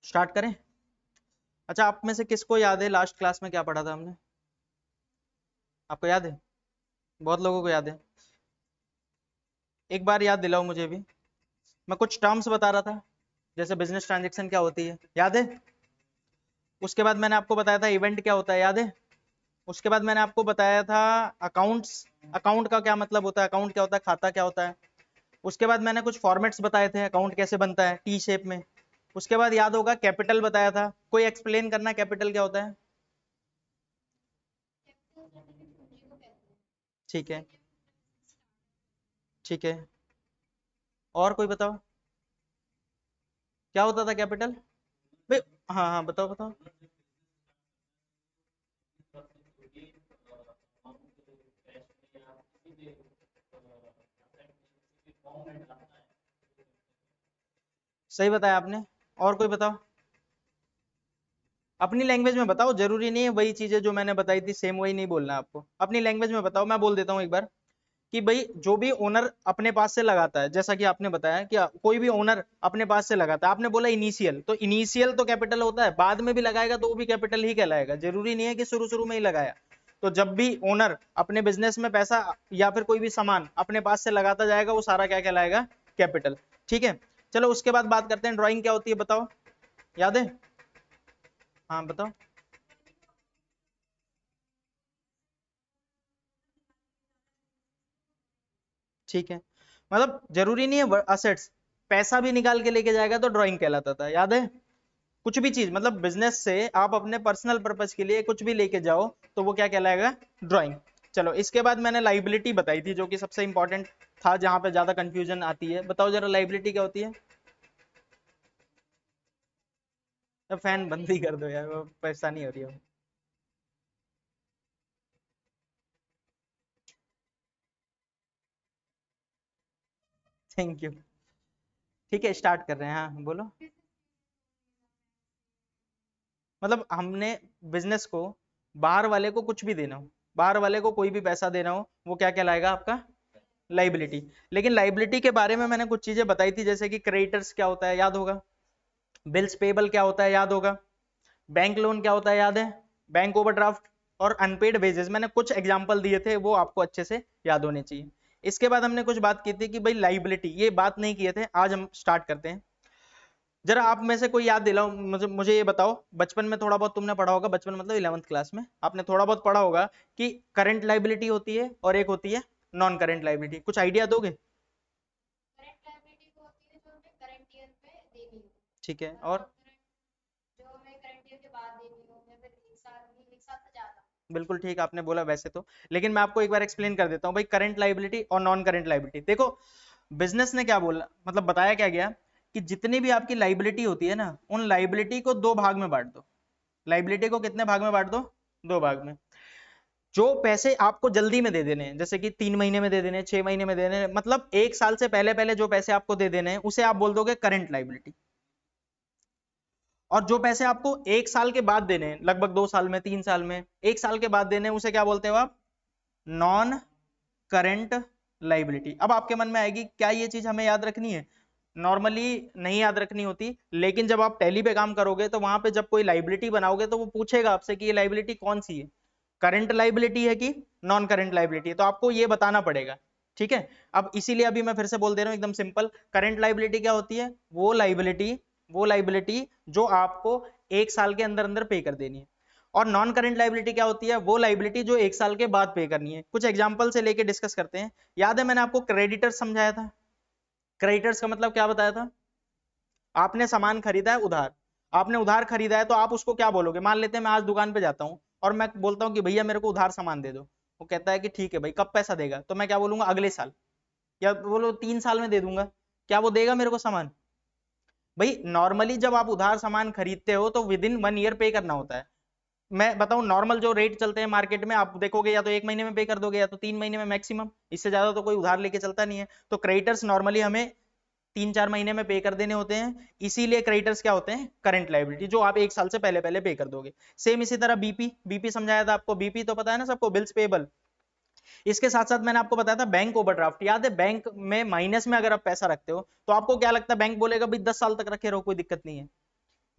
Start करें? अच्छा, आप में से किसको याद है लास्ट क्लास में क्या पढ़ा था हमने? आपको याद है? बहुत लोगों को याद है। एक बार याद दिलाओ मुझे भी। मैं कुछ टर्म्स बता रहा था, जैसे बिजनेस ट्रांजैक्शन क्या होती है, याद है? उसके बाद मैंने आपको बताया था इवेंट क्या होता है, याद है? उसके बाद मैंने आपको बताया था अकाउंट्स, अकाउंट का क्या मतलब होता है, अकाउंट क्या होता है, खाता क्या होता है। उसके बाद मैंने कुछ फॉर्मेट्स बताए थे, अकाउंट कैसे बनता है टी शेप में। उसके बाद याद होगा कैपिटल बताया था। कोई एक्सप्लेन करना कैपिटल क्या होता है? ठीक है, ठीक है। और कोई बताओ, क्या होता था कैपिटल? भाई, हाँ हाँ, बताओ बताओ। सही बताया आपने। और कोई बताओ, अपनी लैंग्वेज में बताओ, जरूरी नहीं है वही चीजें जो मैंने बताई थी सेम वही नहीं बोलना है आपको, अपनी लैंग्वेज में बताओ। मैं बोल देता हूँ एक बार कि भाई जो भी ओनर अपने पास से लगाता है, जैसा कि आपने बताया कि कोई भी ओनर अपने पास से लगाता है, आपने बोला इनिशियल, तो इनिशियल तो कैपिटल होता है, बाद में भी लगाएगा तो वो भी कैपिटल ही कहलाएगा, जरूरी नहीं है कि शुरू शुरू में ही लगाया। तो जब भी ओनर अपने बिजनेस में पैसा या फिर कोई भी सामान अपने पास से लगाता जाएगा, वो सारा क्या कहलाएगा? कैपिटल। ठीक है, चलो उसके बाद बात करते हैं ड्राइंग क्या होती है, बताओ, याद है? हाँ बताओ। ठीक है, मतलब जरूरी नहीं है असेट्स, पैसा भी निकाल के लेके जाएगा तो ड्राइंग कहलाता था, याद है? कुछ भी चीज, मतलब बिजनेस से आप अपने पर्सनल पर्पज के लिए कुछ भी लेके जाओ तो वो क्या कहलाएगा? ड्राइंग। चलो इसके बाद मैंने लाइबिलिटी बताई थी, जो कि सबसे इंपॉर्टेंट था, जहां पे ज्यादा कंफ्यूजन आती है। बताओ जरा लाइबिलिटी क्या होती है? फैन बंद ही कर दो यार, वो परेशानी हो रही है। Thank you. ठीक है, स्टार्ट कर रहे हैं, हाँ बोलो। मतलब हमने बिजनेस को, बाहर वाले को कुछ भी देना हो, बाहर वाले को कोई भी पैसा देना हो, वो क्या कहलाएगा आपका? लाइबिलिटी। लेकिन लाइबिलिटी के बारे में मैंने कुछ चीजें बताई थी, जैसे कि क्रेडिटर्स क्या होता है, याद होगा? बिल्स पेबल क्या होता है, याद होगा? बैंक लोन क्या होता है, याद है? बैंक ओवरड्राफ्ट और अनपेड वेजेस, मैंने कुछ एग्जांपल दिए थे, वो आपको अच्छे से याद होने चाहिए। इसके बाद हमने कुछ बात की थी कि भाई लाइबिलिटी, ये बात नहीं किए थे, आज हम स्टार्ट करते हैं। जरा आप में से कोई याद दिलाओ मुझे, मुझे ये बताओ, बचपन में थोड़ा बहुत तुमने पढ़ा होगा, बचपन मतलब 11वीं क्लास में आपने थोड़ा बहुत पढ़ा होगा कि करंट लाइबिलिटी होती है और एक होती है नॉन करंट लाइबिलिटी, कुछ आइडिया दोगे? ठीक है, और? बिल्कुल ठीक आपने बोला वैसे तो, लेकिन मैं आपको एक बार एक्सप्लेन कर देता हूँ भाई, करंट लाइबिलिटी और नॉन करंट लाइबिलिटी। देखो, बिजनेस ने क्या बोला, मतलब बताया क्या गया, कि जितनी भी आपकी लाइबिलिटी होती है ना, उन लाइबिलिटी को दो भाग में बांट दो। लाइबिलिटी को कितने भाग में बांट दो? दो भाग में। जो पैसे आपको जल्दी में दे देने हैं, जैसे कि 3 महीने में दे देने, 6 महीने में दे देने, मतलब 1 साल से पहले पहले जो पैसे आपको दे देने हैं, उसे आप बोल दोगे करंट लाइबिलिटी। और जो पैसे आपको 1 साल के बाद देने हैं, लगभग 2 साल में, 3 साल में, 1 साल के बाद देने हैं, उसे क्या बोलते हो आप? Non current liability. अब आपके मन में आएगी क्या ये चीज हमें याद रखनी है? नॉर्मली नहीं याद रखनी होती, लेकिन जब आप टैली पे काम करोगे तो वहां पे जब कोई लाइबिलिटी बनाओगे तो वो पूछेगा आपसे कि ये लाइबिलिटी कौन सी है, करंट लाइबिलिटी है कि नॉन करंट लाइबिलिटी है, तो आपको ये बताना पड़ेगा। ठीक है, अब इसीलिए अभी मैं फिर से बोल दे रहा हूँ एकदम सिंपल, करंट लाइबिलिटी क्या होती है? वो लाइबिलिटी जो आपको 1 साल के अंदर अंदर पे कर देनी है। और नॉन करंट लाइबिलिटी क्या होती है? वो लाइबिलिटी जो 1 साल के बाद पे करनी है। कुछ एग्जांपल से लेके डिस्कस करते हैं। याद है मैंने आपको क्रेडिटर्स समझाया था? क्रेडिटर्स का मतलब क्या बताया था? आपने सामान खरीदा है उधार, आपने उधार खरीदा है तो आप उसको क्या बोलोगे? मान लेते हैं मैं आज दुकान पे जाता हूँ और मैं बोलता हूँ कि भैया मेरे को उधार सामान दे दो। वो कहता है कि ठीक है भाई, कब पैसा देगा? तो मैं क्या बोलूंगा? अगले साल, या बोलो 3 साल में दे दूंगा। क्या वो देगा मेरे को सामान? भाई नॉर्मली जब आप उधार सामान खरीदते हो तो विद इन 1 ईयर पे करना होता है। मैं बताऊं, नॉर्मल जो रेट चलते हैं मार्केट में, आप देखोगे या तो 1 महीने में पे कर दोगे या तो 3 महीने में मैक्सिमम, इससे ज्यादा तो कोई उधार लेके चलता नहीं है। तो क्रेडिटर्स नॉर्मली हमें 3-4 महीने में पे कर देने होते हैं, इसीलिए क्रेडिटर्स क्या होते हैं? करंट लाइबिलिटी, जो आप 1 साल से पहले पहले पे कर दोगे। सेम इसी तरह बीपी, बीपी समझाया था आपको, बीपी तो पता है ना सबको, बिल्स पेबल। इसके साथ साथ मैंने आपको बताया था बैंक ओवरड्राफ्ट, याद है? बैंक में माइनस में अगर आप पैसा रखते हो तो आपको क्या लगता है? बैंक बोलेगा भाई 10 साल तक रखे रहो, कोई दिक्कत नहीं है।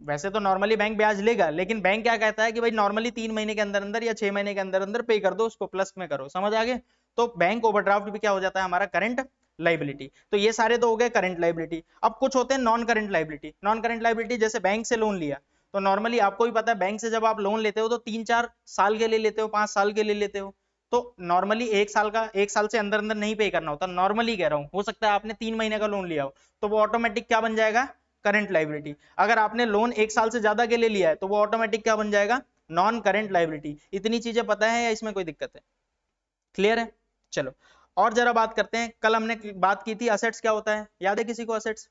वैसे तो नॉर्मली बैंक ब्याज लेगा, लेकिन बैंक क्या कहता है कि भाई नॉर्मली 3 महीने के अंदर अंदर या 6 महीने के अंदर अंदर पे कर दो, उसको प्लस में करो, समझ आ गए। तो बैंक ओवरड्राफ्ट भी क्या हो जाता है हमारा करंट लाइबिलिटी। तो ये सारे तो हो गए करंट लाइबिलिटी। अब कुछ होते हैं non current liability. Non current liability जैसे बैंक से लोन लिया, तो नॉर्मली आपको भी पता है बैंक से जब आप लोन लेते हो तो 3-4 साल के लिए लेते हो, 5 साल के लिए लेते हो। तो नॉर्मली 1 साल से अंदर अंदर नहीं पे करना होता, नॉर्मली कह रहा हूं। हो सकता है आपने 3 महीने का लोन लिया हो, तो वो ऑटोमेटिक क्या बन जाएगा, करंट लाइबिलिटी। अगर आपने लोन 1 साल से ज्यादा के लिए लिया है तो वो ऑटोमेटिक क्या बन जाएगा, नॉन करंट लाइबिलिटी। इतनी चीजें पता है या इसमें कोई दिक्कत है, क्लियर है। चलो और जरा बात करते हैं, कल हमने बात की थी असेट्स क्या होता है, याद है किसी को असेट्स?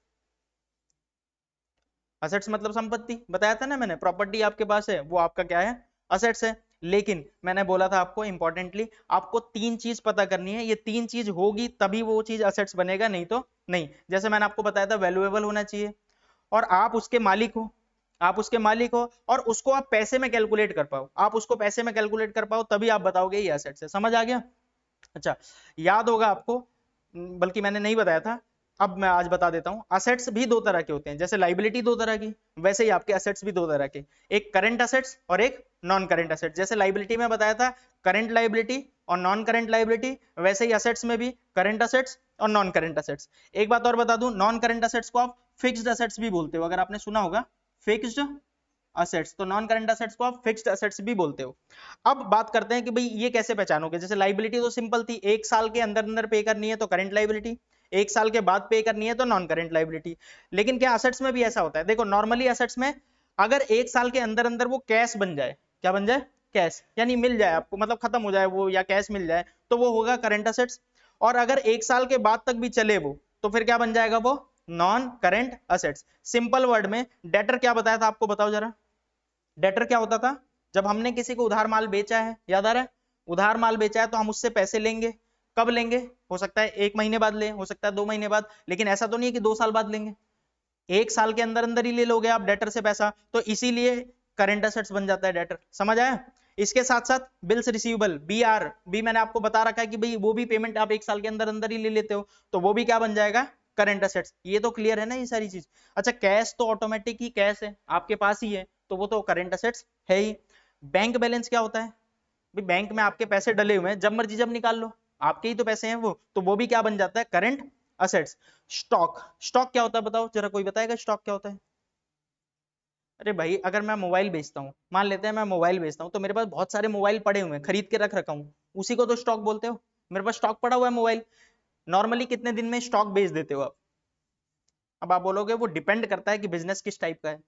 असेट्स मतलब संपत्ति, बताया था ना मैंने, प्रॉपर्टी आपके पास है वो आपका क्या है, असेट्स है। लेकिन मैंने बोला था आपको इंपॉर्टेंटली आपको 3 चीज पता करनी है, ये 3 चीज होगी तभी वो चीज असेट्स बनेगा, नहीं तो नहीं। जैसे मैंने आपको बताया था वैल्यूएबल होना चाहिए, और आप उसके मालिक हो, आप उसके मालिक हो, और उसको आप पैसे में कैलकुलेट कर पाओ, आप उसको पैसे में कैलकुलेट कर पाओ तभी आप बताओगे ये एसेट्स है, समझ आ गया। अच्छा, याद होगा आपको, बल्कि मैंने नहीं बताया था, अब मैं आज बता देता हूं। असेट्स भी 2 तरह के होते हैं, जैसे लाइबिलिटी 2 तरह की, वैसे ही आपके असेट्स भी 2 तरह के, एक करंट असेट्स और एक नॉन करंट असेट्स। जैसे लाइबिलिटी में बताया था करंट लाइबिलिटी और नॉन करंट लाइबिलिटी, वैसे ही असेट्स में भी करंट असेट्स और नॉन करंट असेट्स। एक बात और बता दूं, नॉन करंट असेट्स को आप फिक्स्ड असेट्स भी बोलते हो, अगर आपने सुना होगा फिक्स्ड असेट्स, तो नॉन करंट असेट्स को आप फिक्स्ड असेट्स भी बोलते हो। अब बात करते हैं कि भाई ये कैसे पहचानोगे। जैसे लाइबिलिटी तो सिंपल थी, 1 साल के अंदर अंदर पे करनी है तो करंट लाइबिलिटी, 1 साल के बाद पे करनी है तो नॉन करंट लाइबिलिटी। लेकिन क्या असेट्स में भी ऐसा होता है? देखो नॉर्मली असेट्स में अगर 1 साल के अंदर अंदर वो कैश बन जाए, क्या बन जाए, कैश, यानी मिल जाए आपको, मतलब खत्म हो जाए वो या कैश मिल जाए, तो वो होगा करंट असेट्स। और अगर 1 साल के बाद तक भी चले वो, तो फिर क्या बन जाएगा, वो non current assets. Simple word में डेटर क्या बताया था आपको, बताओ जरा। डेटर क्या होता था, जब हमने किसी को उधार माल बेचा है, याद आ रहा है, उधार माल बेचा है तो हम उससे पैसे लेंगे, कब लेंगे, हो सकता है 1 महीने बाद ले, हो सकता है 2 महीने बाद, लेकिन ऐसा तो नहीं है कि 2 साल बाद लेंगे, 1 साल के अंदर अंदर ही ले लोगे आप डेटर से पैसा, तो इसीलिए करंट असेट्स बन जाता है डेटर, समझ आया। इसके साथ साथ बिल्स रिसीवेबल, बीआर भी मैंने आपको बता रखा है कि भाई वो भी पेमेंट आप 1 साल के अंदर अंदर ही ले लेते हो, तो वो भी क्या बन जाएगा, करंट असेट्स। ये तो क्लियर है ना ये सारी चीज। अच्छा, कैश तो ऑटोमेटिक ही कैश है, आपके पास ही है, तो वो तो करंट असेट्स है ही। बैंक बैलेंस क्या होता है, भाई बैंक में आपके पैसे डले हुए हैं, जब मर्जी जब निकाल लो, आपके ही तो पैसे हैं वो, तो वो भी क्या बन जाता है, करंट असेट्स। स्टॉक, स्टॉक क्या होता है बताओ जरा, कोई बताएगा स्टॉक क्या होता है? अरे भाई अगर मैं मोबाइल बेचता हूँ, मान लेते हैं मैं मोबाइल बेचता हूँ, तो मेरे पास बहुत सारे मोबाइल पड़े हुए हैं, खरीद के रख रखा हूँ, उसी को तो स्टॉक बोलते हो। मेरे पास स्टॉक पड़ा हुआ है मोबाइल, नॉर्मली कितने दिन में स्टॉक बेच देते हो आप? अब आप बोलोगे वो डिपेंड करता है कि बिजनेस किस टाइप का है,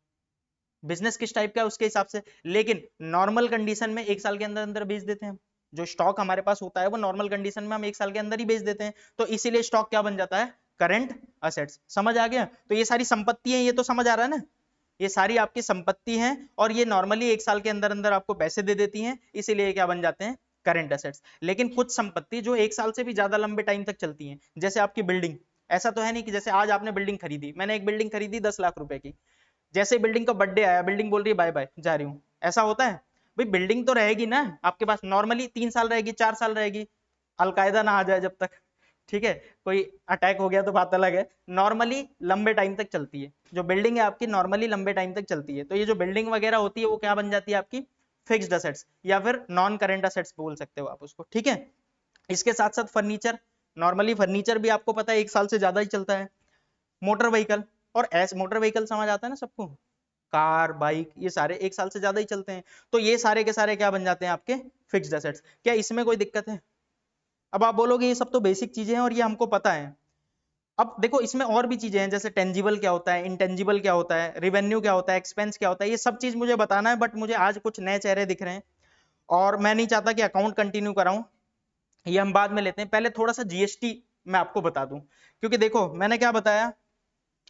बिजनेस किस टाइप का है उसके हिसाब से, लेकिन नॉर्मल कंडीशन में 1 साल के अंदर अंदर बेच देते हैं हम। जो स्टॉक हमारे पास होता है वो नॉर्मल कंडीशन में हम 1 साल के अंदर ही बेच देते हैं, तो इसीलिए स्टॉक क्या बन जाता है, करंट असेट्स, समझ आ गया। तो ये सारी संपत्ति है, ये तो समझ आ रहा है ना, ये सारी आपकी संपत्ति है, और ये नॉर्मली 1 साल के अंदर अंदर आपको पैसे दे देती हैं, इसीलिए क्या बन जाते हैं, करंट असेट्स। लेकिन कुछ संपत्ति जो 1 साल से भी ज्यादा लंबे टाइम तक चलती हैं, जैसे आपकी बिल्डिंग, ऐसा तो है नहीं कि जैसे आज आपने बिल्डिंग खरीदी, मैंने एक बिल्डिंग खरीदी 10 लाख रुपए की, जैसे बिल्डिंग का बर्थडे आया बिल्डिंग बोल रही है बाय बाय जा रही हूँ, ऐसा होता है? भाई बिल्डिंग तो रहेगी ना आपके पास, नॉर्मली 3 साल रहेगी, 4 साल रहेगी, अलकायदा ना आ जाए जब तक, ठीक है, कोई अटैक हो गया तो बात अलग है, नॉर्मली लंबे टाइम तक चलती है, जो बिल्डिंग है आपकी नॉर्मली लंबे टाइम तक चलती है। तो ये जो बिल्डिंग वगैरह होती है वो क्या बन जाती है आपकी, फिक्स्ड असेट्स, या फिर नॉन करेंट असेट्स बोल सकते हो आप उसको, ठीक है। इसके साथ साथ फर्नीचर, नॉर्मली फर्नीचर भी आपको पता है 1 साल से ज्यादा ही चलता है। मोटर व्हीकल, और एस मोटर व्हीकल समझ आता है ना सबको, कार बाइक ये सारे 1 साल से ज्यादा ही चलते हैं, तो ये सारे के सारे क्या बन जाते हैं आपके, फिक्स्ड असेट्स। क्या इसमें कोई दिक्कत है? अब आप बोलोगे ये सब तो बेसिक चीजें हैं और ये हमको पता है। अब देखो इसमें और भी चीजें हैं, जैसे टेंजिबल क्या होता है, इंटेंजिबल क्या होता है, रेवेन्यू क्या होता है, एक्सपेंस क्या होता है, ये सब चीज मुझे बताना है, बट मुझे आज कुछ नए चेहरे दिख रहे हैं और मैं नहीं चाहता कि अकाउंट कंटिन्यू कराऊं, ये हम बाद में लेते हैं, पहले थोड़ा सा जीएसटी मैं आपको बता दूं। क्योंकि देखो मैंने क्या बताया,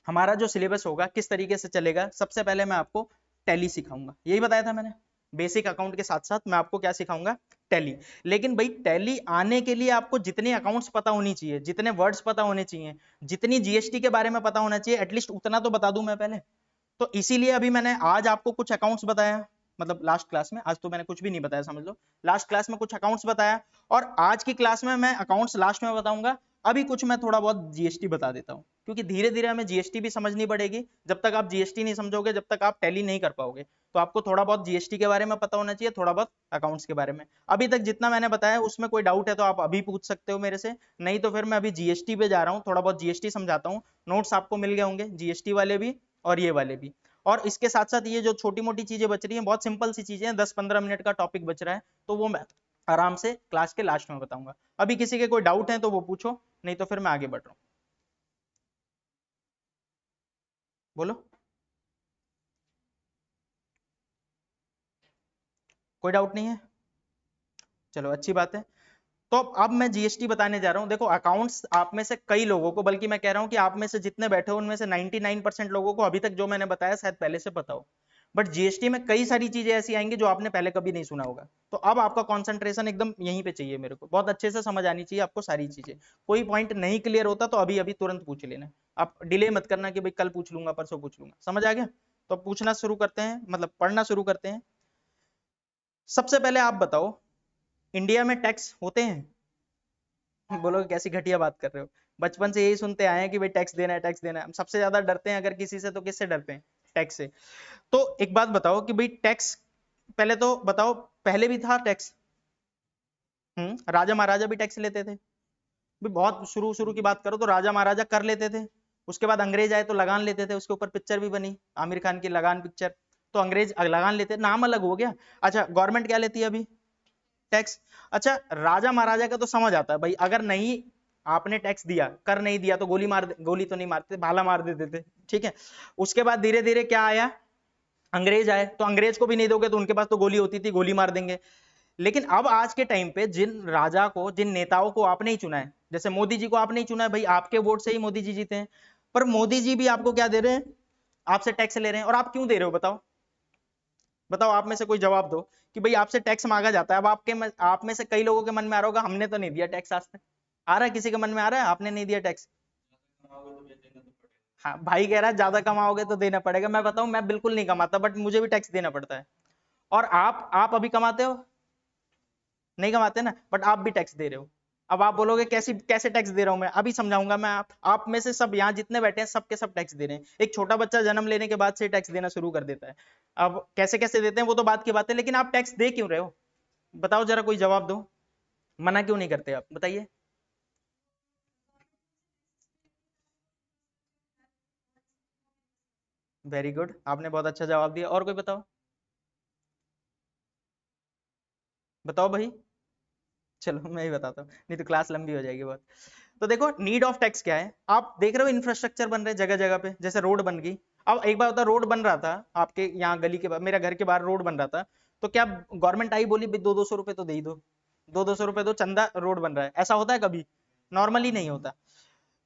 हमारा जो सिलेबस होगा किस तरीके से चलेगा, सबसे पहले मैं आपको टैली सिखाऊंगा, यही बताया था मैंने, बेसिक अकाउंट के साथ साथ मैं आपको क्या सिखाऊंगा, टैली। लेकिन भाई टैली आने के लिए आपको जितने अकाउंट्स पता होनी चाहिए, जितने वर्ड्स पता होने चाहिए, जितनी जीएसटी के बारे में पता होना चाहिए, एटलीस्ट उतना तो बता दूं मैं पहले। तो इसीलिए अभी मैंने आज आपको कुछ अकाउंट्स बताया, मतलब लास्ट क्लास में, आज तो मैंने कुछ भी नहीं बताया समझ लो, लास्ट क्लास में कुछ अकाउंट्स बताया, और आज की क्लास में मैं अकाउंट्स लास्ट में बताऊंगा, अभी कुछ मैं थोड़ा बहुत जीएसटी बता देता हूँ, क्योंकि धीरे धीरे हमें जीएसटी भी समझनी पड़ेगी। जब तक आप जीएसटी नहीं समझोगे, जब तक आप टैली नहीं कर पाओगे। तो आपको थोड़ा बहुत जीएसटी के बारे में पता होना चाहिए, थोड़ा बहुत अकाउंट्स के बारे में। अभी तक जितना मैंने बताया उसमें कोई डाउट है तो आप अभी पूछ सकते हो मेरे से, नहीं तो फिर मैं अभी जीएसटी पे जा रहा हूँ, थोड़ा बहुत जीएसटी समझाता हूँ। नोट्स आपको मिल गए होंगे जीएसटी वाले भी और ये वाले भी। और इसके साथ साथ ये जो छोटी मोटी चीजें बच रही हैं, बहुत सिंपल सी चीजें हैं, 10-15 मिनट का टॉपिक बच रहा है, तो वो मैं आराम से क्लास के लास्ट में बताऊंगा। अभी किसी के कोई डाउट है तो वो पूछो, नहीं तो फिर मैं आगे बढ़ रहा हूँ। बोलो, कोई डाउट नहीं है? चलो अच्छी बात है। तो अब मैं जीएसटी बताने जा रहा हूं। देखो अकाउंट्स आप में से कई लोगों को, बल्कि मैं कह रहा हूं कि आप में से जितने बैठे हो उनमें से 99% लोगों को अभी तक जो मैंने बताया शायद पहले से पता हो। बट जीएसटी में कई सारी चीजें ऐसी आएंगी जो आपने पहले कभी नहीं सुना होगा। तो अब आपका कंसंट्रेशन एकदम यहीं पे चाहिए, मेरे को बहुत अच्छे से समझ आनी चाहिए आपको सारी चीजें। कोई पॉइंट नहीं क्लियर होता तो अभी अभी तुरंत पूछ लेना। आप डिले मत करना कि भाई कल पूछ लूंगा, परसों पूछ लूंगा। समझ आ गया? तो पूछना शुरू करते हैं, मतलब पढ़ना शुरू करते हैं। सबसे पहले आप बताओ, इंडिया में टैक्स होते हैं? बोलोगे कैसी घटिया बात कर रहे हो, बचपन से यही सुनते आए हैं कि भाई टैक्स देना है, टैक्स देना है। हम सबसे ज्यादा डरते हैं अगर किसी से, तो किससे डरते हैं? टैक्स से। तो एक बात बताओ कि भाई टैक्स, पहले तो बताओ, पहले भी था टैक्स? राजा महाराजा भी टैक्स लेते थे भी। बहुत शुरू शुरू की बात करो तो राजा महाराजा कर लेते थे। उसके बाद अंग्रेज आए तो लगान लेते थे, उसके ऊपर पिक्चर भी बनी आमिर खान की लगान पिक्चर। तो अंग्रेज लगान लेते, नाम अलग हो गया। अच्छा गवर्नमेंट क्या लेती है अभी? टैक्स। अच्छा राजा महाराजा का तो समझ आता है भाई, अगर नहीं आपने टैक्स दिया, कर नहीं दिया तो गोली मार, गोली तो नहीं मारते, भाला मार देते थे। ठीक है। उसके बाद धीरे धीरे क्या आया, अंग्रेज आए, तो अंग्रेज को भी नहीं दोगे तो उनके पास तो गोली होती थी, गोली मार देंगे। लेकिन अब आज के टाइम पे जिन राजा को, जिन नेताओं को आपने ही चुना है, जैसे मोदी जी को आपने ही चुना है भाई, आपके वोट से ही मोदी जी जीते हैं। पर मोदी जी भी आपको क्या दे रहे हैं? आपसे टैक्स ले रहे हैं। और आप क्यों दे रहे हो बताओ? बताओ आप में से कोई जवाब दो कि भाई आपसे टैक्स मांगा जाता है। अब आप में से कई लोगों के मन में आ रहा होगा हमने तो नहीं दिया टैक्स आज तक। आ रहा है किसी के मन में आ रहा है आपने नहीं दिया टैक्स? हाँ भाई कह रहा है ज्यादा कमाओगे तो देना पड़ेगा। मैं बताऊं, मैं बिल्कुल नहीं कमाता बट मुझे भी टैक्स देना पड़ता है। और आप अभी कमाते हो? नहीं कमाते ना, बट आप भी टैक्स दे रहे हो। अब आप बोलोगे कैसे कैसे टैक्स दे रहा हूं मैं, अभी समझाऊंगा मैं। आप में से सब यहाँ जितने बैठे हैं सब के सब टैक्स दे रहे हैं। एक छोटा बच्चा जन्म लेने के बाद से टैक्स देना शुरू कर देता है। अब कैसे कैसे देते हैं वो तो बात की बात है, लेकिन आप टैक्स दे क्यों रहे हो? बताओ जरा, कोई जवाब दो। मना क्यों नहीं करते आप, बताइए। वेरी गुड, आपने बहुत अच्छा जवाब दिया। और कोई बताओ, बताओ भाई। चलो मैं ही बताता हूँ, नहीं तो क्लास लंबी हो जाएगी बहुत। तो देखो नीड ऑफ टैक्स क्या है, आप देख रहे हो इंफ्रास्ट्रक्चर बन रहे जगह जगह पे, जैसे रोड बन गई। अब एक बार होता रोड बन रहा था आपके यहाँ गली के बाहर, मेरा घर के बाहर रोड बन रहा था, तो क्या गवर्नमेंट आई बोली 200-200 रुपए तो दे ही दो, 200-200 रुपए दो, चंदा रोड बन रहा है, ऐसा होता है कभी? नॉर्मली नहीं होता।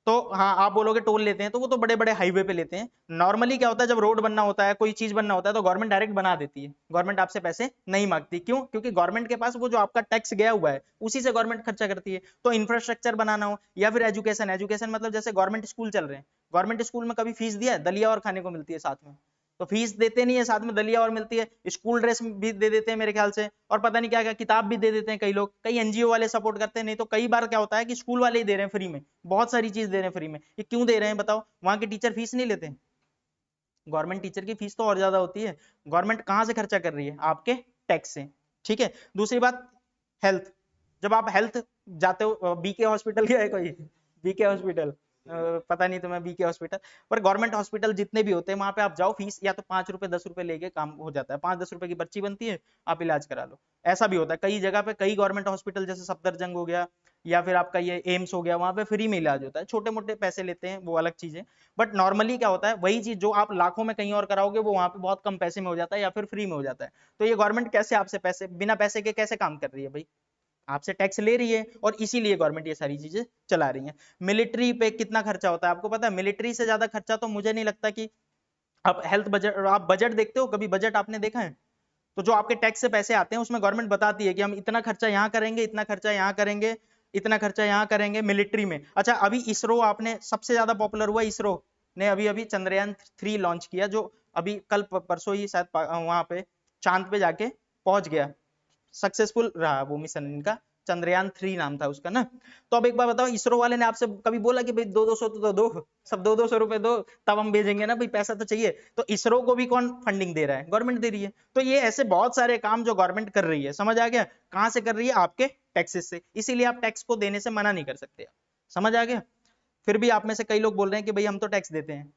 तो हाँ आप बोलोगे टोल लेते हैं, तो वो तो बड़े बड़े हाईवे पे लेते हैं। नॉर्मली क्या होता है, जब रोड बनना होता है, कोई चीज बनना होता है, तो गवर्नमेंट डायरेक्ट बना देती है, गवर्नमेंट आपसे पैसे नहीं मांगती। क्यों? क्योंकि गवर्नमेंट के पास वो जो आपका टैक्स गया हुआ है उसी से गवर्नमेंट खर्चा करती है। तो इंफ्रास्ट्रक्चर बनाना हो या फिर एजुकेशन, एजुकेशन मतलब जैसे गवर्नमेंट स्कूल चल रहे हैं, गवर्नमेंट स्कूल में कभी फीस दिया है? दलिया और खाने को मिलती है साथ में, तो फीस देते नहीं है, साथ में दलिया और मिलती है, स्कूल ड्रेस भी दे देते हैं मेरे ख्याल से, और पता नहीं क्या क्या किताब भी दे देते हैं कई लोग, कई एनजीओ वाले सपोर्ट करते हैं। नहीं तो कई बार क्या होता है कि स्कूल वाले ही दे रहे हैं फ्री में, बहुत सारी चीज दे रहे हैं फ्री में। ये क्यों दे रहे हैं बताओ? वहां के टीचर फीस नहीं लेते? गवर्नमेंट टीचर की फीस तो और ज्यादा होती है। गवर्नमेंट कहां से खर्चा कर रही है? आपके टैक्स से। ठीक है। दूसरी बात, हेल्थ। जब आप हेल्थ जाते हो, बीके हॉस्पिटल गया है कोई? बीके हॉस्पिटल, पता नहीं तुम्हें बीके हॉस्पिटल, पर गवर्नमेंट हॉस्पिटल जितने भी होते हैं वहां पे आप जाओ, फीस या तो 5 रुपए 10 रुपए लेके काम हो जाता है, 5-10 रुपए की पर्ची बनती है, आप इलाज करा लो। ऐसा भी होता है कई जगह पे, कई गवर्नमेंट हॉस्पिटल जैसे सफदरजंग हो गया या फिर आपका ये एम्स हो गया, वहां पे फ्री में इलाज होता है। छोटे मोटे पैसे लेते हैं वो अलग चीज है, बट नॉर्मली क्या होता है, वही चीज जो आप लाखों में कहीं और कराओगे वो वहां पे बहुत कम पैसे में हो जाता है या फिर फ्री में हो जाता है। तो ये गवर्नमेंट कैसे आपसे पैसे, बिना पैसे के कैसे काम कर रही है भाई? आपसे टैक्स ले रही है और इसीलिए गवर्नमेंट ये सारी चीजें चला रही है। मिलिट्री पे कितना खर्चा होता है आपको पता है? मिलिट्री से ज्यादा खर्चा तो मुझे नहीं लगता कि आप हेल्थ बजट, आप बजट देखते हो कभी? बजट आपने देखा है? तो जो आपके टैक्स से पैसे आते हैं उसमें गवर्नमेंट बताती है कि हम इतना खर्चा यहाँ करेंगे, इतना खर्चा यहाँ करेंगे, इतना खर्चा यहाँ करेंगे मिलिट्री में। अच्छा अभी इसरो, आपने सबसे ज्यादा पॉपुलर हुआ इसरो ने अभी अभी चंद्रयान 3 लॉन्च किया, जो अभी कल परसों ही शायद वहां पे चांद पे जाके पहुंच गया, सक्सेसफुल रहा वो मिशन इनका। चंद्रयान 3 नाम था उसका ना। तो अब एक बार बताओ, इसरो वाले ने आपसे कभी बोला कि भाई 200 तो दो, सब 200 रुपए दो तब हम भेजेंगे ना भाई, पैसा तो चाहिए। तो इसरो को भी कौन फंडिंग दे रहा है? गवर्नमेंट दे रही है। तो ये ऐसे बहुत सारे काम जो गवर्नमेंट कर रही है, समझ आ गया? कहां से कर रही है? आपके टैक्सेस से। इसीलिए आप टैक्स को देने से मना नहीं कर सकते। समझ आ गया? फिर भी आप में से कई लोग बोल रहे हैं कि भाई हम तो टैक्स देते हैं,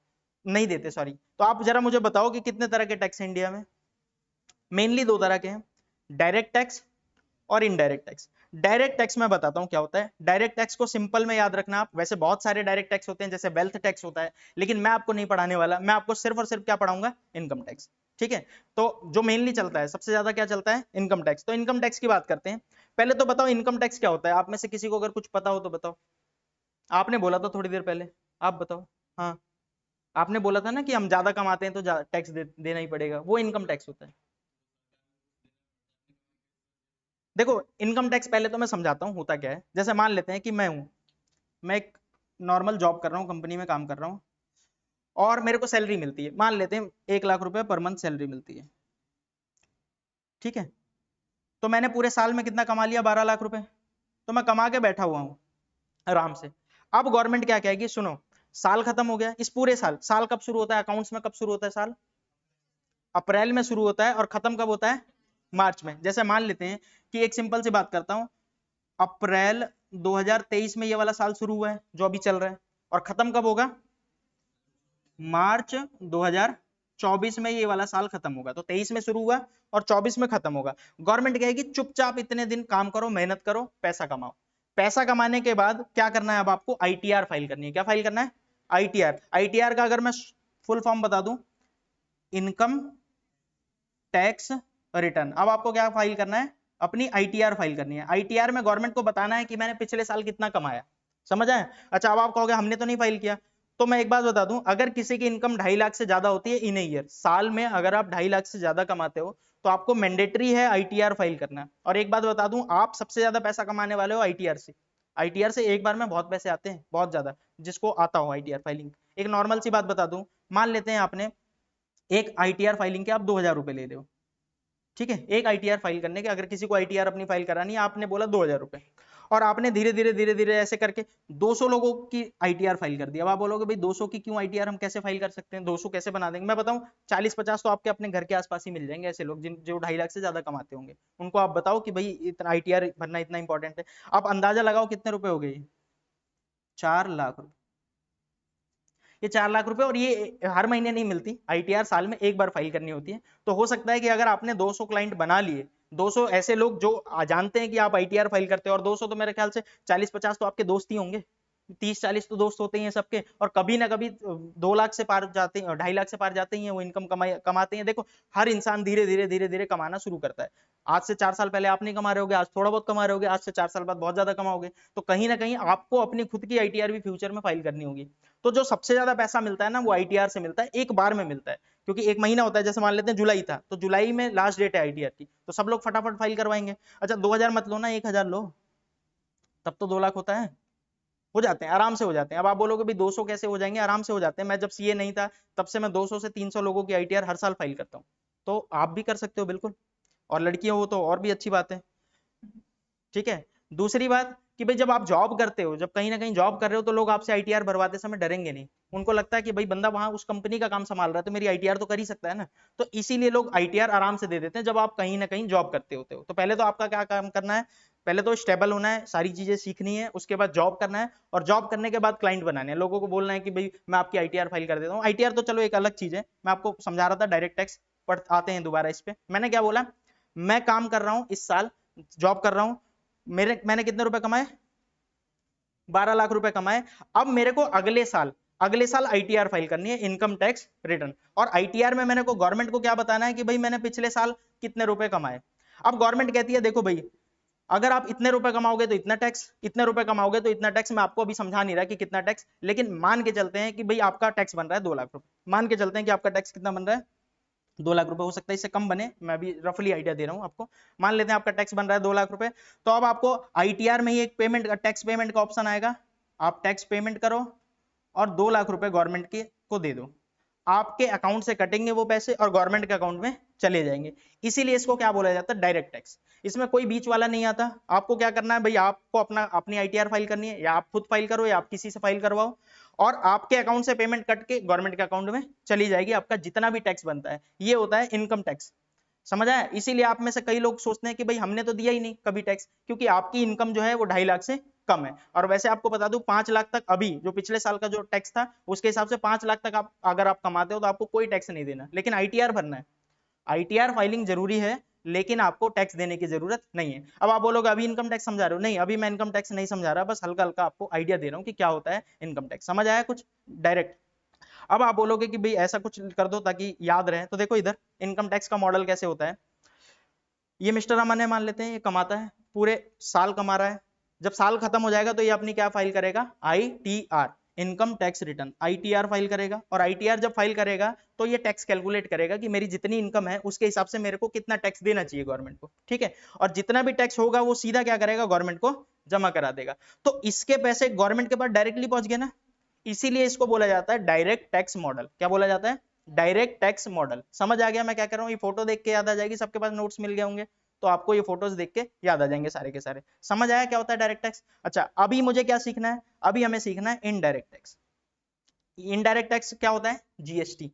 नहीं देते सॉरी। तो आप जरा मुझे बताओ कि कितने तरह के टैक्स हैं इंडिया में? मेनली दो तरह के हैं, डायरेक्ट टैक्स और इनडायरेक्ट टैक्स। डायरेक्ट टैक्स मैं बताता हूं क्या होता है। डायरेक्ट टैक्स को सिंपल में याद रखना आप। वैसे बहुत सारे डायरेक्ट टैक्स होते हैं, जैसे वेल्थ टैक्स होता है, लेकिन मैं आपको नहीं पढ़ाने वाला। मैं आपको सिर्फ और सिर्फ क्या पढ़ाऊंगा? Income tax. ठीक है? तो जो मेनली चलता है, सबसे ज्यादा क्या चलता है? Income tax. तो इनकम टैक्स की बात करते हैं। पहले तो बताओ इनकम टैक्स क्या होता है? आप में से किसी को अगर कुछ पता हो तो बताओ। आपने बोला था थोड़ी देर पहले, आप बताओ। हाँ, आपने बोला था ना कि हम ज्यादा कमाते हैं तो टैक्स देना ही पड़ेगा, वो इनकम टैक्स होता है। देखो इनकम टैक्स पहले तो मैं समझाता हूँ होता क्या है। जैसे मान लेते हैं कि मैं एक नॉर्मल जॉब कर रहा हूँ, कंपनी में काम कर रहा हूँ, और मेरे को सैलरी मिलती है, मान लेते हैं 1 लाख रुपए पर मंथ सैलरी मिलती है। ठीक है? तो मैंने पूरे साल में कितना कमा लिया? 12 लाख रुपए। तो मैं कमा के बैठा हुआ हूँ आराम से। अब गवर्नमेंट क्या कहेगी? सुनो, साल खत्म हो गया, इस पूरे साल, साल कब शुरू होता है अकाउंट्स में? कब शुरू होता है साल? अप्रैल में शुरू होता है, और खत्म कब होता है? मार्च में। जैसे मान लेते हैं कि एक सिंपल सी बात करता हूं, अप्रैल 2023 में ये वाला साल शुरू हुआ है जो अभी चल रहा है, और खत्म कब होगा? मार्च 2024 में ये वाला साल खत्म होगा। तो 23 में शुरू हुआ और 24 में खत्म होगा। गवर्नमेंट कहेगी चुपचाप इतने दिन काम करो, मेहनत करो, पैसा कमाओ। पैसा कमाने के बाद क्या करना है? अब आपको आईटीआर फाइल करनी है। क्या फाइल करना है? आईटीआर। आईटीआर का अगर मैं फुल फॉर्म बता दूं, इनकम टैक्स रिटर्न। अब आपको क्या फाइल करना है? अपनी आईटीआर फाइल करनी है। आईटीआर में गवर्नमेंट को बताना है कि मैंने पिछले साल कितना कमाया। समझ आए? अच्छा, अब आप कहोगे हमने तो नहीं फाइल किया। तो मैं एक बात बता दूं, अगर किसी की इनकम 2.5 लाख से ज्यादा होती है इन ए ईयर, साल में अगर आप 2.5 लाख से ज्यादा कमाते हो, तो आपको मैंडेटरी है आईटीआर फाइल करना। और एक बात बता दूं, आप सबसे ज्यादा पैसा कमाने वाले हो आईटीआर से। आईटीआर से एक बार में बहुत पैसे आते हैं, बहुत ज्यादा, जिसको आता हो आईटीआर फाइलिंग। एक नॉर्मल सी बात बता दूं, मान लेते हैं आपने एक आईटीआर फाइलिंग के आप 2,000 रुपए ले रहे हो। ठीक है? एक आईटीआर फाइल करने के, अगर किसी को आईटीआर अपनी फाइल करानी है, आपने बोला 2,000 रुपए, और आपने धीरे धीरे ऐसे करके 200 लोगों की आईटीआर फाइल कर दी। अब आप बोलोगे भाई 200 की क्यों आईटीआर हम कैसे फाइल कर सकते हैं, 200 कैसे बना देंगे? मैं बताऊं, 40-50 तो आपके अपने घर के आसपास ही मिल जाएंगे ऐसे लोग जिन जो 2.5 लाख से ज्यादा कमाते होंगे। उनको आप बताओ कि भाई इतना आईटीआर भरना इतना इंपॉर्टेंट है। आप अंदाजा लगाओ कितने रुपए हो गए? 4 लाख रुपए। ये 4 लाख रुपए, और ये हर महीने नहीं मिलती आईटीआर, साल में एक बार फाइल करनी होती है। तो हो सकता है कि अगर आपने 200 क्लाइंट बना लिए, 200 ऐसे लोग जो जानते हैं कि आप आईटीआर फाइल करते हो, और 200 तो मेरे ख्याल से 40-50 तो आपके दोस्त ही होंगे, 30-40 तो दोस्त होते ही हैं सबके, और कभी ना कभी 2 लाख से पार जाते हैं, 2.5 लाख से पार जाते ही हैं, वो इनकम कमाते हैं। देखो हर इंसान धीरे धीरे कमाना शुरू करता है। आज से 4 साल पहले आप नहीं कमा रहे होगे, आज थोड़ा बहुत कमा रहे होगे, आज से 4 साल बाद बहुत ज्यादा कमाओगे। तो कहीं ना कहीं आपको अपनी खुद की आईटीआर भी फ्यूचर में फाइल करनी होगी। तो जो सबसे ज्यादा पैसा मिलता है ना, वो आईटीआर से मिलता है, एक बार में मिलता है। क्योंकि एक महीना होता है, जैसे मान लेते हैं जुलाई था, तो जुलाई में लास्ट डेट है आईटीआर की, तो सब लोग फटाफट फाइल करवाएंगे। अच्छा 2,000 मत लो ना, 1,000 लो, तब तो 2 लाख होता है। हो जाते हैं, आराम से हो जाते हैं। अब आप बोलोगे भाई 200 कैसे हो जाएंगे? आराम से हो जाते हैं। मैं जब सीए नहीं था, तब से मैं 200 से 300 लोगों की आईटीआर हर साल फाइल करता हूँ। तो आप भी कर सकते हो बिल्कुल, और लड़कियां हो तो और भी अच्छी बात है। ठीक है? दूसरी बात कि भाई जब आप जॉब करते हो, जब कहीं ना कहीं जॉब कर रहे हो, तो लोग आपसे आईटीआर भरवाते समय डरेंगे नहीं। उनको लगता है कि भाई बंदा वहां उस कंपनी का काम संभाल रहा है, तो मेरी आईटीआर तो कर ही सकता है ना। तो इसीलिए लोग आईटीआर आराम से दे देते हैं जब आप कहीं ना कहीं जॉब करते होते हो। तो पहले तो आपका क्या काम करना है? पहले तो स्टेबल होना है, सारी चीजें सीखनी है, उसके बाद जॉब करना है, और जॉब करने के बाद क्लाइंट बनाने हैं, लोगों को बोलना है कि भाई मैं आपकी आईटीआर फाइल कर देता हूँ। आईटीआर तो चलो एक अलग चीज है, मैं आपको समझा रहा था डायरेक्ट टैक्स। पर आते हैं दोबारा इस पे। मैंने क्या बोला? मैं काम कर रहा हूँ इस साल, जॉब कर रहा हूँ, मैंने कितने रुपए कमाए? 12 लाख रुपए कमाए। अब मेरे को अगले साल आईटीआर फाइल करनी है, इनकम टैक्स रिटर्न। और आईटीआर में मैंने को गवर्नमेंट को क्या बताना है कि भाई मैंने पिछले साल कितने रुपए कमाए। अब गवर्नमेंट कहती है देखो भाई, अगर आप इतने रुपए कमाओगे तो इतना टैक्स, इतने रुपए कमाओगे तो इतना टैक्स। मैं आपको अभी समझा नहीं रहा कि कितना टैक्स, लेकिन मान के चलते हैं कि भाई आपका टैक्स बन रहा है 2 लाख रुपए। मान के चलते हैं कि आपका टैक्स कितना बन रहा है? 2 लाख रुपए। हो सकता है इससे कम बने, मैं अभी रफली आइडिया दे रहा हूं आपको। मान लेते हैं आपका टैक्स बन रहा है 2 लाख रुपए। तो अब आपको आईटीआर में ही एक पेमेंट, टैक्स पेमेंट का ऑप्शन आएगा। आप टैक्स पेमेंट करो और 2 लाख रुपए गवर्नमेंट के को दे दो। आपके अकाउंट से कटेंगे वो पैसे और गवर्नमेंट के अकाउंट में चले जाएंगे। इसीलिए इसको क्या बोला जाता है, डायरेक्ट टैक्स। इसमें कोई बीच वाला नहीं आता। आपको क्या करना है भाई, आपको अपनी आईटीआर फाइल करनी है, या आप खुद फाइल करो या आप किसी से फाइल करवाओ, और आपके अकाउंट से पेमेंट कट के गवर्नमेंट के अकाउंट में चली जाएगी। आपका जितना भी टैक्स बनता है, ये होता है इनकम टैक्स। समझ आया? इसीलिए आप में से कई लोग सोचते हैं कि भाई हमने तो दिया ही नहीं कभी टैक्स, क्योंकि आपकी इनकम जो है वो 2.5 लाख से कम है। और वैसे आपको बता दूं 5 लाख तक, अभी जो पिछले साल का जो टैक्स था उसके हिसाब से 5 लाख तक आप अगर आप कमाते हो तो आपको कोई टैक्स नहीं देना, लेकिन आईटीआर भरना है। आईटीआर फाइलिंग जरूरी है, लेकिन आपको टैक्स देने की जरूरत नहीं है। अब आप बोलोगे अभी इनकम टैक्स समझा रहे हो, नहीं अभी मैं इनकम टैक्स नहीं समझा रहा, बस हल्का हल्का आपको आइडिया दे रहा हूँ कि क्या होता है इनकम टैक्स। समझ आया कुछ डायरेक्ट? अब आप बोलोगे कि भाई ऐसा कुछ कर दो ताकि याद रहे, तो देखो इधर इनकम टैक्स का मॉडल कैसे होता है। ये मिस्टर अमन है, मान लेते हैं ये कमाता है, पूरे साल कमा रहा है। जब साल खत्म हो जाएगा तो ये अपनी क्या फाइल करेगा, ITR, income tax return, ITR file करेगा। और आईटीआर जब फाइल करेगा तो ये टैक्स कैलकुलेट करेगा कि मेरी जितनी इनकम है उसके हिसाब से मेरे को कितना टैक्स देना चाहिए गवर्नमेंट को, ठीक है। और जितना भी टैक्स होगा वो सीधा क्या करेगा, गवर्नमेंट को जमा करा देगा। तो इसके पैसे गवर्नमेंट के पास डायरेक्टली पहुंच गए ना, इसीलिए इसको बोला जाता है डायरेक्ट टैक्स मॉडल। क्या बोला जाता है, डायरेक्ट टैक्स मॉडल। समझ आ गया मैं क्या कर रहा हूँ? ये फोटो देख के याद आ जाएगी, सबके पास नोट्स मिल गए होंगे तो आपको ये फोटोज देख के याद आ जाएंगे सारे के सारे। समझ आया क्या होता है डायरेक्ट टैक्स? अच्छा, अभी मुझे क्या सीखना है, अभी हमें सीखना है इनडायरेक्ट टैक्स। इनडायरेक्ट टैक्स क्या होता है, जीएसटी।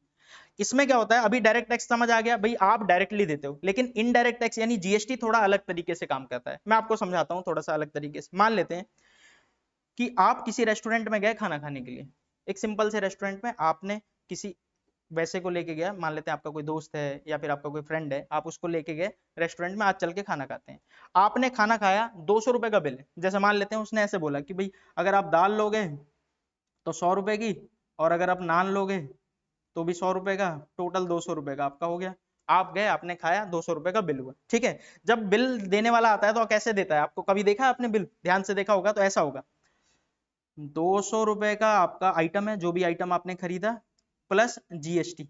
इसमें क्या होता है, अभी डायरेक्ट टैक्स समझ आ गया भाई, आप डायरेक्टली देते हो, लेकिन इनडायरेक्ट टैक्स यानी जीएसटी थोड़ा अलग तरीके से काम करता है। मैं आपको समझाता हूँ थोड़ा सा अलग तरीके से। मान लेते हैं कि आप किसी रेस्टोरेंट में गए खाना खाने के लिए, एक सिंपल से रेस्टोरेंट में आपने किसी वैसे को लेके गया, मान लेते हैं आपका कोई दोस्त है या फिर आपका कोई फ्रेंड है, आप उसको लेके गए रेस्टोरेंट में, आज चल के खाना खाते हैं। आपने खाना खाया, 200 रुपए का बिल है। जैसे मान लेते हैं उसने ऐसे बोला कि भाई अगर आप दाल लोगे तो 100 रुपए की, और अगर आप नान लोगे तो भी 100 रुपए का, टोटल 200 रुपए का आपका हो गया। आप गए, आपने खाया, 200 रुपए का बिल हुआ, ठीक है। जब बिल देने वाला आता है तो कैसे देता है, आपको कभी देखा आपने बिल, ध्यान से देखा होगा तो ऐसा होगा, 200 रुपए का आपका आइटम है, जो भी आइटम आपने खरीदा, प्लस जीएसटी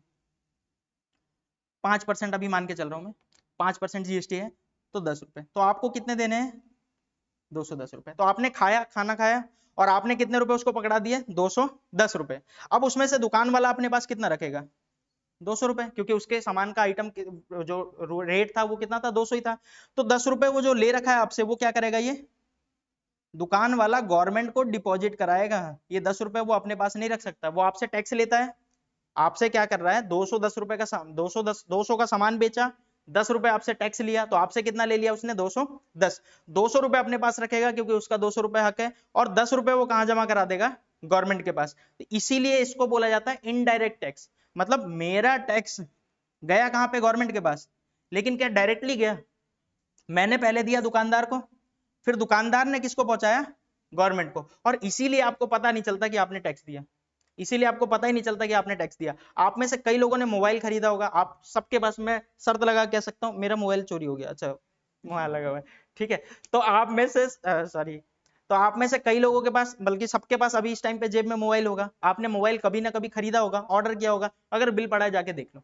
5%, अभी मान के चल रहा हूं मैं 5% जीएसटी है, तो 10 रुपए। तो आपको कितने देने हैं, 210 रुपए। तो आपने खाया, खाना खाया, और आपने कितने रुपए उसको पकड़ा दिए, 210 रुपए। अब उसमें से दुकान वाला अपने पास कितना रखेगा, 200 रुपए, क्योंकि उसके सामान का आइटम जो रेट था वो कितना था, 200 ही था। तो 10 रुपए वो जो ले रखा है आपसे, वो क्या करेगा, ये दुकान वाला गवर्नमेंट को डिपॉजिट कराएगा। ये 10 रुपए वो अपने पास नहीं रख सकता, वो आपसे टैक्स लेता है। आपसे क्या कर रहा है, 210 रुपए का 200 का सामान बेचा, 10 रुपए आपसे टैक्स लिया, तो आपसे कितना ले लिया उसने, 210। 200 रुपए अपने पास रखेगा क्योंकि उसका 200 रुपए हक है, और 10 रुपए वो कहां जमा करा देगा, गवर्नमेंट के पास। तो इसीलिए इसको बोला जाता है इनडायरेक्ट टैक्स। मतलब मेरा टैक्स गया कहां पे, गवर्नमेंट के पास, लेकिन क्या डायरेक्टली गया, मैंने पहले दिया दुकानदार को, फिर दुकानदार ने किसको पहुंचाया, गवर्नमेंट को। और इसीलिए आपको पता नहीं चलता कि आपने टैक्स दिया, इसीलिए आपको पता ही नहीं चलता कि आपने टैक्स दिया। आप में से कई लोगों ने मोबाइल खरीदा होगा, आप सबके पास, मैं शर्त लगा कह सकता हूं मेरा मोबाइल चोरी हो गया, अच्छा मोबाइल लगा हुआ है, ठीक है। तो आप में से सॉरी, तो आप में से कई लोगों के पास, बल्कि सबके पास अभी इस टाइम पे जेब में मोबाइल होगा। आपने मोबाइल कभी ना कभी खरीदा होगा, ऑर्डर किया होगा, अगर बिल पड़ा है जाके देख लो,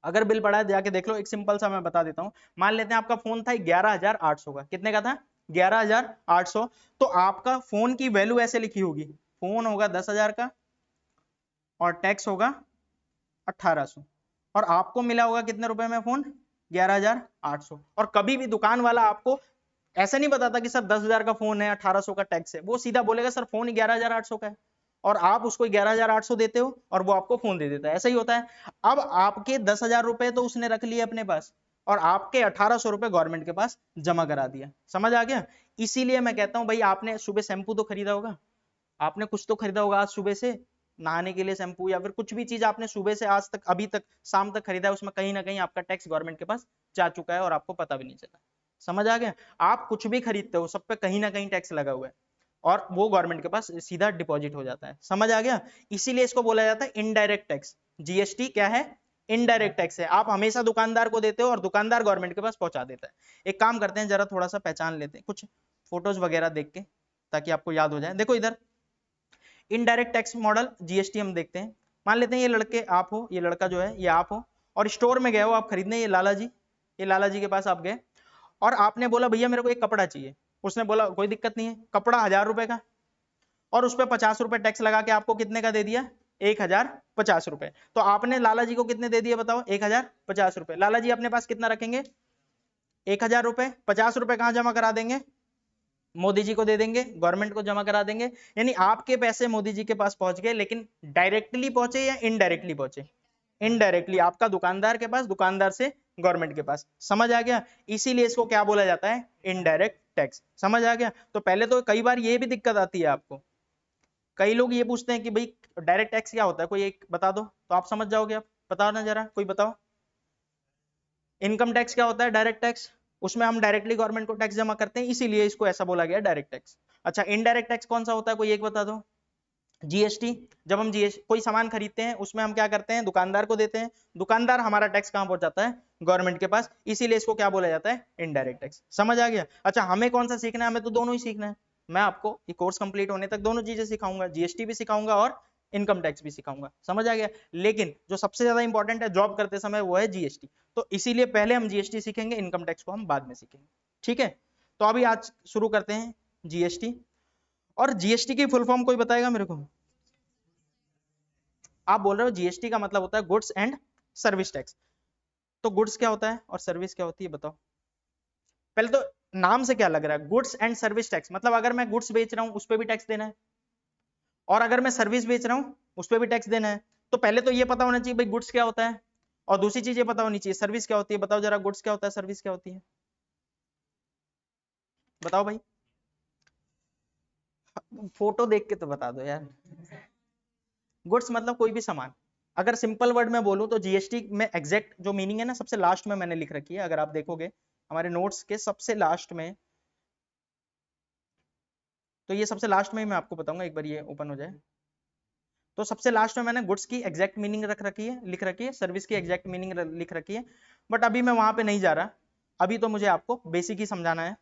अगर बिल पड़ा है जाके देख लो। एक सिंपल सा मैं बता देता हूं, मान लेते हैं आपका फोन था 11,800 का, कितने का था, 11,800। तो आपका फोन की वैल्यू ऐसे लिखी होगी, फोन होगा 10,000 का और टैक्स होगा 1,800, और आपको मिला होगा कितने रुपए में फोन, 11,800। और कभी भी दुकान वाला आपको ऐसा नहीं बताता कि सर 10,000 का फोन है, 1,800 का टैक्स है, वो सीधा बोलेगा सर फोन 11,800 का है, और आप उसको 11,800 देते हो और वो आपको फोन दे देता है, ऐसा ही होता है। अब आपके 10,000 रुपए तो उसने रख लिए अपने पास, और आपके 1,800 रुपए गवर्नमेंट के पास जमा करा दिया। समझ आ गया? इसीलिए मैं कहता हूं भाई, आपने सुबह शैम्पू तो खरीदा होगा, आपने कुछ तो खरीदा होगा आज सुबह से नहाने के लिए, शैम्पू या फिर कुछ भी चीज आपने सुबह से आज तक, अभी तक शाम तक खरीदा है, उसमें कहीं ना कहीं आपका टैक्स गवर्नमेंट के पास जा चुका है और आपको पता भी नहीं चला। समझ आ गया? आप कुछ भी खरीदते हो, सब पे कहीं ना कहीं टैक्स लगा हुआ है, और वो गवर्नमेंट के पास सीधा डिपॉजिट हो जाता है। समझ आ गया? इसीलिए इसको बोला जाता है इनडायरेक्ट टैक्स। जीएसटी क्या है, इनडायरेक्ट टैक्स है। आप हमेशा दुकानदार को देते हो और दुकानदार गवर्नमेंट के पास पहुंचा देता है। एक काम करते हैं, जरा थोड़ा सा पहचान लेते हैं कुछ फोटोज वगैरह देख के, ताकि आपको याद हो जाए। देखो इधर इनडायरेक्ट टैक्स मॉडल जीएसटी हम देखते हैं। मान लेते हैं ये लड़के आप हो, ये लड़का जो है ये आप हो, और स्टोर में गए हो आप खरीदने, ये लाला जी के पास आप गए, और आपने बोला भैया मेरे को एक कपड़ा चाहिए। उसने बोला कोई दिक्कत नहीं है, कपड़ा 1,000 रुपए का, और उस पर 50 रुपए टैक्स लगा के आपको कितने का दे दिया, 1050 रुपए। तो आपने लाला जी को कितने दे दिए बताओ? 1050 रुपए। लाला जी अपने पास कितना रखेंगे? 1000 रुपए। 50 रुपए कहां जमा करा देंगे? मोदी जी को दे देंगे, गवर्नमेंट को जमा करा देंगे। यानी आपके पैसे मोदी जी के पास पहुंच गए, लेकिन डायरेक्टली पहुंचे या इनडायरेक्टली पहुंचे? इनडायरेक्टली आपका दुकानदार के पास, दुकानदार से गवर्नमेंट के पास। समझ आ गया? इसीलिए इसको क्या बोला जाता है? Indirect tax. समझ आ गया? तो पहले तो कई बार ये भी दिक्कत आती है आपको, कई लोग ये पूछते हैं कि भाई डायरेक्ट टैक्स क्या होता है, कोई एक बता दो तो आप समझ जाओगे। आप बताओ ना जरा, कोई बताओ। इनकम टैक्स क्या होता है? Direct tax. उसमें हम डायरेक्टली गवर्नमेंट को टैक्स जमा करते हैं, इसीलिए इसको ऐसा बोला गया डायरेक्ट टैक्स। अच्छा, इनडायरेक्ट टैक्स कौन सा होता है, कोई एक बता दो। जीएसटी। जब हम जीएसटी कोई सामान खरीदते हैं, उसमें हम क्या करते हैं? दुकानदार को देते हैं। दुकानदार हमारा टैक्स कहां पहुंचाता है? गवर्नमेंट के पास। इसीलिए इसको क्या बोला जाता है? Indirect tax. समझ आ गया? अच्छा, हमें कौन सा सीखना है? हमें तो दोनों ही सीखना है। मैं आपको ये कोर्स कंप्लीट होने तक दोनों चीजें सिखाऊंगा, जीएसटी भी सिखाऊंगा और इनकम टैक्स भी सिखाऊंगा। समझ आ गया? लेकिन जो सबसे ज्यादा इंपॉर्टेंट है जॉब करते समय वो है जीएसटी। तो इसीलिए पहले हम जीएसटी सीखेंगे, इनकम टैक्स को हम बाद में सीखेंगे। ठीक है? तो अभी आज शुरू करते हैं जीएसटी। और जीएसटी की फुल फॉर्म कोई बताएगा मेरे को? आप बोल रहे हो जीएसटी का मतलब होता है गुड्स एंड सर्विस टैक्स। तो गुड्स क्या होता है और सर्विस क्या होती है बताओ? पहले तो नाम से क्या लग रहा है? गुड्स एंड सर्विस टैक्स मतलब अगर मैं गुड्स बेच रहा हूं उस पर भी टैक्स देना है, और अगर मैं सर्विस बेच रहा हूं उस पर भी टैक्स देना है। तो पहले तो ये पता होना चाहिए भाई गुड्स क्या होता है, और दूसरी चीज ये पता होनी चाहिए सर्विस क्या होती है। बताओ जरा, गुड्स क्या होता है, सर्विस क्या होती है? बताओ भाई, फोटो देख के तो बता दो यार। गुड्स मतलब कोई भी सामान। अगर सिंपल वर्ड में बोलूं तो जीएसटी में एग्जैक्ट जो मीनिंग है ना, सबसे लास्ट में मैंने लिख रखी है। अगर आप देखोगे हमारे नोट्स के सबसे लास्ट में, तो ये सबसे लास्ट में ही मैं आपको बताऊंगा, एक बार ये ओपन हो जाए। तो सबसे लास्ट में मैंने गुड्स की एग्जैक्ट मीनिंग रख रखी है, लिख रखी है, सर्विस की एग्जैक्ट मीनिंग लिख रखी है। बट अभी मैं वहां पे नहीं जा रहा, अभी तो मुझे आपको बेसिक ही समझाना है।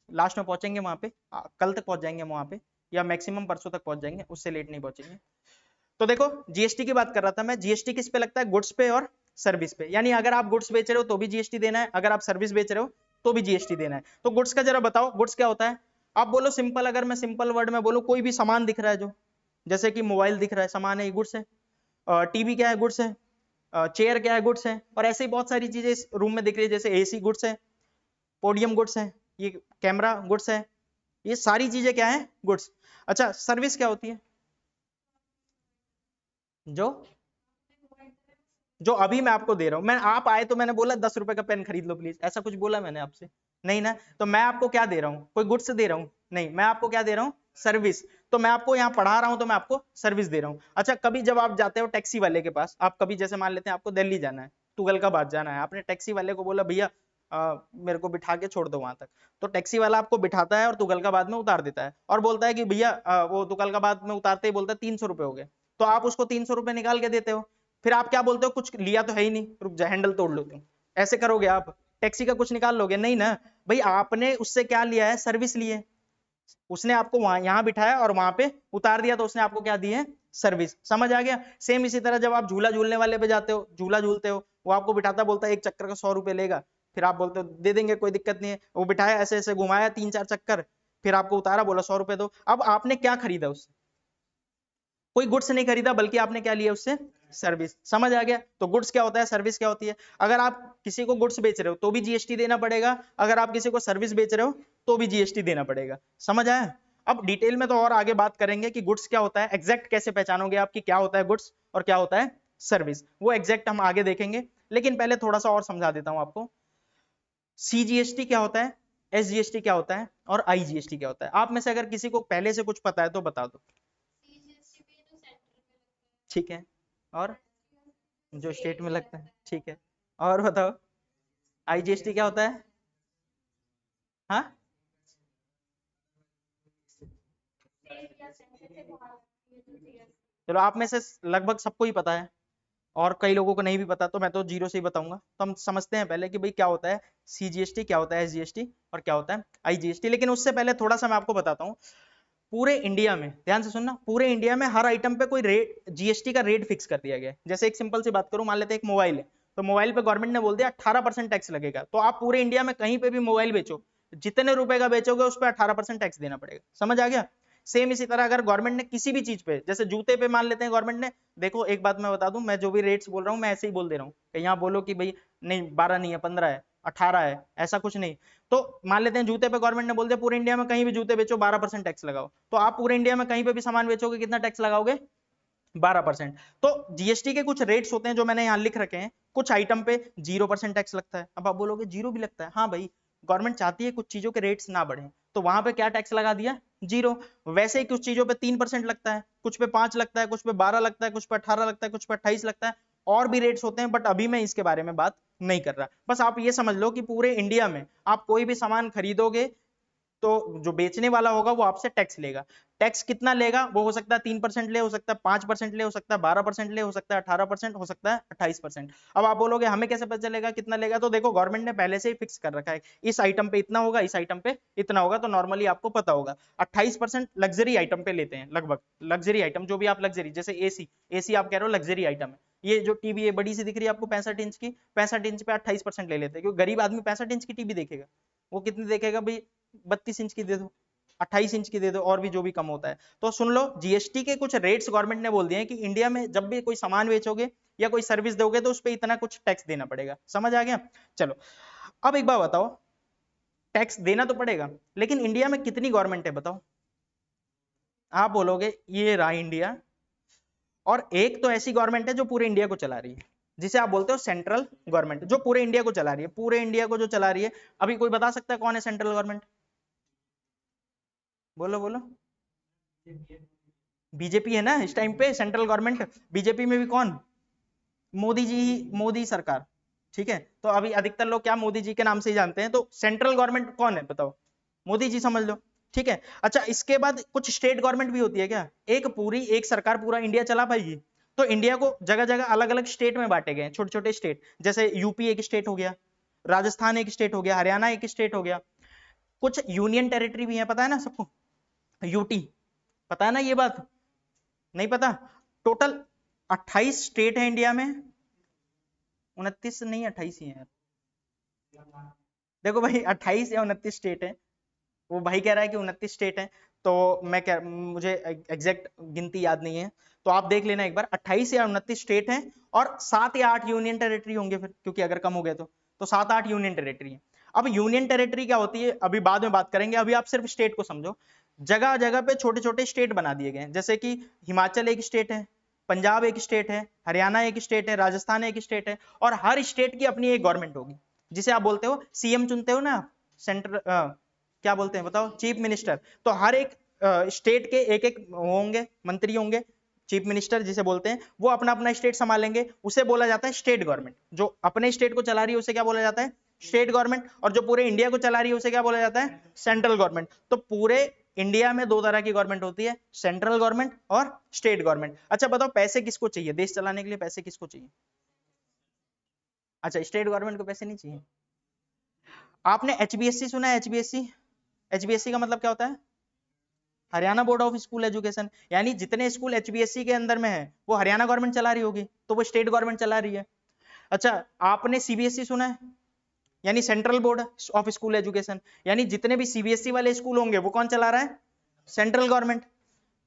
लास्ट में पहुंचेंगे वहां पे, कल तक पहुंच जाएंगे वहां पे, या मैक्सिमम परसों तक पहुंच जाएंगे, उससे लेट नहीं पहुंचेंगे। तो देखो, जीएसटी की बात कर रहा था मैं। जीएसटी किस पे लगता है? गुड्स पे और सर्विस पे। यानी अगर आप गुड्स बेच रहे हो तो भी जीएसटी देना है, अगर आप सर्विस बेच रहे हो तो भी जीएसटी देना है। तो गुड्स का जरा बताओ, गुड्स क्या होता है? आप बोलो सिंपल, अगर मैं सिंपल वर्ड में बोलूं, कोई भी सामान दिख रहा है जो, जैसे कि मोबाइल दिख रहा है, सामान है, गुड्स है। टीवी क्या है? गुड्स है। चेयर क्या है? गुड्स है। और ऐसे ही बहुत सारी चीजें इस रूम में दिख रही है, जैसे एसी गुड्स है, पोडियम गुड्स है, ये कैमरा गुड्स है। ये सारी चीजें क्या है? गुड्स। अच्छा, सर्विस क्या होती है? जो जो अभी मैं आपको दे रहा हूं, मैं आप आए तो मैंने बोला 10 रुपए का पेन खरीद लो प्लीज, ऐसा कुछ बोला मैंने आपसे? नहीं ना। तो मैं आपको क्या दे रहा हूं? कोई गुड्स दे रहा हूं? नहीं, मैं आपको क्या दे रहा हूं? सर्विस। तो मैं आपको यहाँ पढ़ा रहा हूं तो मैं आपको सर्विस दे रहा हूं। अच्छा, कभी जब आप जाते हो टैक्सी वाले के पास, आप कभी जैसे मान लेते हैं आपको दिल्ली जाना है, तुगलकाबाद जाना है, आपने टैक्सी वाले को बोला भैया मेरे को बिठा के छोड़ दो वहां तक। तो टैक्सी वाला आपको बिठाता है और तुगलकाबाद में उतार देता है, और बोलता है कि भैया वो तुगलकाबाद में उतारते ही बोलता है 300 रुपए हो गए। तो आप उसको 300 रुपए निकाल के देते हो। फिर आप क्या बोलते हो? कुछ लिया तो है ही नहीं, रुक जा हैंडल तोड़ लो तुम। ऐसे करोगे आप? टैक्सी का कुछ निकाल लोगे? नहीं ना। भाई आपने उससे क्या लिया है? सर्विस ली है। उसने आपको वहां यहाँ बिठाया और वहां पे उतार दिया, तो उसने आपको क्या दी है? सर्विस। समझ आ गया? सेम इसी तरह जब आप झूला झूलने वाले पे जाते हो, झूला झूलते हो, वो आपको बिठाता, बोलता है एक चक्कर का 100 रुपए लेगा। फिर आप बोलते हो दे देंगे, कोई दिक्कत नहीं है। वो बिठाया, ऐसे ऐसे घुमाया 3-4 चक्कर, फिर आपको उतारा, बोला 100 रुपए दो। अब आपने क्या खरीदा उससे? कोई गुड्स नहीं खरीदा, बल्कि आपने क्या लिया उससे? सर्विस। समझ आ गया? तो गुड्स क्या होता है, सर्विस क्या होती है। अगर आप किसी को गुड्स बेच रहे हो तो भी जीएसटी देना पड़ेगा, अगर आप किसी को सर्विस बेच रहे हो तो भी जीएसटी देना पड़ेगा। समझ आया? अब डिटेल में तो और आगे बात करेंगे कि गुड्स क्या होता है, एग्जैक्ट कैसे पहचानोगे आप कि क्या होता है गुड्स और क्या होता है सर्विस, वो एग्जैक्ट हम आगे देखेंगे। लेकिन पहले थोड़ा सा और समझा देता हूं आपको। सीजीएसटी क्या होता है, एसजीएसटी क्या होता है, और आईजीएसटी क्या होता है। आप में से अगर किसी को पहले से कुछ पता है तो बता दो। ठीक है। और जो स्टेट में लगता है, ठीक है। और बताओ, आईजीएसटी क्या होता है? हाँ, चलो आप में से लगभग सबको ही पता है, और कई लोगों को नहीं भी पता, तो मैं तो जीरो से ही बताऊंगा। तो हम समझते हैं पहले कि भाई क्या होता है सीजीएसटी, क्या होता है एसजीएसटी, और क्या होता है आईजीएसटी। लेकिन उससे पहले थोड़ा सा मैं आपको बताता हूँ। पूरे इंडिया में, ध्यान से सुनना, पूरे इंडिया में हर आइटम पे कोई रेट, जीएसटी का रेट फिक्स कर दिया गया है। जैसे एक सिंपल सी बात करूं, मान लेते हैं एक मोबाइल है, तो मोबाइल पे गवर्नमेंट ने बोल दिया 18% टैक्स लगेगा। तो आप पूरे इंडिया में कहीं पे भी मोबाइल बेचो, जितने रुपए का बेचोगे उस पर 18% टैक्स देना पड़ेगा। समझ आ गया? सेम इसी तरह अगर गवर्नमेंट ने किसी भी चीज पे, जैसे जूते पे मान लेते हैं गवर्नमेंट ने, देखो एक बात मैं बता दूं, मैं जो भी रेट्स बोल रहा हूँ मैं ऐसे ही बोल दे रहा हूँ, यहाँ बोलो कि भाई नहीं 12 नहीं है 15 है 18 है, ऐसा कुछ नहीं। तो मान लेते हैं जूते पे गवर्नमेंट ने बोल दिया पूरे इंडिया में कहीं भी जूते बेचो 12% टैक्स लगाओ, तो आप पूरे इंडिया में कहीं पे भी सामान बेचोगे कितना टैक्स लगाओगे? 12%। तो जीएसटी के कुछ रेट्स होते हैं जो मैंने यहाँ लिख रखे हैं, कुछ आइटम पे 0% टैक्स लगता है। अब आप बोलोगे जीरो भी लगता है, हाँ भाई गवर्नमेंट चाहती है कुछ चीजों के रेट्स ना बढ़े, तो वहां पे क्या टैक्स लगा दिया? जीरो। वैसे ही कुछ चीजों पे 3% लगता है, कुछ पे 5 लगता है, कुछ पे 12 लगता है, कुछ पे 18 लगता है, कुछ पे 28 लगता है, और भी रेट्स होते हैं, बट अभी मैं इसके बारे में बात नहीं कर रहा। बस आप ये समझ लो कि पूरे इंडिया में आप कोई भी सामान खरीदोगे तो जो बेचने वाला होगा वो आपसे टैक्स लेगा। टैक्स कितना लेगा? वो हो सकता है 3% ले, हो सकता है 5% ले, हो सकता है 12% ले, हो सकता है 18%, हो सकता है 28%। अब आप बोलोगे हमें कैसे पता चलेगा कितना लेगा? तो देखो गवर्नमेंट ने पहले से ही फिक्स कर रखा है, इस आइटम पे इतना होगा, इस आइटम पे इतना होगा, तो नॉर्मली आपको पता होगा 28% लग्जरी आइटम पे लेते हैं लगभग। लग्जरी आइटम जो भी आप लग्जरी, जैसे एसी, एसी आप कह रहे हो लग्जरी आइटम है, ये जो टीवी है बड़ी सी दिख रही है आपको 65 इंच की, 65 इंच पे 28% ले लेते हैं, क्योंकि गरीब आदमी 65 इंच की टीवी देखेगा, वो कितनी देखेगा भाई? 32 इंच की दे दो, 28 इंच की दे दो, और भी जो भी कम होता है। तो सुन लो जीएसटी के कुछ रेट्स गवर्नमेंट ने बोल दिए हैं कि इंडिया में जब भी कोई सामान बेचोगे या कोई सर्विस दोगे तो उस पर इतना कुछ टैक्स देना पड़ेगा। समझ आ गया? चलो अब एक बात बताओ, टैक्स देना तो पड़ेगा, लेकिन इंडिया में कितनी गवर्नमेंट है बताओ? आप बोलोगे ये रहा इंडिया, और एक तो ऐसी गवर्नमेंट है जो पूरे इंडिया को चला रही है, जिसे आप बोलते हो सेंट्रल गवर्नमेंट, जो पूरे इंडिया को चला रही है, पूरे इंडिया को जो चला रही है। अभी कोई बता सकता है कौन है सेंट्रल गवर्नमेंट? बोलो बोलो। बीजेपी है ना इस टाइम पे सेंट्रल गवर्नमेंट। बीजेपी में भी कौन? मोदी जी, मोदी सरकार। ठीक है, तो अभी अधिकतर लोग क्या मोदी जी के नाम से ही जानते हैं, तो सेंट्रल गवर्नमेंट कौन है बताओ? मोदी जी समझ लो। ठीक है, अच्छा इसके बाद कुछ स्टेट गवर्नमेंट भी होती है क्या? एक पूरी एक सरकार पूरा इंडिया चला पाएगी? तो इंडिया को जगह जगह अलग अलग स्टेट में बांटे गए, छोटे छोटे स्टेट, जैसे यूपी एक स्टेट हो गया, राजस्थान एक स्टेट हो गया, हरियाणा एक स्टेट हो गया, कुछ यूनियन टेरिटरी भी है, पता है ना सबको? यूटी, पता है ना ये बात? नहीं पता? टोटल 28 स्टेट है इंडिया में। 29 नहीं 28 ही है यार। देखो भाई 28 या 29 स्टेट है, वो भाई कह रहा है कि 29 स्टेट है, तो मैं कह मुझे एग्जैक्ट गिनती याद नहीं है, तो आप देख लेना एक बार, 28 या 29 स्टेट हैं, और 7 या 8 यूनियन टेरिटरी होंगे फिर, क्योंकि अगर कम हो गए तो 7-8 यूनियन टेरिटरी है। अब यूनियन टेरिटरी क्या होती है अभी बाद में बात करेंगे, अभी आप सिर्फ स्टेट को समझो। जगह जगह पे छोटे छोटे स्टेट बना दिए गए, जैसे कि हिमाचल एक स्टेट है, पंजाब एक स्टेट है, हरियाणा एक स्टेट है, राजस्थान एक स्टेट है, और हर स्टेट की अपनी एक गवर्नमेंट होगी, जिसे आप बोलते हो सीएम चुनते हो ना, सेंटर क्या बोलते हैं बताओ? Chief minister. तो हर एक स्टेट के एक एक होंगे, मंत्री होंगे, चीफ मिनिस्टर जिसे बोलते हैं, वो अपना अपना स्टेट संभालेंगे, उसे बोला जाता है स्टेट गवर्नमेंट। जो अपने स्टेट को चला रही है उसे क्या बोला जाता है? State government. और जो पूरे इंडिया को चला रही है उसे क्या बोला जाता है? Central government. तो पूरे इंडिया में दो तरह की गवर्नमेंट होती है, सेंट्रल गवर्नमेंट और स्टेट गवर्नमेंट। अच्छा बताओ पैसे किसको चाहिए देश चलाने के लिए? पैसे किसको चाहिए? अच्छा स्टेट गवर्नमेंट को पैसे नहीं चाहिए। आपने एचबीएससी सुना है? एचबीएससी, एचबीएससी का मतलब क्या होता है? Haryana board of school education. यानी जितने स्कूल एचबीएससी के अंदर में है वो हरियाणा गवर्नमेंट चला रही होगी, तो वो स्टेट गवर्नमेंट चला रही है। अच्छा आपने सीबीएसई सुना है? यानी central board of school education. यानी जितने भी सीबीएसई वाले स्कूल होंगे वो कौन चला रहा है? Central government.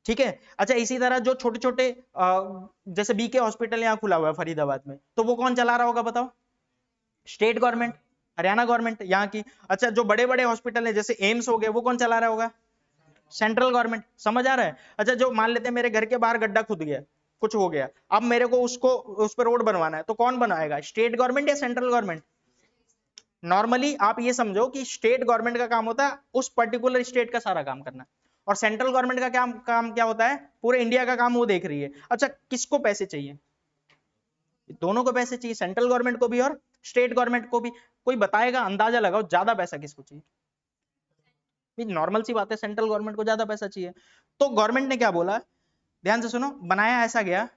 ठीक है, अच्छा इसी तरह जो छोटे छोटे जैसे बीके हॉस्पिटल यहाँ खुला हुआ है फरीदाबाद में, तो वो कौन चला रहा होगा बताओ? स्टेट गवर्नमेंट, हरियाणा गवर्नमेंट यहाँ की। अच्छा जो बड़े बड़े हॉस्पिटल है जैसे एम्स हो गए, वो कौन चला रहा होगा? Central government. समझ आ रहा है? अच्छा जो मान लेते हैं मेरे घर के बाहर गड्ढा खुद गया, कुछ हो गया, अब मेरे को उसको उस पर रोड बनवाना है, तो कौन बनाएगा? स्टेट गवर्नमेंट या सेंट्रल गवर्नमेंट? नॉर्मली आप ये समझो कि स्टेट गवर्नमेंट का काम होता है उस पर्टिकुलर स्टेट का सारा काम करना, और सेंट्रल गवर्नमेंट का काम क्या होता है? पूरे इंडिया का काम वो देख रही है। अच्छा किसको पैसे चाहिए? दोनों को पैसे चाहिए, सेंट्रल गवर्नमेंट को भी और स्टेट गवर्नमेंट को भी। कोई बताएगा, अंदाजा लगाओ ज्यादा पैसा किसको चाहिए? नॉर्मल सी बात है, सेंट्रल गवर्नमेंट को ज्यादा पैसा चाहिए। तो गवर्नमेंट ने क्या बोला, ध्यान से सुनो, बनाया ऐसा गया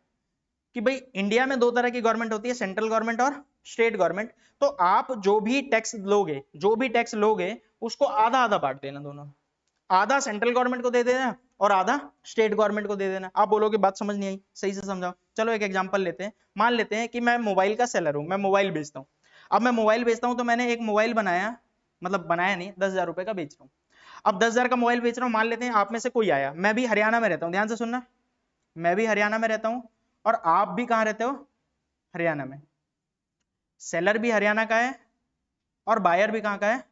कि भाई इंडिया में दो तरह की गवर्नमेंट होती है, सेंट्रल गवर्नमेंट और स्टेट गवर्नमेंट। तो आप जो भी टैक्स लोगे, जो भी टैक्स लोगे उसको आधा आधा बांट देना दोनों, आधा सेंट्रल गवर्नमेंट को दे देना और आधा स्टेट गवर्नमेंट को दे देना। आप बोलोगे बात समझ नहीं आई, सही से समझाओ। चलो एक एग्जांपल लेते हैं, मान लेते हैं कि मैं मोबाइल का सेलर हूं, मैं मोबाइल बेचता हूं। अब मैं मोबाइल बेचता हूं तो मैंने एक मोबाइल बनाया, मतलब बनाया नहीं, 10,000 रुपए का बेच रहा हूं। अब 10,000 का मोबाइल बेच रहा हूं, मान लेते हैं आप में से कोई आया, मैं भी हरियाणा में रहता हूं, ध्यान से सुनना, मैं भी हरियाणा में रहता हूं और आप भी कहां रहते हो, हरियाणा में, सेलर भी हरियाणा का है और बायर भी कहां का है,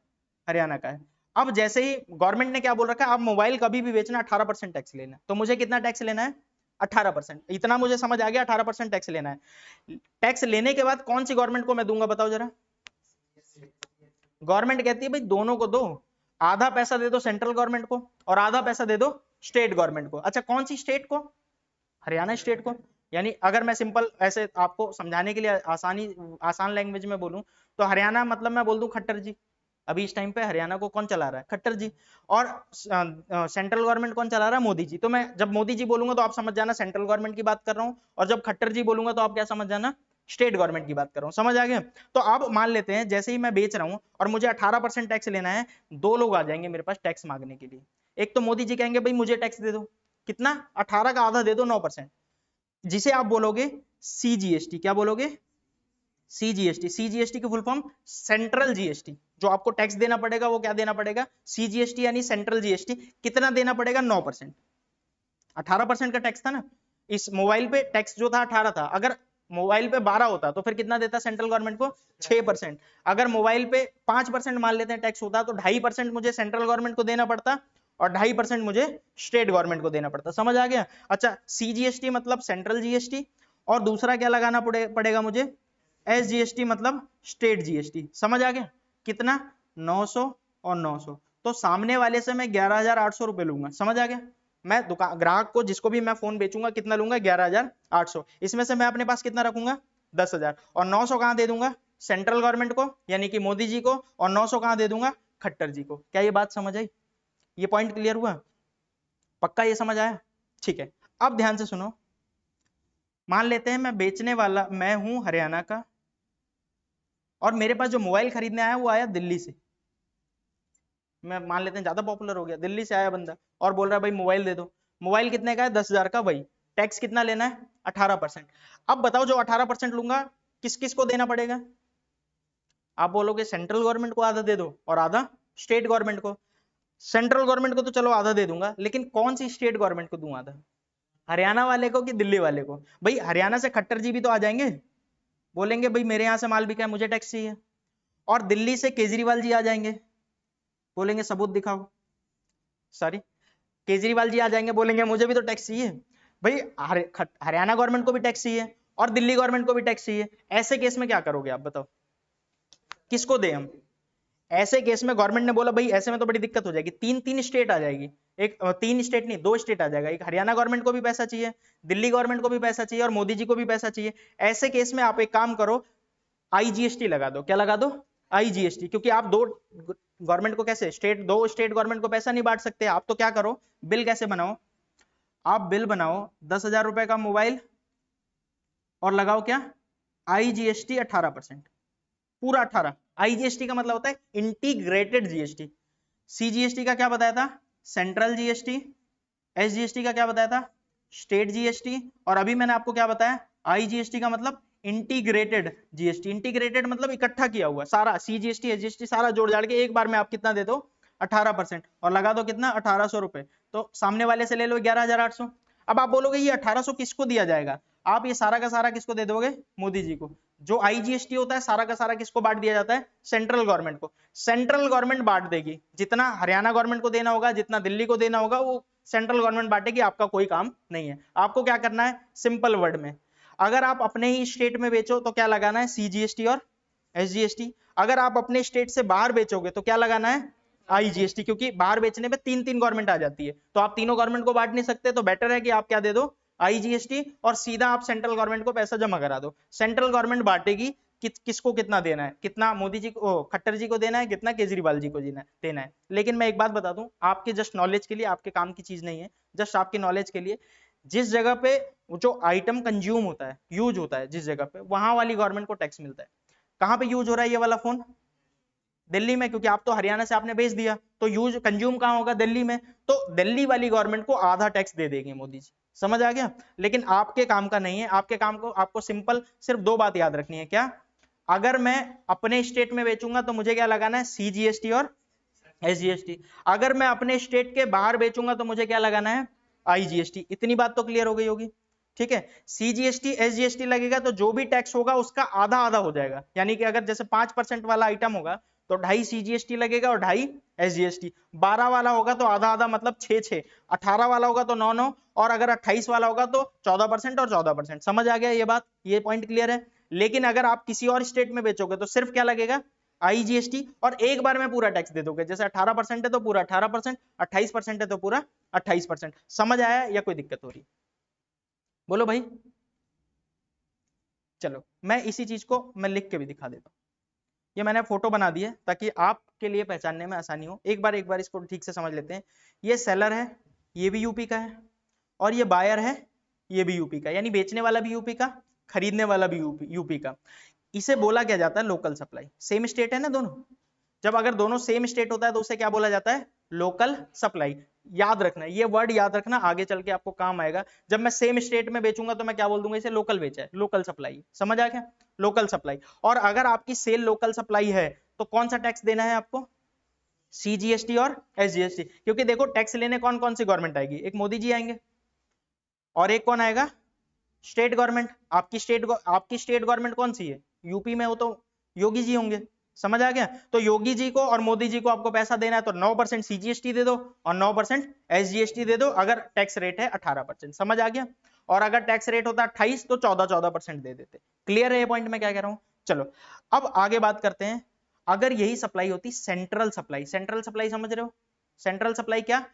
हरियाणा का है। अब जैसे ही गवर्नमेंट ने क्या बोल रखा है, आप मोबाइल कभी भी बेचना 18% टैक्स लेना है, तो मुझे कितना टैक्स लेना है, 18%। इतना मुझे समझ आ गया, 18% टैक्स लेना है। टैक्स लेने के बाद कौन सी गवर्नमेंट को मैं दूंगा, बताओ जरा। गवर्नमेंट कहती है भाई दोनों को दो, आधा पैसा दे दो सेंट्रल गवर्नमेंट को और आधा पैसा दे दो स्टेट गवर्नमेंट को। अच्छा कौन सी स्टेट को, हरियाणा स्टेट को। यानी अगर मैं सिंपल ऐसे आपको समझाने के लिए आसान लैंग्वेज में बोलूं, तो हरियाणा मतलब मैं बोल दूं खट्टर जी, अभी इस टाइम पे हरियाणा को कौन चला रहा है, खट्टर जी, और सेंट्रल गवर्नमेंट कौन चला रहा है, मोदी जी। तो मैं जब मोदी जी बोलूंगा तो आप समझ जाना सेंट्रल गवर्नमेंट की बात कर रहा हूं, और जब खट्टर जी बोलूंगा तो आप क्या समझ जाना, स्टेट गवर्नमेंट की बात कर रहा हूं। समझ आ गया। तो अब मान लेते हैं जैसे ही मैं बेच रहा हूं और मुझे 18% टैक्स लेना है, दो लोग आ जाएंगे मेरे पास टैक्स मांगने के लिए। एक तो मोदी जी कहेंगे भाई मुझे टैक्स दे दो, कितना, 18 का आधा दे दो, 9%, जिसे आप बोलोगे सीजीएसटी। क्या बोलोगे, सीजीएसटी। सीजीएसटी की फुल फॉर्म सेंट्रल जीएसटी। जो आपको टैक्स देना पड़ेगा वो क्या देना पड़ेगा, सीजीएसटी यानी सेंट्रल जीएसटी। कितना देना पड़ेगा, 9%। 18% का टैक्स था ना, इस मोबाइल पे टैक्स जो था 18 था, अगर मोबाइल पे 12 होता तो फिर कितना देता सेंट्रल गवर्नमेंट को, 6%। अगर मोबाइल पे 5% मान लेते हैं टैक्स होता तो 2.5% मुझे सेंट्रल गवर्नमेंट को देना पड़ता और 2.5% मुझे स्टेट गवर्नमेंट को देना पड़ता। समझ आ गया। अच्छा सीजीएसटी मतलब सेंट्रल जीएसटी, और दूसरा क्या लगाना पड़ेगा मुझे, एसजीएसटी मतलब स्टेट जीएसटी। समझ आ गया। कितना, 900 और 900, तो सामने वाले से मैं 11,800 रुपए लूंगा। समझ आ गया। मैं दुकान ग्राहक को जिसको भी मैं फोन बेचूंगा कितना लूंगा, 11,800। इसमें से मैं अपने पास कितना रखूंगा, 10,000, और 900 कहां दे दूंगा, सेंट्रल गवर्नमेंट को यानी कि मोदी जी को, और 900 कहां दे दूंगा, खट्टर जी को। क्या ये बात समझ आई, ये पॉइंट क्लियर हुआ, पक्का ये समझ आया। ठीक है, अब ध्यान से सुनो। मान लेते हैं मैं बेचने वाला मैं हूं हरियाणा का, और मेरे पास जो मोबाइल खरीदने आया वो आया दिल्ली से। मैं मान लेते हैं ज्यादा पॉपुलर हो गया, दिल्ली से आया बंदा और बोल रहा है भाई मोबाइल दे दो। मोबाइल कितने का है, 10,000 का। वही टैक्स कितना लेना है, 18%। अब बताओ जो 18% लूंगा किस किस को देना पड़ेगा, आप बोलोगे सेंट्रल गवर्नमेंट को आधा दे दो और आधा स्टेट गवर्नमेंट को। सेंट्रल गवर्नमेंट को तो चलो आधा दे दूंगा, लेकिन कौन सी स्टेट गवर्नमेंट को दूं आधा, हरियाणा वाले को कि दिल्ली वाले को। भाई हरियाणा से खट्टर जी भी तो आ जाएंगे, बोलेंगे भाई मेरे यहां से माल बिका है मुझे टैक्स चाहिए, और दिल्ली से केजरीवाल जी आ जाएंगे, बोलेंगे सबूत दिखाओ, सॉरी केजरीवाल जी आ जाएंगे, बोलेंगे मुझे भी तो टैक्स चाहिए। भाई हरियाणा गवर्नमेंट को भी टैक्स चाहिए और दिल्ली गवर्नमेंट को भी टैक्स चाहिए। ऐसे केस में क्या करोगे आप बताओ, किसको दे हम। ऐसे केस में गवर्नमेंट ने बोला भाई ऐसे में तो बड़ी दिक्कत हो जाएगी, तीन तीन स्टेट आ जाएगी, एक तीन स्टेट नहीं दो स्टेट आ जाएगा, एक हरियाणा गवर्नमेंट को भी पैसा चाहिए, दिल्ली गवर्नमेंट को भी पैसा चाहिए और मोदी जी को भी पैसा चाहिए। ऐसे केस में आप एक काम करो, आईजीएसटी लगा दो। क्या लगा दो, आईजीएसटी। क्योंकि आप दो गवर्नमेंट को कैसे, दो स्टेट गवर्नमेंट को पैसा नहीं बांट सकते। आप तो क्या करो, बिल कैसे बनाओ, आप बिल बनाओ 10,000 रुपए का मोबाइल और लगाओ क्या, आईजीएसटी 18%, पूरा 18। आईजीएसटी का मतलब होता है इंटीग्रेटेड जीएसटी। सीजीएसटी का क्या बताया था, सेंट्रल जीएसटी। एसजीएसटी का क्या बताया था, स्टेट जीएसटी। और अभी मैंने आपको क्या बताया, आईजीएसटी का मतलब इंटीग्रेटेड जीएसटी। इंटीग्रेटेड मतलब इकट्ठा किया हुआ सारा, सीजीएसटी एसजीएसटी सारा जोड़ जाड़ के एक बार में आप कितना दे दो, 18%, और लगा दो कितना, 1,800 रुपए। तो सामने वाले से ले लो 11,800। अब आप बोलोगे ये 1,800 किसको दिया जाएगा, आप ये सारा का सारा किसको दे दोगे, मोदी जी को। जो आईजीएसटी होता है सारा का सारा किसको बांट दिया जाता है, सेंट्रल गवर्नमेंट को। सेंट्रल गवर्नमेंट बांट देगी, जितना हरियाणा गवर्नमेंट को देना होगा, जितना दिल्ली को देना होगा, वो सेंट्रल गवर्नमेंट बांटेगी, आपका कोई काम नहीं है। आपको क्या करना है, सिंपल वर्ड में, अगर आप अपने ही स्टेट में बेचो तो क्या लगाना है, सीजीएसटी और एसजीएसटी। अगर आप अपने स्टेट से बाहर बेचोगे तो क्या लगाना है, आईजीएसटी। क्योंकि बाहर बेचने में तीन तीन गवर्नमेंट आ जाती है, तो आप तीनों गवर्नमेंट को बांट नहीं सकते, तो बेटर है कि आप क्या दे दो, आईजीएसटी, और सीधा आप सेंट्रल गवर्नमेंट को पैसा जमा करा दो। सेंट्रल गवर्नमेंट बांटेगी किसको कितना देना है, कितना मोदी जी को, खट्टर जी को देना है, कितना केजरीवाल जी को देना है। लेकिन मैं एक बात बता दूं आपके जस्ट नॉलेज के लिए, आपके काम की चीज नहीं है, जस्ट आपके नॉलेज के लिए, जिस जगह पे जो आइटम कंज्यूम होता है, यूज होता है जिस जगह पे, वहां वाली गवर्नमेंट को टैक्स मिलता है। कहां पे यूज हो रहा है ये वाला फोन, दिल्ली में, क्योंकि आप तो हरियाणा से आपने भेज दिया, तो यूज कंज्यूम कहां होगा, दिल्ली में, तो दिल्ली वाली गवर्नमेंट को आधा टैक्स दे देंगे मोदी जी। समझ आ गया। लेकिन आपके काम का नहीं है, आपके काम को आपको सिंपल सिर्फ दो बात याद रखनी है। क्या, अगर मैं अपने स्टेट में बेचूंगा तो मुझे क्या लगाना है, सीजीएसटी और SGST। अगर मैं अपने स्टेट के बाहर बेचूंगा तो मुझे क्या लगाना है, IGST। इतनी बात तो क्लियर हो गई होगी, ठीक है। CGST SGST लगेगा तो जो भी टैक्स होगा उसका आधा आधा हो जाएगा, यानी कि अगर जैसे 5% वाला आइटम होगा तो 2.5 CGST लगेगा और 2.5 SGST। 12 वाला होगा तो आधा आधा मतलब 6-6, 18 वाला होगा तो 9-9, और अगर 28 वाला होगा तो 14% और 14%। समझ आ गया ये बात, ये पॉइंट क्लियर है। लेकिन अगर आप किसी और स्टेट में बेचोगे तो सिर्फ क्या लगेगा, IGST, और एक बार में पूरा टैक्स दे दोगे। जैसे 18% है तो पूरा 18%, 28% है तो पूरा 28%। समझ आया या कोई दिक्कत हो रही, बोलो भाई। चलो मैं इसी चीज को मैं लिख के भी दिखा देता हूँ। ये मैंने फोटो बना दी है ताकि आपके लिए पहचानने में आसानी हो। एक बार इसको ठीक से समझ लेते हैं। ये सेलर है, ये भी यूपी का है, और ये बायर है, ये भी यूपी का, यानी बेचने वाला भी यूपी का, खरीदने वाला भी यूपी का। इसे बोला क्या जाता है, लोकल सप्लाई। सेम स्टेट है ना दोनों, जब अगर दोनों सेम स्टेट होता है तो उसे क्या बोला जाता है, लोकल सप्लाई। याद रखना, ये वर्ड याद रखना, आगे चल के आपको काम आएगा। जब मैं सेम स्टेट में बेचूंगा तो मैं क्या बोल दूंगा, इसे लोकल बेचा है, लोकल सप्लाई। समझ आ गया, लोकल सप्लाई। और अगर आपकी सेल लोकल सप्लाई है तो कौन सा टैक्स देना है आपको, CGST और SGST। क्योंकि देखो टैक्स लेने कौन कौन सी गवर्नमेंट आएगी, एक मोदी जी आएंगे और एक कौन आएगा, स्टेट गवर्नमेंट। आपकी स्टेट गवर्नमेंट कौन सी है, यूपी में हो तो योगी जी होंगे। समझ आ गया, तो योगी जी को और मोदी जी को आपको पैसा देना है तो 9% CGST दे दो और 9% SGST दे दो, अगर टैक्स रेट है 18%। समझ आ गया, और अगर टैक्स रेट होता 28 तो 14% दे देते। क्लियर है ये पॉइंट मैं क्या कह रहा हूं। चलो अब आगे बात करते हैं। अगर यही सप्लाई होती सेंट्रल सप्लाई, सेंट्रल सप्लाई समझ रहे हो, सेंट्रल सप्लाई क्या,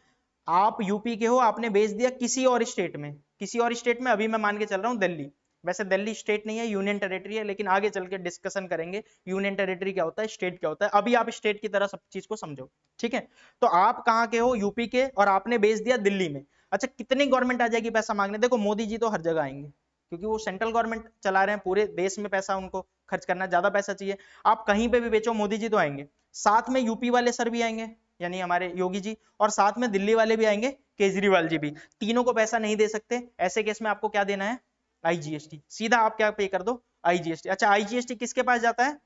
आप यूपी के हो, आपने बेच दिया किसी और स्टेट में, किसी और स्टेट में, अभी मैं मान के चल रहा हूं दिल्ली। वैसे दिल्ली स्टेट नहीं है, यूनियन टेरिटरी है, लेकिन आगे चल के डिस्कशन करेंगे यूनियन टेरिटरी क्या होता है, स्टेट क्या होता है। अभी आप स्टेट की तरह सब चीज को समझो, ठीक है। तो आप कहाँ के हो, यूपी के, और आपने बेच दिया दिल्ली में। अच्छा कितनी गवर्नमेंट आ जाएगी पैसा मांगने, देखो मोदी जी तो हर जगह आएंगे क्योंकि वो सेंट्रल गवर्नमेंट चला रहे हैं, पूरे देश में पैसा उनको खर्च करना, ज्यादा पैसा चाहिए। आप कहीं पे भी बेचो मोदी जी तो आएंगे, साथ में यूपी वाले सर भी आएंगे यानी हमारे योगी जी, और साथ में दिल्ली वाले भी आएंगे, केजरीवाल जी भी। तीनों को पैसा नहीं दे सकते, ऐसे केस में आपको क्या देना है, IGST। सीधा आप क्या पे कर दो, IGST। अच्छा IGST किसके पास जाता है,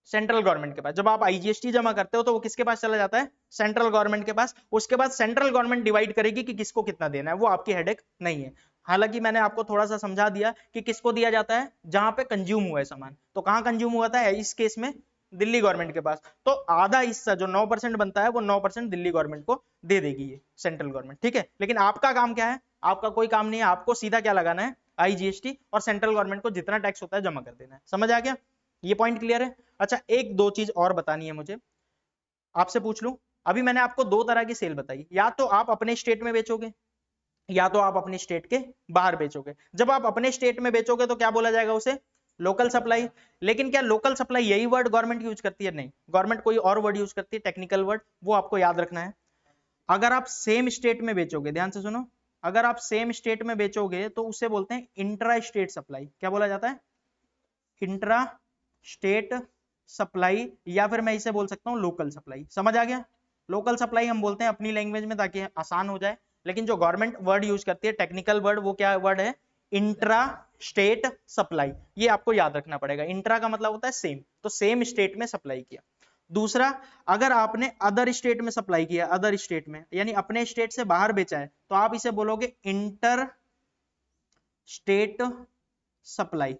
सेंट्रल गवर्नमेंट के पास। जब आप IGST जमा करते हो तो वो किसके पास चला जाता है, सेंट्रल गवर्नमेंट के पास। उसके बाद सेंट्रल गवर्नमेंट डिवाइड करेगी कि किसको कितना देना है, वो आपकी हेडेक नहीं है। हालांकि मैंने आपको थोड़ा सा समझा दिया कि किसको दिया जाता है, जहां पे कंज्यूम हुआ है सामान। तो कहां कंज्यूम हुआ था, इस केस में दिल्ली गवर्नमेंट के पास। तो आधा हिस्सा जो 9% बनता है वो 9% दिल्ली गवर्नमेंट को दे देगी ये सेंट्रल गवर्नमेंट, ठीक है। लेकिन आपका काम क्या है, आपका कोई काम नहीं है, आपको सीधा क्या लगाना है, IGST, और सेंट्रल गवर्नमेंट को जितना टैक्स होता है जमा कर देना है। समझ आ गया, ये पॉइंट क्लियर है। अच्छा एक दो चीज और बतानी है मुझे, आपसे पूछ लूं। अभी मैंने आपको दो तरह की सेल बताई, या तो आप अपने स्टेट में बेचोगे या तो आप अपने स्टेट के बाहर बेचोगे। जब आप अपने स्टेट में बेचोगे तो क्या बोला जाएगा उसे, लोकल सप्लाई। लेकिन क्या लोकल सप्लाई यही वर्ड गवर्नमेंट यूज करती है, नहीं, गवर्नमेंट कोई और वर्ड यूज करती है, टेक्निकल वर्ड, वो आपको याद रखना है। अगर आप सेम स्टेट में बेचोगे, ध्यान से सुनो, अगर आप सेम स्टेट में बेचोगे तो उसे बोलते हैं इंट्रा स्टेट सप्लाई। क्या बोला जाता है, इंट्रा स्टेट सप्लाई, या फिर मैं इसे बोल सकता हूं लोकल सप्लाई। समझ आ गया, लोकल सप्लाई हम बोलते हैं अपनी लैंग्वेज में ताकि आसान हो जाए, लेकिन जो गवर्नमेंट वर्ड यूज करती है टेक्निकल वर्ड, वो क्या वर्ड है, इंट्रा स्टेट सप्लाई। ये आपको याद रखना पड़ेगा। इंट्रा का मतलब होता है सेम, तो सेम स्टेट में सप्लाई किया। दूसरा, अगर आपने अदर स्टेट में सप्लाई किया, अदर स्टेट में यानी अपने स्टेट से बाहर बेचा है, तो आप इसे बोलोगे इंटर स्टेट सप्लाई,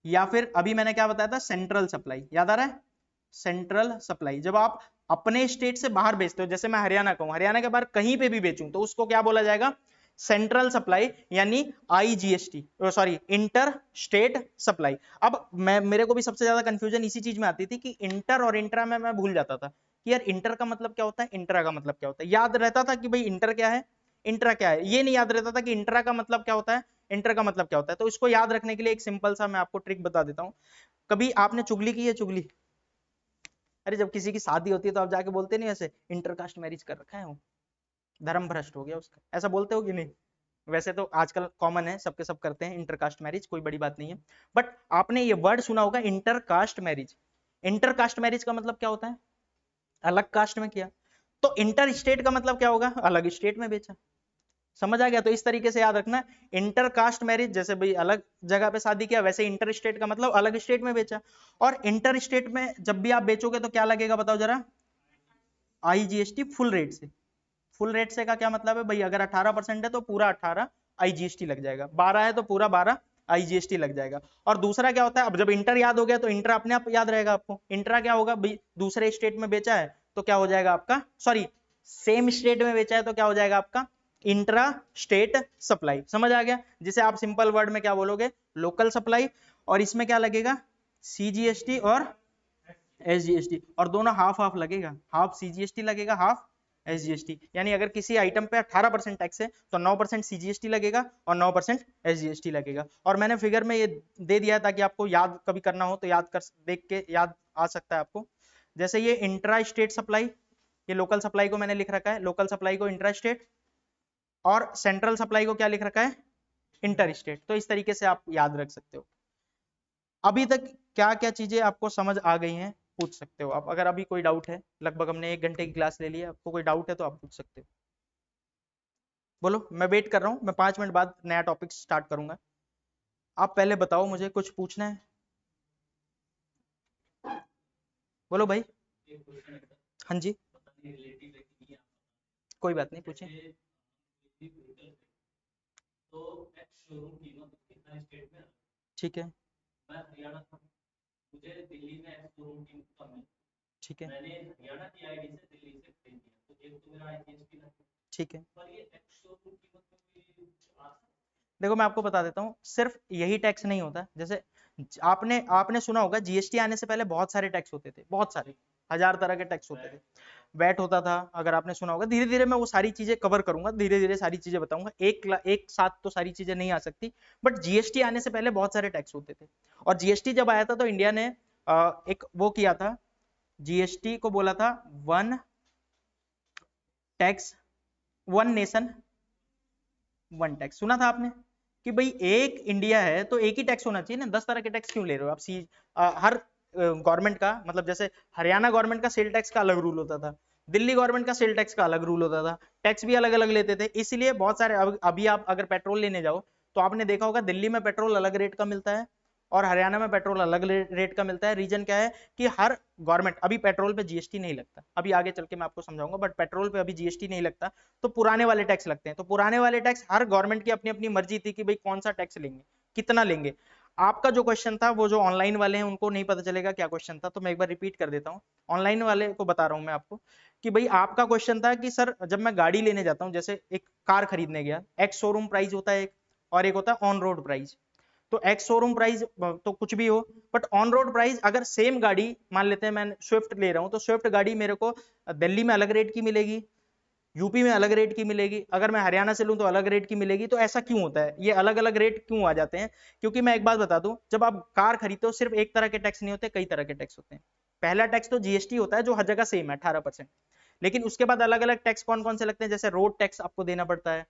या फिर अभी मैंने क्या बताया था, सेंट्रल सप्लाई। याद आ रहा है, सेंट्रल सप्लाई। जब आप अपने स्टेट से बाहर बेचते हो, जैसे मैं हरियाणा का हूं, हरियाणा के बाहर कहीं पे भी बेचूं तो उसको क्या बोला जाएगा, सेंट्रल सप्लाई, यानी IGST, sorry inter state supply. अब मैं, मेरे को भी सबसे ज्यादा कंफ्यूजन इसी चीज में आती थी कि इंटर और इंट्रा में मैं भूल जाता था कि यार इंटर का मतलब क्या होता है, इंट्रा का मतलब क्या होता है। याद रहता था कि भाई इंटर क्या है, इंट्रा क्या है, ये नहीं याद रहता था कि इंट्रा का मतलब क्या होता है, इंटर का मतलब क्या होता है। तो इसको याद रखने के लिए एक सिंपल सा मैं आपको ट्रिक बता देता हूं। कभी आपने चुगली की है, चुगली, अरे जब किसी की शादी होती है तो आप जाके बोलते नहीं ऐसे, इंटरकास्ट मैरिज कर रखा है वो, धर्म भ्रष्ट हो गया उसका, ऐसा बोलते हो कि नहीं। वैसे तो आजकल कॉमन है, सबके सब करते हैं इंटरकास्ट मैरिज, कोई बड़ी बात नहीं है। बट आपने ये वर्ड सुना होगा इंटरकास्ट मैरिज। इंटरकास्ट मैरिज का मतलब क्या होता है, अलग कास्ट में किया। तो इंटर स्टेट का मतलब क्या होगा, अलग स्टेट में बेचा। समझ आ गया, तो इस तरीके से याद रखना, इंटरकास्ट मैरिज जैसे भाई अलग जगह पे शादी किया, वैसे इंटर स्टेट का मतलब अलग स्टेट में बेचा। और इंटर स्टेट में जब भी आप बेचोगे तो क्या लगेगा बताओ जरा, आईजीएसटी फुल रेट से। फुल रेट से का क्या मतलब है भाई, अगर 18% है तो पूरा 18 आईजीएसटी लग जाएगा, 12 है तो पूरा 12 आईजीएसटी लग जाएगा। और दूसरा क्या होता है, अब जब इंटर याद हो गया तो इंटर अपने आप याद रहेगा आपको। इंट्रा क्या होगा भाई, दूसरे स्टेट में बेचा है तो क्या हो जाएगा आपका, सॉरी सेम स्टेट में बेचा है तो क्या हो जाएगा आपका, इंट्रा स्टेट सप्लाई। समझ आ गया, जिसे आप सिंपल वर्ड में क्या बोलोगे, लोकल सप्लाई। और इसमें क्या लगेगा, सीजीएसटी और एसजीएसटी, और दोनों हाफ हाफ लगेगा, हाफ सीजीएसटी लगेगा हाफ एसजीएसटी। यानी अगर किसी आइटम पे 18% टैक्स है तो 9% सीजीएसटी लगेगा और 9% एसजीएसटी लगेगा। और मैंने फिगर में ये दे दिया है ताकि आपको याद कभी करना हो तो याद कर, देख के याद आ सकता है आपको। जैसे ये इंट्रा स्टेट सप्लाई, ये लोकल सप्लाई को मैंने लिख रखा है, लोकल सप्लाई को इंट्रा स्टेट, और सेंट्रल सप्लाई को क्या लिख रखा है, इंटर स्टेट। तो इस तरीके से आप याद रख सकते हो। अभी तक क्या क्या चीजें आपको समझ आ गई हैं, पूछ सकते हो आप। अगर अभी कोई डाउट है, लगभग हमने 1 घंटे की क्लास ले ली है, आपको कोई डाउट है तो आप पूछ सकते हो। बोलो, मैं वेट कर रहा हूँ, मैं 5 मिनट बाद नया टॉपिक स्टार्ट करूंगा। आप पहले बताओ, मुझे कुछ पूछना है, बोलो भाई। हाँ जी, कोई बात नहीं, पूछिए। ठीक है, ठीक है, ठीक है। देखो मैं आपको बता देता हूँ, सिर्फ यही टैक्स नहीं होता। जैसे आपने आपने सुना होगा जीएसटी आने से पहले बहुत सारे टैक्स होते थे, बहुत सारे, 1000 तरह के टैक्स होते थे। वैट होता था, अगर आपने सुना होगा। धीरे धीरे मैं वो सारी चीजें कवर करूंगा, धीरे धीरे सारी चीजें बताऊंगा, एक साथ तो सारी चीजें नहीं आ सकती। बट जीएसटी आने से पहले बहुत सारे टैक्स होते थे। और जीएसटी जब आया था तो इंडिया ने एक वो किया था, जीएसटी को बोला था one tax one nation one tax. सुना था आपने कि भाई एक इंडिया है तो एक ही टैक्स होना चाहिए ना, 10 तरह के टैक्स क्यों ले रहे हो आप। हर गवर्नमेंट का, मतलब जैसे हरियाणा गवर्नमेंट का सेल टैक्स का अलग रूल होता था, दिल्ली गवर्नमेंट का सेल टैक्स का अलग रूल होता था, टैक्स भी अलग अलग लेते थे। इसलिए बहुत सारे, अभी आप अगर पेट्रोल लेने जाओ तो आपने देखा होगा दिल्ली में पेट्रोल अलग रेट का मिलता है और हरियाणा में पेट्रोल अलग रेट का मिलता है। रीजन क्या है कि हर गवर्नमेंट, अभी पेट्रोल पे जीएसटी नहीं लगता, अभी आगे चल के मैं आपको समझाऊंगा, बट पेट्रोल पे अभी जीएसटी नहीं लगता, तो पुराने वाले टैक्स लगते हैं। तो पुराने वाले टैक्स हर गवर्नमेंट की अपनी अपनी मर्जी थी कि भाई कौन सा टैक्स लेंगे, कितना लेंगे। आपका जो क्वेश्चन था, वो जो ऑनलाइन वाले हैं उनको नहीं पता चलेगा क्या क्वेश्चन था, तो मैं एक बार रिपीट कर देता हूँ। ऑनलाइन वाले को बता रहा हूँ मैं आपको कि भाई आपका क्वेश्चन था कि सर जब मैं गाड़ी लेने जाता हूँ, जैसे एक कार खरीदने गया, एक शोरूम प्राइस होता है एक, और एक होता है ऑन रोड प्राइस। तो एक्स शोरूम प्राइस तो कुछ भी हो, बट ऑन रोड प्राइस, अगर सेम गाड़ी मान लेते हैं मैं स्विफ्ट ले रहा हूं, तो स्विफ्ट गाड़ी मेरे को दिल्ली में अलग रेट की मिलेगी, यूपी में अलग रेट की मिलेगी, अगर मैं हरियाणा से लूं तो अलग रेट की मिलेगी। तो ऐसा क्यों होता है, ये अलग अलग रेट क्यों आ जाते हैं? क्योंकि मैं एक बात बता दूं, जब आप कार खरीदते हो सिर्फ एक तरह के टैक्स नहीं होते, कई तरह के टैक्स होते हैं। पहला टैक्स तो जीएसटी होता है जो हर जगह सेम है 18%। लेकिन उसके बाद अलग अलग टैक्स कौन कौन से लगते हैं, जैसे रोड टैक्स आपको देना पड़ता है,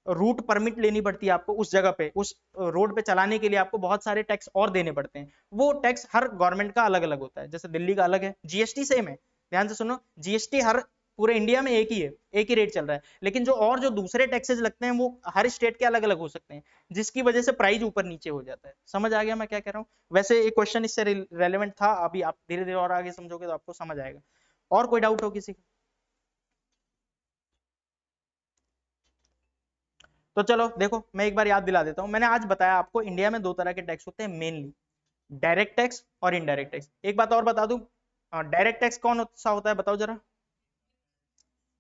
रूट परमिट लेनी पड़ती है आपको, उस जगह पे उस रोड पे चलाने के लिए आपको बहुत सारे टैक्स और देने पड़ते हैं। वो टैक्स हर गवर्नमेंट का अलग अलग होता है, जैसे दिल्ली का अलग है, जीएसटी सेम है, ध्यान से सुनो, जीएसटी हर पूरे इंडिया में एक ही है, एक ही रेट चल रहा है। लेकिन जो दूसरे टैक्सेस लगते हैं वो हर स्टेट के अलग अलग हो सकते हैं, जिसकी वजह से प्राइस ऊपर नीचे हो जाता है। समझ आ गया मैं क्या कह रहा हूँ? वैसे एक क्वेश्चन इससे रेलेवेंट था, अभी आप धीरे धीरे और आगे समझोगे तो आपको समझ आएगा। और कोई डाउट हो किसी का? तो चलो देखो, मैं एक बार याद दिला देता हूं। मैंने आज बताया आपको इंडिया में 2 तरह के टैक्स होते हैं मेनली, डायरेक्ट टैक्स और इनडायरेक्ट टैक्स। एक बात और बता दूं, डायरेक्ट टैक्स कौन सा होता है बताओ जरा,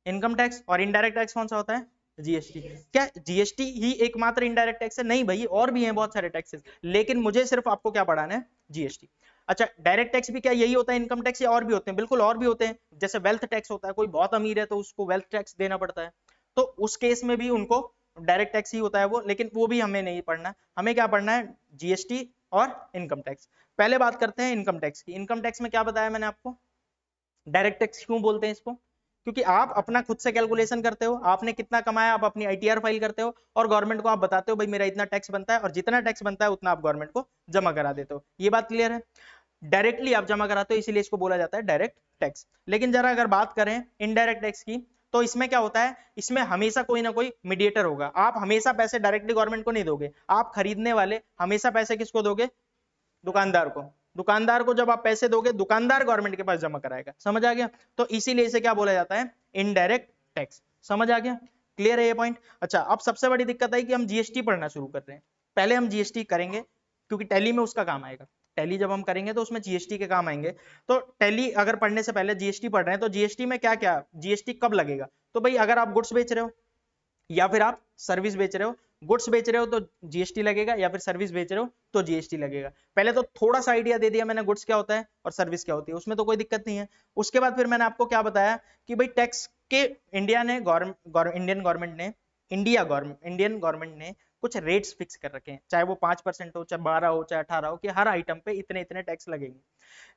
इनकम टैक्स। और इनडायरेक्ट टैक्स कौन सा होता है, जीएसटी। क्या जीएसटी ही एकमात्र इनडायरेक्ट टैक्स है? नहीं भाई, और भी हैं बहुत सारे टैक्सेस, लेकिन मुझे सिर्फ आपको क्या पढ़ाना है, जीएसटी। अच्छा, डायरेक्ट टैक्स भी क्या यही होता है इनकम टैक्स, या और भी होते हैं? बिल्कुल और भी होते हैं। जैसे वेल्थ टैक्स होता है, कोई बहुत अमीर है तो उसको वेल्थ टैक्स देना पड़ता है, तो उस केस में भी उनको डायरेक्ट टैक्स ही होता है वो, लेकिन वो भी हमें नहीं पढ़ना। हमें क्या पढ़ना है, जीएसटी और इनकम टैक्स। पहले बात करते हैं इनकम टैक्स की। इनकम टैक्स में क्या बताया मैंने आपको, डायरेक्ट टैक्स क्यों बोलते हैं इसको, क्योंकि आप अपना खुद से कैलकुलेशन करते हो, आपने कितना कमाया आप अपनी आईटीआर फाइल करते हो और गवर्नमेंट को आप बताते हो भाई मेरा इतना टैक्स बनता है, और जितना टैक्स बनता है उतना आप गवर्नमेंट को जमा करा देते हो। ये बात क्लियर है? डायरेक्टली आप जमा कराते हो, इसीलिए इसको बोला जाता है डायरेक्ट टैक्स। लेकिन जरा अगर बात करें इनडायरेक्ट टैक्स की, तो इसमें क्या होता है, इसमें हमेशा कोई ना कोई मीडिएटर होगा। आप हमेशा पैसे डायरेक्टली गवर्नमेंट को नहीं दोगे, आप खरीदने वाले हमेशा पैसे किसको दोगे, दुकानदार को। दुकानदार को जब आप पैसे दोगे दुकानदार गवर्नमेंट के पास जमा कराएगा, समझ आ गया? तो इसीलिए इसे क्या बोला जाता है? Indirect tax. समझ आ गया? क्लियर है ये पॉइंट? अच्छा, अब सबसे बड़ी दिक्कत है कि हम जीएसटी पढ़ना शुरू कर रहे हैं। पहले हम जीएसटी करेंगे क्योंकि टैली में उसका काम आएगा, टैली जब हम करेंगे तो उसमें जीएसटी के काम आएंगे। तो टैली अगर पढ़ने से पहले जीएसटी पढ़ रहे हैं तो जीएसटी में क्या क्या, जीएसटी कब लगेगा? तो भाई अगर आप गुड्स बेच रहे हो या फिर आप सर्विस बेच रहे हो, गुड्स बेच रहे हो तो जीएसटी लगेगा, या फिर सर्विस बेच रहे हो तो जीएसटी लगेगा। पहले तो थोड़ा सा आइडिया दे दिया मैंने गुड्स क्या होता है और सर्विस क्या होती है, उसमें तो कोई दिक्कत नहीं है। उसके बाद फिर मैंने आपको क्या बताया कि भाई टैक्स के इंडियन गवर्नमेंट ने कुछ रेट्स फिक्स कर रखे हैं, चाहे वो 5% हो, चाहे 12 हो, चाहे 18 हो, कि हर आइटम पे इतने इतने टैक्स लगेंगे।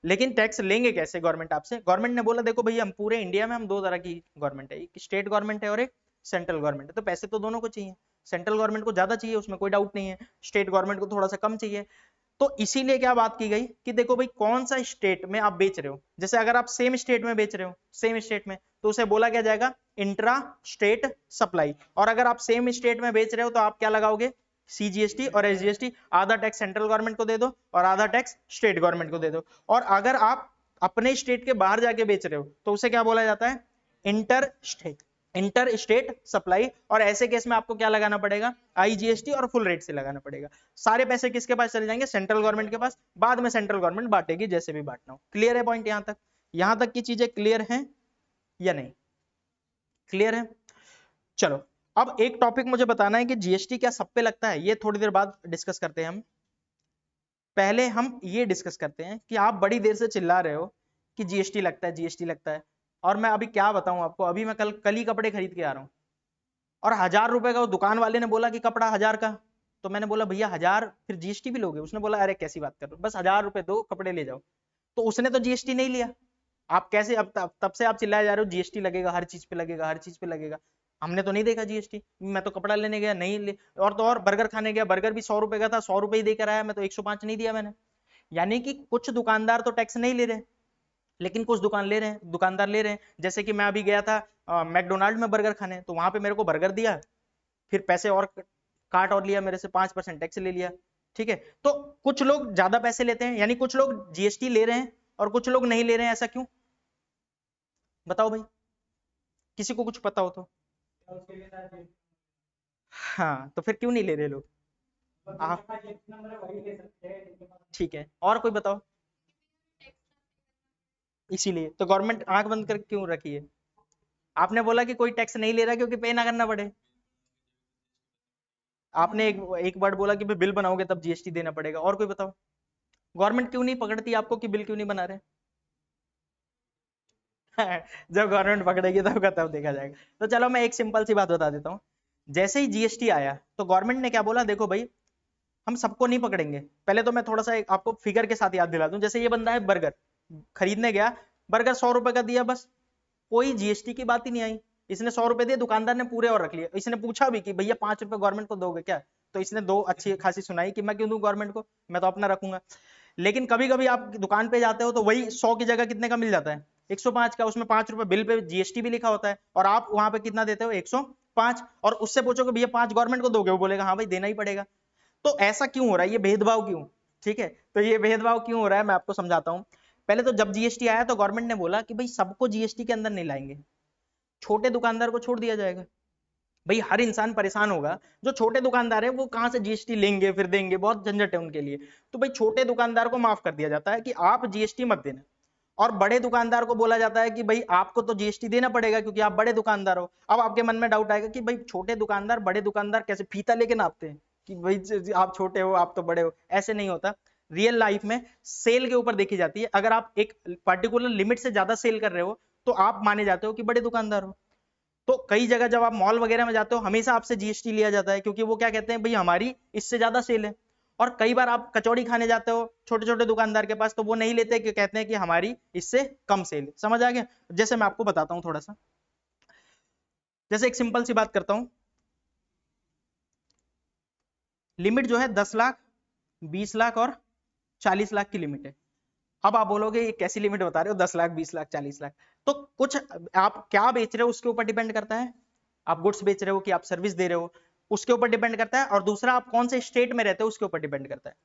लेकिन टैक्स लेंगे कैसे गवर्नमेंट आपसे? गवर्नमेंट ने बोला देखो भैया हम पूरे इंडिया में हम दो तरह की गवर्नमेंट है, एक स्टेट गवर्नमेंट है और एक सेंट्रल गवर्नमेंट है। तो पैसे तो दोनों को चाहिए, सेंट्रल गवर्नमेंट को ज्यादा चाहिए, उसमें कोई डाउट नहीं है, स्टेट गवर्नमेंट को थोड़ा सा कम चाहिए। तो इसीलिए क्या बात की गई कि देखो भाई कौन सा स्टेट में आप बेच रहे हो, जैसे अगर आप सेम स्टेट में बेच रहे हो, सेम स्टेट में, तो उसे बोला क्या जाएगा? Intra state supply. और अगर आप सेम स्टेट में बेच रहे हो तो आप क्या लगाओगे? सीजीएसटी और एसजीएसटी। आधा टैक्स सेंट्रल गवर्नमेंट को दे दो और आधा टैक्स स्टेट गवर्नमेंट को दे दो। और अगर आप अपने स्टेट के बाहर जाके बेच रहे हो तो उसे क्या बोला जाता है? Inter state supply. और ऐसे केस में आपको क्या लगाना पड़ेगा? आईजीएसटी और फुल रेट से लगाना पड़ेगा। सारे पैसे किसके पास चले जाएंगे? सेंट्रल गवर्नमेंट के पास। बाद में सेंट्रल गवर्नमेंट बांटेगी जैसे भी बांटना हो। क्लियर है पॉइंट? यहां तक की चीजें क्लियर हैं या नहीं? क्लियर है? चलो, अब एक टॉपिक मुझे बताना है कि जीएसटी क्या सब पे लगता है, ये थोड़ी देर बाद डिस्कस करते हैं हम। पहले हम ये डिस्कस करते हैं कि आप बड़ी देर से चिल्ला रहे हो कि जीएसटी लगता है, जीएसटी लगता है, और मैं अभी क्या बताऊं आपको, अभी मैं कल ही कपड़े खरीद के आ रहा हूं और 1000 रुपए का वो दुकान वाले ने बोला कि कपड़ा 1000 का। तो मैंने बोला भैया 1000 फिर जीएसटी भी लोगे? उसने बोला अरे कैसी बात कर रहे हो, बस 1000 रुपए दो कपड़े ले जाओ। तो उसने तो जीएसटी नहीं लिया। आप कैसे, अब तब से आप चिल्लाए जा रहे हो जीएसटी लगेगा, हर चीज पे लगेगा, हर चीज पे लगेगा। हमने तो नहीं देखा जीएसटी, मैं तो कपड़ा लेने गया नहीं ले, और तो और बर्गर खाने गया, बर्गर भी 100 रुपए का था, 100 रुपए ही देकर आया मैं, तो 105 नहीं दिया मैंने। यानी कि कुछ दुकानदार तो टैक्स नहीं ले रहे, लेकिन कुछ दुकानदार ले रहे हैं। जैसे कि मैं अभी गया था मैकडोनाल्ड में बर्गर खाने, तो वहां पे मेरे को बर्गर दिया, फिर पैसे और काट और लिया मेरे से, 5% टैक्स ले लिया। ठीक है, तो कुछ लोग ज्यादा पैसे लेते हैं, यानी कुछ लोग जीएसटी ले रहे हैं और कुछ लोग नहीं ले रहे हैं, ऐसा क्यों? बताओ भाई, किसी को कुछ पता हो तो। हाँ, तो फिर क्यों नहीं ले रहे लोग? आप, ठीक है, और कोई बताओ। इसीलिए तो गवर्नमेंट आंख बंद कर क्यों रखी है? आपने बोला कि कोई टैक्स नहीं ले रहा क्योंकि पे ना करना पड़े। आपने एक वर्ड बोला कि बिल बनाओगे तब जीएसटी देना पड़ेगा, और कोई बताओ। गवर्नमेंट क्यों नहीं पकड़ती आपको कि बिल क्यों नहीं बना रहे? जब गवर्नमेंट पकड़ेगी तब देखा जाएगा। तो चलो मैं एक सिंपल सी बात बता देता हूँ। जैसे ही जीएसटी आया तो गवर्नमेंट ने क्या बोला, देखो भाई हम सबको नहीं पकड़ेंगे। पहले तो मैं थोड़ा सा आपको फिगर के साथ याद दिला दूं। जैसे ये बंदा है बर्गर खरीदने गया, बर्गर 100 रुपए का दिया, बस कोई जीएसटी की बात ही नहीं आई। इसने 100 रुपए दिए, दुकानदार ने पूरे और रख लिए। इसने पूछा भी कि भैया 5 रुपए गवर्नमेंट को दोगे क्या? तो इसने दो अच्छी खासी सुनाई कि मैं क्यों दूं गवर्नमेंट को, मैं तो अपना रखूंगा। लेकिन कभी कभी आप दुकान पे जाते हो तो वही 100 की जगह कितने का मिल जाता है? 105 का। उसमें 5 रुपए बिल पे जीएसटी भी लिखा होता है, और आप वहां पे कितना देते हो? 105। और उससे पूछोगे भैया 5 गवर्नमेंट को दोगे? वो बोलेगा हाँ भाई देना ही पड़ेगा। तो ऐसा क्यों हो रहा है? ये भेदभाव क्यों? ठीक है, तो ये भेदभाव क्यों हो रहा है मैं आपको समझाता हूं। पहले तो जब जीएसटी आया तो गवर्नमेंट ने बोला कि भाई सबको जीएसटी के अंदर नहीं लाएंगे, छोटे दुकानदार को छोड़ दिया जाएगा। भाई हर इंसान परेशान होगा, जो छोटे दुकानदार है वो कहां से जीएसटी लेंगे फिर देंगे, बहुत झंझट है उनके लिए। तो भाई छोटे दुकानदार को माफ कर दिया जाता है कि आप जीएसटी मत देना, और बड़े दुकानदार को बोला जाता है कि भाई आपको तो जीएसटी देना पड़ेगा क्योंकि आप बड़े दुकानदार हो। अब आपके मन में डाउट आएगा कि भाई छोटे दुकानदार बड़े दुकानदार कैसे, फीता लेके नापते हैं कि भाई आप छोटे हो आप तो बड़े हो? ऐसे नहीं होता। रियल लाइफ में सेल के ऊपर देखी जाती है। अगर आप एक पर्टिकुलर लिमिट से ज्यादा सेल कर रहे हो तो आप माने जाते हो कि बड़े दुकानदार हो। तो कई जगह जब आप मॉल वगैरह में जाते हो हमेशा आपसे जीएसटी लिया जाता है, क्योंकि वो क्या कहते हैं भाई हमारी इससे ज्यादा सेल है। और कई बार आप कचौड़ी खाने जाते हो छोटे छोटे दुकानदार के पास, तो वो नहीं लेते, कि कहते हैं कि हमारी इससे कम सेल है। समझ आ गया? जैसे मैं आपको बताता हूं थोड़ा सा, जैसे एक सिंपल सी बात करता हूं। लिमिट जो है 10 लाख, 20 लाख और 40 लाख की लिमिट है। अब आप बोलोगे ये कैसी लिमिट बता रहे हो, 10 लाख, 20 लाख, 40 लाख? तो कुछ आप क्या बेच रहे हो उसके ऊपर डिपेंड करता है। आप गुड्स बेच रहे हो कि आप सर्विस दे रहे हो, उसके ऊपर डिपेंड करता है, और दूसरा आप कौन से स्टेट में रहते हो उसके ऊपर डिपेंड करता है।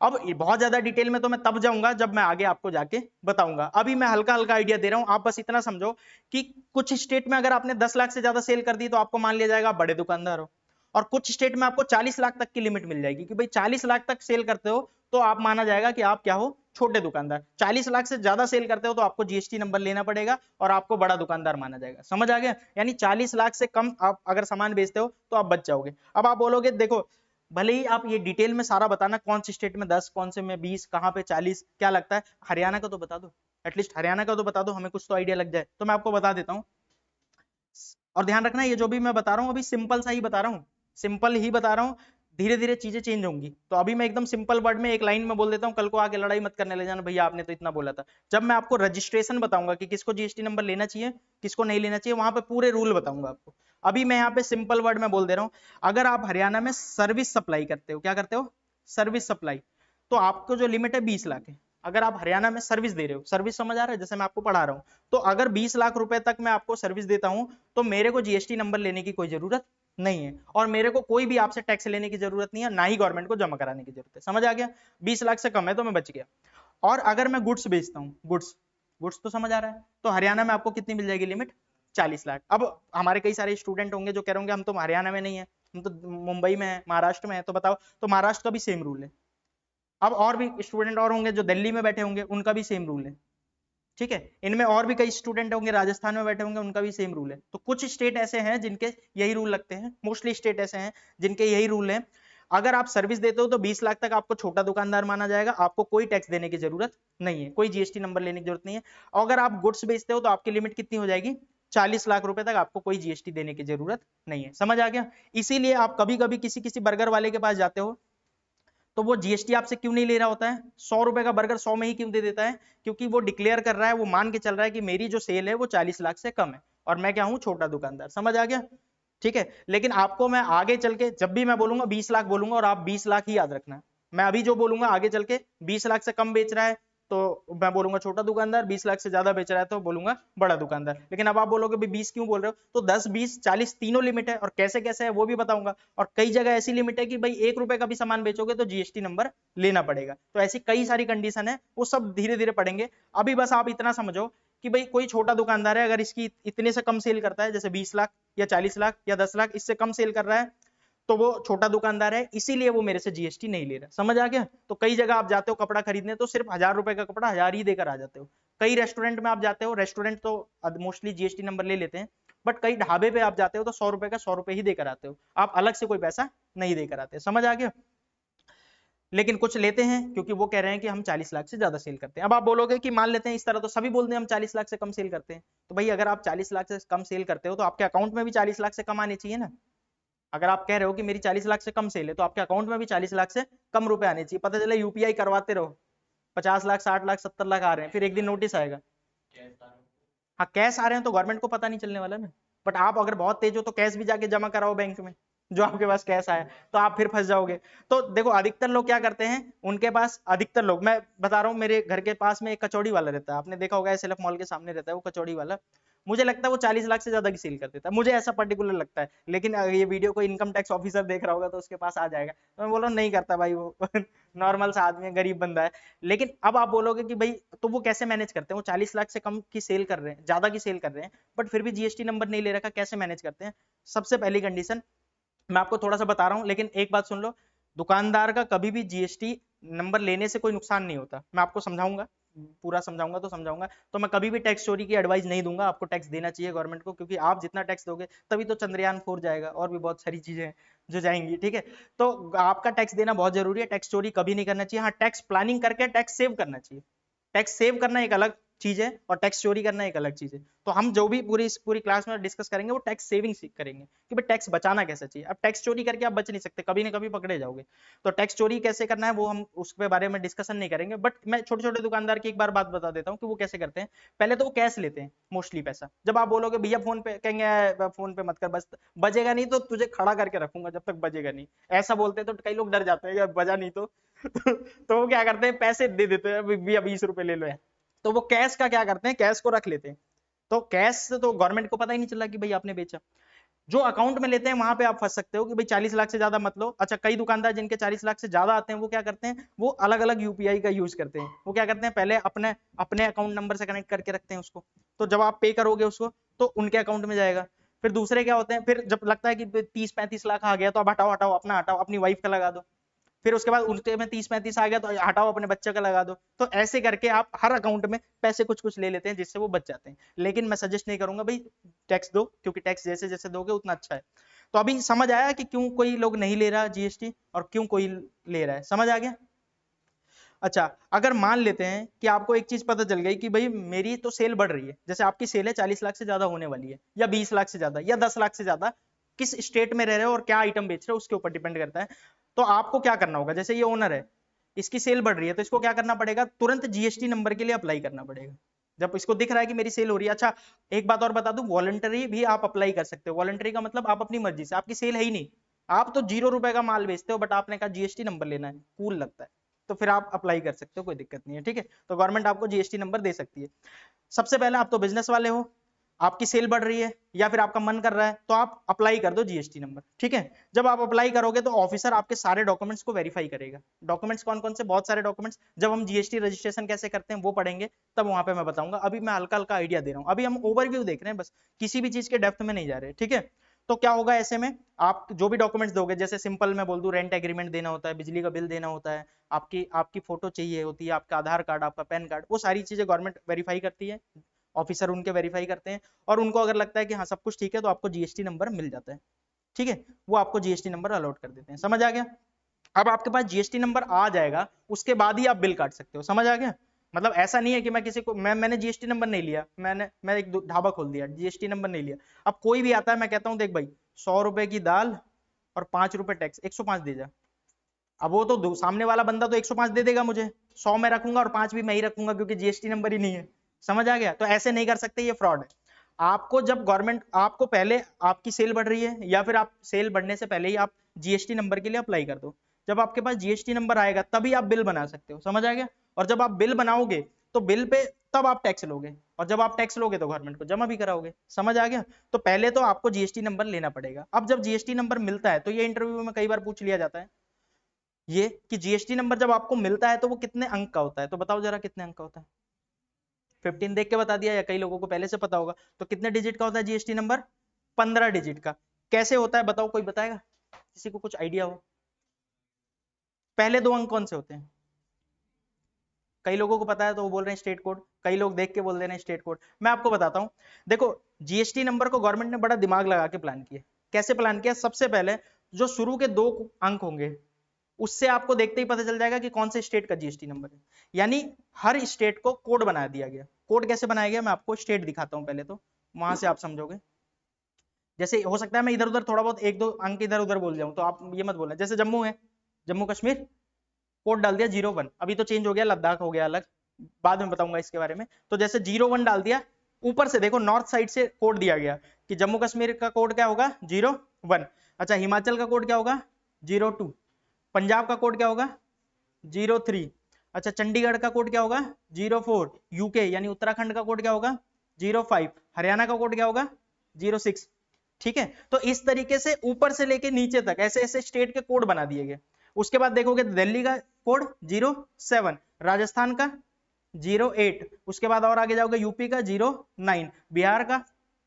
अब बहुत ज्यादा डिटेल में तो मैं तब जाऊंगा जब मैं आगे आपको जाके बताऊंगा, अभी मैं हल्का हल्का आइडिया दे रहा हूं। आप बस इतना समझो कि कुछ स्टेट में अगर आपने 10 लाख से ज्यादा सेल कर दी तो आपको मान लिया जाएगा आप बड़े दुकानदार हो, और कुछ स्टेट में आपको 40 लाख तक की लिमिट मिल जाएगी कि भाई 40 लाख तक सेल करते हो तो आप माना जाएगा कि आप क्या हो, छोटे दुकानदार। 40 लाख से ज्यादा सेल करते हो तो आपको जीएसटी नंबर लेना पड़ेगा और आपको बड़ा दुकानदार माना जाएगा। समझ आ गया? यानी 40 लाख से कम आप अगर सामान बेचते हो तो आप बच जाओगे। अब आप बोलोगे देखो भले ही आप ये डिटेल में सारा बताना कौन सी स्टेट में 10, कौन से में 20, कहां पे 40, क्या लगता है, हरियाणा का तो बता दो, एटलीस्ट हरियाणा का तो बता दो, हमें कुछ तो आइडिया लग जाए। तो मैं आपको बता देता हूं, और ध्यान रखना ये जो भी मैं बता रहा हूं अभी सिंपल सा ही बता रहा हूं, सिंपल ही बता रहा हूं, धीरे धीरे चीजें चेंज होंगी। तो अभी मैं एकदम सिंपल वर्ड में एक लाइन में बोल देता हूं, कल को आके लड़ाई मत करने ले जाना भैया आपने तो इतना बोला था। जब मैं आपको रजिस्ट्रेशन बताऊंगा कि किसको जीएसटी नंबर लेना चाहिए किसको नहीं लेना चाहिए, वहां पे पूरे रूल बताऊंगा आपको। अभी मैं यहाँ पे सिंपल वर्ड में बोल दे रहा हूँ, अगर आप हरियाणा में सर्विस सप्लाई करते हो, क्या करते हो, सर्विस सप्लाई, तो आपको जो लिमिट है 20 लाख है। अगर आप हरियाणा में सर्विस दे रहे हो, सर्विस समझ आ रहा है, जैसे मैं आपको पढ़ा रहा हूं, तो अगर 20 लाख रुपए तक मैं आपको सर्विस देता हूं तो मेरे को जीएसटी नंबर लेने की कोई जरूरत नहीं है, और मेरे को कोई भी आपसे टैक्स लेने की जरूरत नहीं है, ना ही गवर्नमेंट को जमा कराने की जरूरत है। समझ आ गया? 20 लाख से कम है तो मैं बच गया। और अगर मैं गुड्स बेचता हूँ, गुड्स, गुड्स तो समझ आ रहा है, तो हरियाणा में आपको कितनी मिल जाएगी लिमिट, 40 लाख। अब हमारे कई सारे स्टूडेंट होंगे जो कह रहे होंगे हम तो हरियाणा में नहीं है, हम तो मुंबई में है, महाराष्ट्र में है, तो बताओ, तो महाराष्ट्र का भी सेम रूल है। अब और भी स्टूडेंट और होंगे जो दिल्ली में बैठे होंगे, उनका भी सेम रूल है, ठीक है। इनमें और भी कई स्टूडेंट होंगे राजस्थान में बैठे होंगे, उनका भी सेम रूल है। तो कुछ स्टेट ऐसे हैं जिनके यही रूल लगते हैं, मोस्टली स्टेट ऐसे हैं जिनके यही रूल है। अगर आप सर्विस देते हो तो 20 लाख तक आपको छोटा दुकानदार माना जाएगा, आपको कोई टैक्स देने की जरूरत नहीं है, कोई जीएसटी नंबर लेने की जरूरत नहीं है। और अगर आप गुड्स बेचते हो तो आपकी लिमिट कितनी हो जाएगी, 40 लाख रुपए तक आपको कोई जीएसटी देने की जरूरत नहीं है। समझ आ गया? इसीलिए आप कभी कभी किसी किसी बर्गर वाले के पास जाते हो तो वो जीएसटी आपसे क्यों नहीं ले रहा होता है, 100 रुपए का बर्गर 100 में ही क्यों दे देता है, क्योंकि वो डिक्लेयर कर रहा है, वो मान के चल रहा है कि मेरी जो सेल है वो 40 लाख से कम है और मैं क्या हूं, छोटा दुकानदार। समझ आ गया? ठीक है। लेकिन आपको मैं आगे चल के जब भी मैं बोलूंगा 20 लाख बोलूंगा, और आप 20 लाख ही याद रखना। मैं अभी जो बोलूंगा आगे चल के 20 लाख से कम बेच रहा है तो मैं बोलूंगा छोटा दुकानदार, 20 लाख से ज्यादा बेच रहा है तो बोलूंगा बड़ा दुकानदार। लेकिन अब आप बोलोगे भाई 20 क्यों बोल रहे हो, तो 10, 20, 40 तीनों लिमिट है, और कैसे कैसे है वो भी बताऊंगा। और कई जगह ऐसी लिमिट है कि भाई 1 रुपए का भी सामान बेचोगे तो जीएसटी नंबर लेना पड़ेगा। तो ऐसी कई सारी कंडीशन है, वो सब धीरे धीरे पढ़ेंगे। अभी बस आप इतना समझो कि भाई कोई छोटा दुकानदार है, अगर इसकी इतने से कम सेल करता है, जैसे 20 लाख या 40 लाख या 10 लाख, इससे कम सेल कर रहा है, तो वो छोटा दुकानदार है, इसीलिए वो मेरे से जीएसटी नहीं ले रहा। समझ आ गया? तो कई जगह आप जाते हो कपड़ा खरीदने तो सिर्फ 1000 रुपए का कपड़ा 1000 ही देकर आ जाते हो। कई रेस्टोरेंट में आप जाते हो, रेस्टोरेंट तो मोस्टली जीएसटी नंबर ले लेते हैं, बट कई ढाबे पे आप जाते हो तो 100 रुपए का 100 रुपए ही देकर आते हो, आप अलग से कोई पैसा नहीं देकर आते। समझ आ गया? लेकिन कुछ लेते हैं क्योंकि वो कह रहे हैं कि हम 40 लाख से ज्यादा सेल करते हैं। अब आप बोलोगे कि मान लेते हैं इस तरह तो सभी बोलते हैं हम 40 लाख से कम सेल करते हैं, तो भाई अगर आप 40 लाख से कम सेल करते हो तो आपके अकाउंट में भी 40 लाख से कम आने चाहिए ना। अगर आप कह रहे हो कि मेरी 40 लाख से कम सेल है तो आपके अकाउंट में भी 40 लाख से कम रुपए आने चाहिए। पता चला यूपीआई करवाते रहो, 50 लाख, 60 लाख, 70 लाख आ रहे हैं, फिर एक दिन नोटिस आएगा। हाँ कैश आ रहे हैं तो गवर्नमेंट को पता नहीं चलने वाला ना, बट आप अगर बहुत तेज हो तो कैश भी जाके जमा कराओ बैंक में, जो आपके पास कैश आया, तो आप फिर फंस जाओगे। तो देखो अधिकतर लोग क्या करते हैं, उनके पास अधिकतर लोग, मैं बता रहा हूँ, मेरे घर के पास में एक कचौड़ी वाला रहता है, आपने देखा होगा एसएलएफ मॉल के सामने रहता है वो कचौड़ी वाला। मुझे लगता है वो 40 लाख से ज्यादा की सेल कर देता है, मुझे ऐसा पर्टिकुलर लगता है। लेकिन ये वीडियो को इनकम टैक्स ऑफिसर देख रहा होगा तो उसके पास आ जाएगा, तो मैं बोल रहा हूँ नहीं करता भाई वो नॉर्मल सा आदमी है, गरीब बंदा है। लेकिन अब आप बोलोगे कि भाई तो वो कैसे मैनेज करते हैं, वो 40 लाख से कम की सेल कर रहे हैं, ज्यादा की सेल कर रहे हैं, बट फिर भी जीएसटी नंबर नहीं ले रखा, कैसे मैनेज करते हैं। सबसे पहली कंडीशन मैं आपको थोड़ा सा बता रहा हूं, लेकिन एक बात सुन लो, दुकानदार का कभी भी जीएसटी नंबर लेने से कोई नुकसान नहीं होता। मैं आपको समझाऊंगा, पूरा समझाऊंगा तो समझाऊंगा। तो मैं कभी भी टैक्स चोरी की एडवाइस नहीं दूंगा, आपको टैक्स देना चाहिए गवर्नमेंट को, क्योंकि आप जितना टैक्स दोगे तभी तो चंद्रयान 4 जाएगा, और भी बहुत सारी चीजें हैं जो जाएंगी, ठीक है। तो आपका टैक्स देना बहुत जरूरी है, टैक्स चोरी कभी नहीं करना चाहिए। हाँ टैक्स प्लानिंग करके टैक्स सेव करना चाहिए, टैक्स सेव करना एक अलग चीज है और टैक्स चोरी करना एक अलग चीज है। तो हम जो भी पूरी क्लास में डिस्कस करेंगे वो टैक्स सेविंग करेंगे कि भाई टैक्स बचाना कैसे चाहिए। अब टैक्स चोरी करके आप बच नहीं सकते, कभी ना कभी पकड़े जाओगे। तो टैक्स चोरी कैसे करना है वो हम उसके बारे में डिस्कशन नहीं करेंगे, बट मैं छोटे छोटे दुकानदार की एक बार बात बता देता हूँ कि वो कैसे करते हैं। पहले तो वो कैश लेते हैं मोस्टली पैसा, जब आप बोलोगे भैया फोन पे, कहेंगे फोन पे मत कर, बस बजेगा नहीं तो तुझे खड़ा करके रखूंगा जब तक बजेगा नहीं, ऐसा बोलते हैं। तो कई लोग डर जाते हैं बजा नहीं तो वो क्या करते हैं, पैसे दे देते हैं, भैया 20 रुपए ले लो। तो वो कैश का क्या करते हैं, कैश को रख लेते हैं। तो कैश से तो गवर्नमेंट को पता ही नहीं चला कि भाई आपने बेचा। जो अकाउंट में लेते हैं वहां पे आप फंस सकते हो कि भाई 40 लाख से ज्यादा मत लो। अच्छा, कई दुकानदार जिनके 40 लाख से ज्यादा आते हैं वो क्या करते हैं, वो अलग अलग यूपीआई का यूज करते हैं। वो क्या करते हैं, पहले अपने अपने अकाउंट नंबर से कनेक्ट करके रखते हैं उसको, तो जब आप पे करोगे उसको तो उनके अकाउंट में जाएगा। फिर दूसरे क्या होते हैं, फिर जब लगता है कि 30-35 लाख आ गया तो अब हटाओ हटाओ अपना हटाओ, अपनी वाइफ का लगा दो। फिर उसके बाद उनके में 30-35 आ गया तो हटाओ अपने बच्चे का लगा दो। तो ऐसे करके आप हर अकाउंट में पैसे कुछ कुछ ले लेते हैं जिससे वो बच जाते हैं। लेकिन मैं सजेस्ट नहीं करूंगा भाई टैक्स दो, क्योंकि टैक्स जैसे जैसे दोगे उतना अच्छा है। तो अभी समझ आया कि क्यों कोई लोग नहीं ले रहा जीएसटी और क्यों कोई ले रहा है, समझ आ गया। अच्छा, अगर मान लेते हैं कि आपको एक चीज पता चल गई कि भाई मेरी तो सेल बढ़ रही है, जैसे आपकी सेल है 40 लाख से ज्यादा होने वाली है, या 20 लाख से ज्यादा, या 10 लाख से ज्यादा, किस स्टेट में रह रहे हो और क्या आइटम बेच रहे हो उसके ऊपर डिपेंड करता है। तो आपको क्या करना होगा, जैसे ये ओनर है, इसकी सेल बढ़ रही है, तो इसको क्या करना पड़ेगा, तुरंत जीएसटी नंबर के लिए अप्लाई करना पड़ेगा। जब इसको दिख रहा है कि मेरी सेल हो रही है। अच्छा, एक बात और बता दूं, वॉलंटरी भी आप अप्लाई कर सकते हो। वॉलंटरी का मतलब आप अपनी मर्जी से, आपकी सेल है ही नहीं, आप तो 0 रुपए का माल बेचते हो, बट आपने कहा जीएसटी नंबर लेना है, कूल लगता है, तो फिर आप अप्लाई कर सकते हो, कोई दिक्कत नहीं है, ठीक है। तो गवर्नमेंट आपको जीएसटी नंबर दे सकती है। सबसे पहले आप तो बिजनेस वाले हो, आपकी सेल बढ़ रही है या फिर आपका मन कर रहा है, तो आप अप्लाई कर दो जीएसटी नंबर, ठीक है। जब आप अप्लाई करोगे तो ऑफिसर आपके सारे डॉक्यूमेंट्स को वेरीफाई करेगा। डॉक्यूमेंट्स कौन कौन से, बहुत सारे डॉक्यूमेंट्स। जब हम जीएसटी रजिस्ट्रेशन कैसे करते हैं वो पढ़ेंगे, तब वहां पे मैं बताऊंगा। अभी मैं हल्का हल्का आइडिया दे रहा हूं, अभी हम ओवरव्यू देख रहे हैं बस, किसी भी चीज के डेप्थ में नहीं जा रहे, ठीक है। तो क्या होगा ऐसे में, आप जो भी डॉक्यूमेंट्स दोगे, जैसे सिंपल मैं बोल दूं, रेंट एग्रीमेंट देना होता है, बिजली का बिल देना होता है, आपकी आपकी फोटो चाहिए होती है, आपका आधार कार्ड, आपका पैन कार्ड, वो सारी चीजें गवर्नमेंट वेरीफाई करती है, ऑफिसर उनके वेरीफाई करते हैं। और उनको अगर लगता है कि हाँ सब कुछ ठीक है तो आपको जीएसटी नंबर मिल जाता है, ठीक है। वो आपको जीएसटी नंबर अलॉट कर देते हैं, समझ आ गया। अब आपके पास जीएसटी नंबर आ जाएगा, उसके बाद ही आप बिल काट सकते हो, समझ आ गया। मतलब ऐसा नहीं है कि मैं किसी को, मैंने जीएसटी नंबर नहीं लिया, मैं एक ढाबा खोल दिया, जीएसटी नंबर नहीं लिया। अब कोई भी आता है, मैं कहता हूँ देख भाई 100 रुपए की दाल और 5 रुपए टैक्स, 105 दे जा। अब वो तो सामने वाला बंदा तो 105 दे देगा मुझे, 100 में रखूंगा और 5 भी मैं ही रखूंगा क्योंकि जीएसटी नंबर ही नहीं है, समझ आ गया। तो ऐसे नहीं कर सकते, ये फ्रॉड है। आपको जब गवर्नमेंट, आपको पहले आपकी सेल बढ़ रही है या फिर आप सेल बढ़ने से पहले ही आप जीएसटी नंबर के लिए अप्लाई कर दो। जब आपके पास जीएसटी नंबर आएगा तभी आप बिल बना सकते हो, समझ आ गया। और जब आप बिल बनाओगे तो बिल पे तब आप टैक्स लोगे, और जब आप टैक्स लोगे तो गवर्नमेंट को जमा भी कराओगे, समझ आ गया। तो पहले तो आपको जीएसटी नंबर लेना पड़ेगा। अब जब जीएसटी नंबर मिलता है, तो ये इंटरव्यू में कई बार पूछ लिया जाता है ये कि जीएसटी नंबर जब आपको मिलता है तो वो कितने अंक का होता है, तो बताओ जरा कितने अंक का होता है। 15 देख के बता दिया, या कई लोगों को पहले से पता होगा। तो कितने डिजिट का होता है जीएसटी नंबर, 15 डिजिट का। कैसे होता है बताओ, कोई बताएगा, किसी को कुछ आइडिया हो। पहले 2 अंक कौन से होते हैं, कई लोगों को पता है तो वो बोल रहे हैं स्टेट कोड, कई लोग देख के बोल रहे हैं स्टेट कोड। मैं आपको बताता हूं, देखो जीएसटी नंबर को गवर्नमेंट ने बड़ा दिमाग लगा के प्लान किया। कैसे प्लान किया, सबसे पहले जो शुरू के 2 अंक होंगे उससे आपको देखते ही पता चल जाएगा कि कौन से स्टेट का जीएसटी नंबर है। यानी हर स्टेट को कोड बना दिया गया। कोड कैसे बनाया गया, मैं आपको स्टेट दिखाता हूं पहले, तो वहां से आप समझोगे। जैसे हो सकता है मैं इधर उधर थोड़ा बहुत 1-2 अंक इधर उधर बोल जाऊं, तो आप ये मत बोलना। जैसे जम्मू है, जम्मू कश्मीर, कोड डाल दिया 01, अभी तो चेंज हो गया, लद्दाख हो गया अलग, बाद में बताऊंगा इसके बारे में। तो जैसे 01 डाल दिया, ऊपर से देखो नॉर्थ साइड से कोड दिया गया कि जम्मू कश्मीर का कोड क्या होगा, 01। अच्छा, हिमाचल का कोड क्या होगा, 02। पंजाब का कोड क्या होगा, 03। अच्छा, चंडीगढ़ का कोड क्या होगा, 04। यूके यानी उत्तराखंड का कोड क्या होगा, 05। हरियाणा का कोड क्या होगा, 06। ठीक है, तो इस तरीके से ऊपर से लेके नीचे तक ऐसे ऐसे स्टेट के कोड बना दिए गए। उसके बाद देखोगे दिल्ली का कोड 07, राजस्थान का 08, उसके बाद और आगे जाओगे यूपी का 09, बिहार का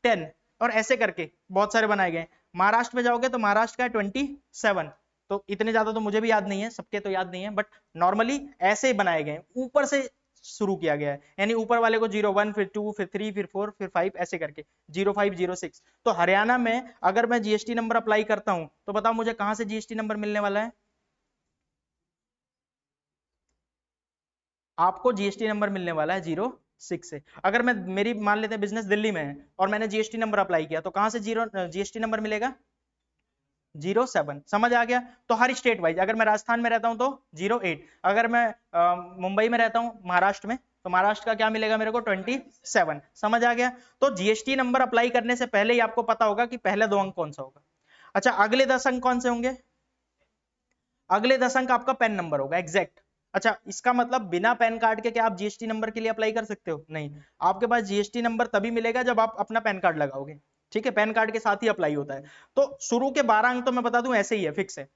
10, और ऐसे करके बहुत सारे बनाए गए। महाराष्ट्र में जाओगे तो महाराष्ट्र का 27। तो इतने ज्यादा तो मुझे भी याद नहीं है, सबके तो याद नहीं है, बट नॉर्मली ऐसे ही बनाए गए, ऊपर से शुरू किया गया है। यानी ऊपर वाले को 01, फिर 2, फिर 3, फिर 4, फिर 5, ऐसे करके 05, 06। तो हरियाणा में अगर मैं जीएसटी नंबर अप्लाई करता हूं तो बताओ मुझे कहां से जीएसटी नंबर मिलने वाला है, आपको जीएसटी नंबर मिलने वाला है 06 से। अगर मैं, मेरी मान लेते हैं बिजनेस दिल्ली में है और मैंने जीएसटी नंबर अप्लाई किया, तो कहां से जीएसटी नंबर मिलेगा, 07, समझ आ गया। तो हर स्टेट वाइज, अगर मैं राजस्थान में रहता हूं तो 08, अगर मैं मुंबई में रहता हूं महाराष्ट्र में, तो महाराष्ट्र का क्या मिलेगा मेरे को, 27, समझ आ गया। तो जीएसटी नंबर अप्लाई करने से पहले ही आपको पता होगा कि पहले 2 अंक कौन सा होगा। अच्छा, अगले 10 अंक कौन से होंगे, अगले 10 अंक आपका पैन नंबर होगा, एग्जैक्ट। अच्छा, इसका मतलब बिना पैन कार्ड के क्या आप जीएसटी नंबर के लिए अप्लाई कर सकते हो, नहीं। आपके पास जीएसटी नंबर तभी मिलेगा जब आप अपना पैन कार्ड लगाओगे। ठीक है, पैन कार्ड के साथ ही अप्लाई होता है। तो शुरू के 12 अंक तो मैं बता दूं ऐसे ही है, फिक्स है।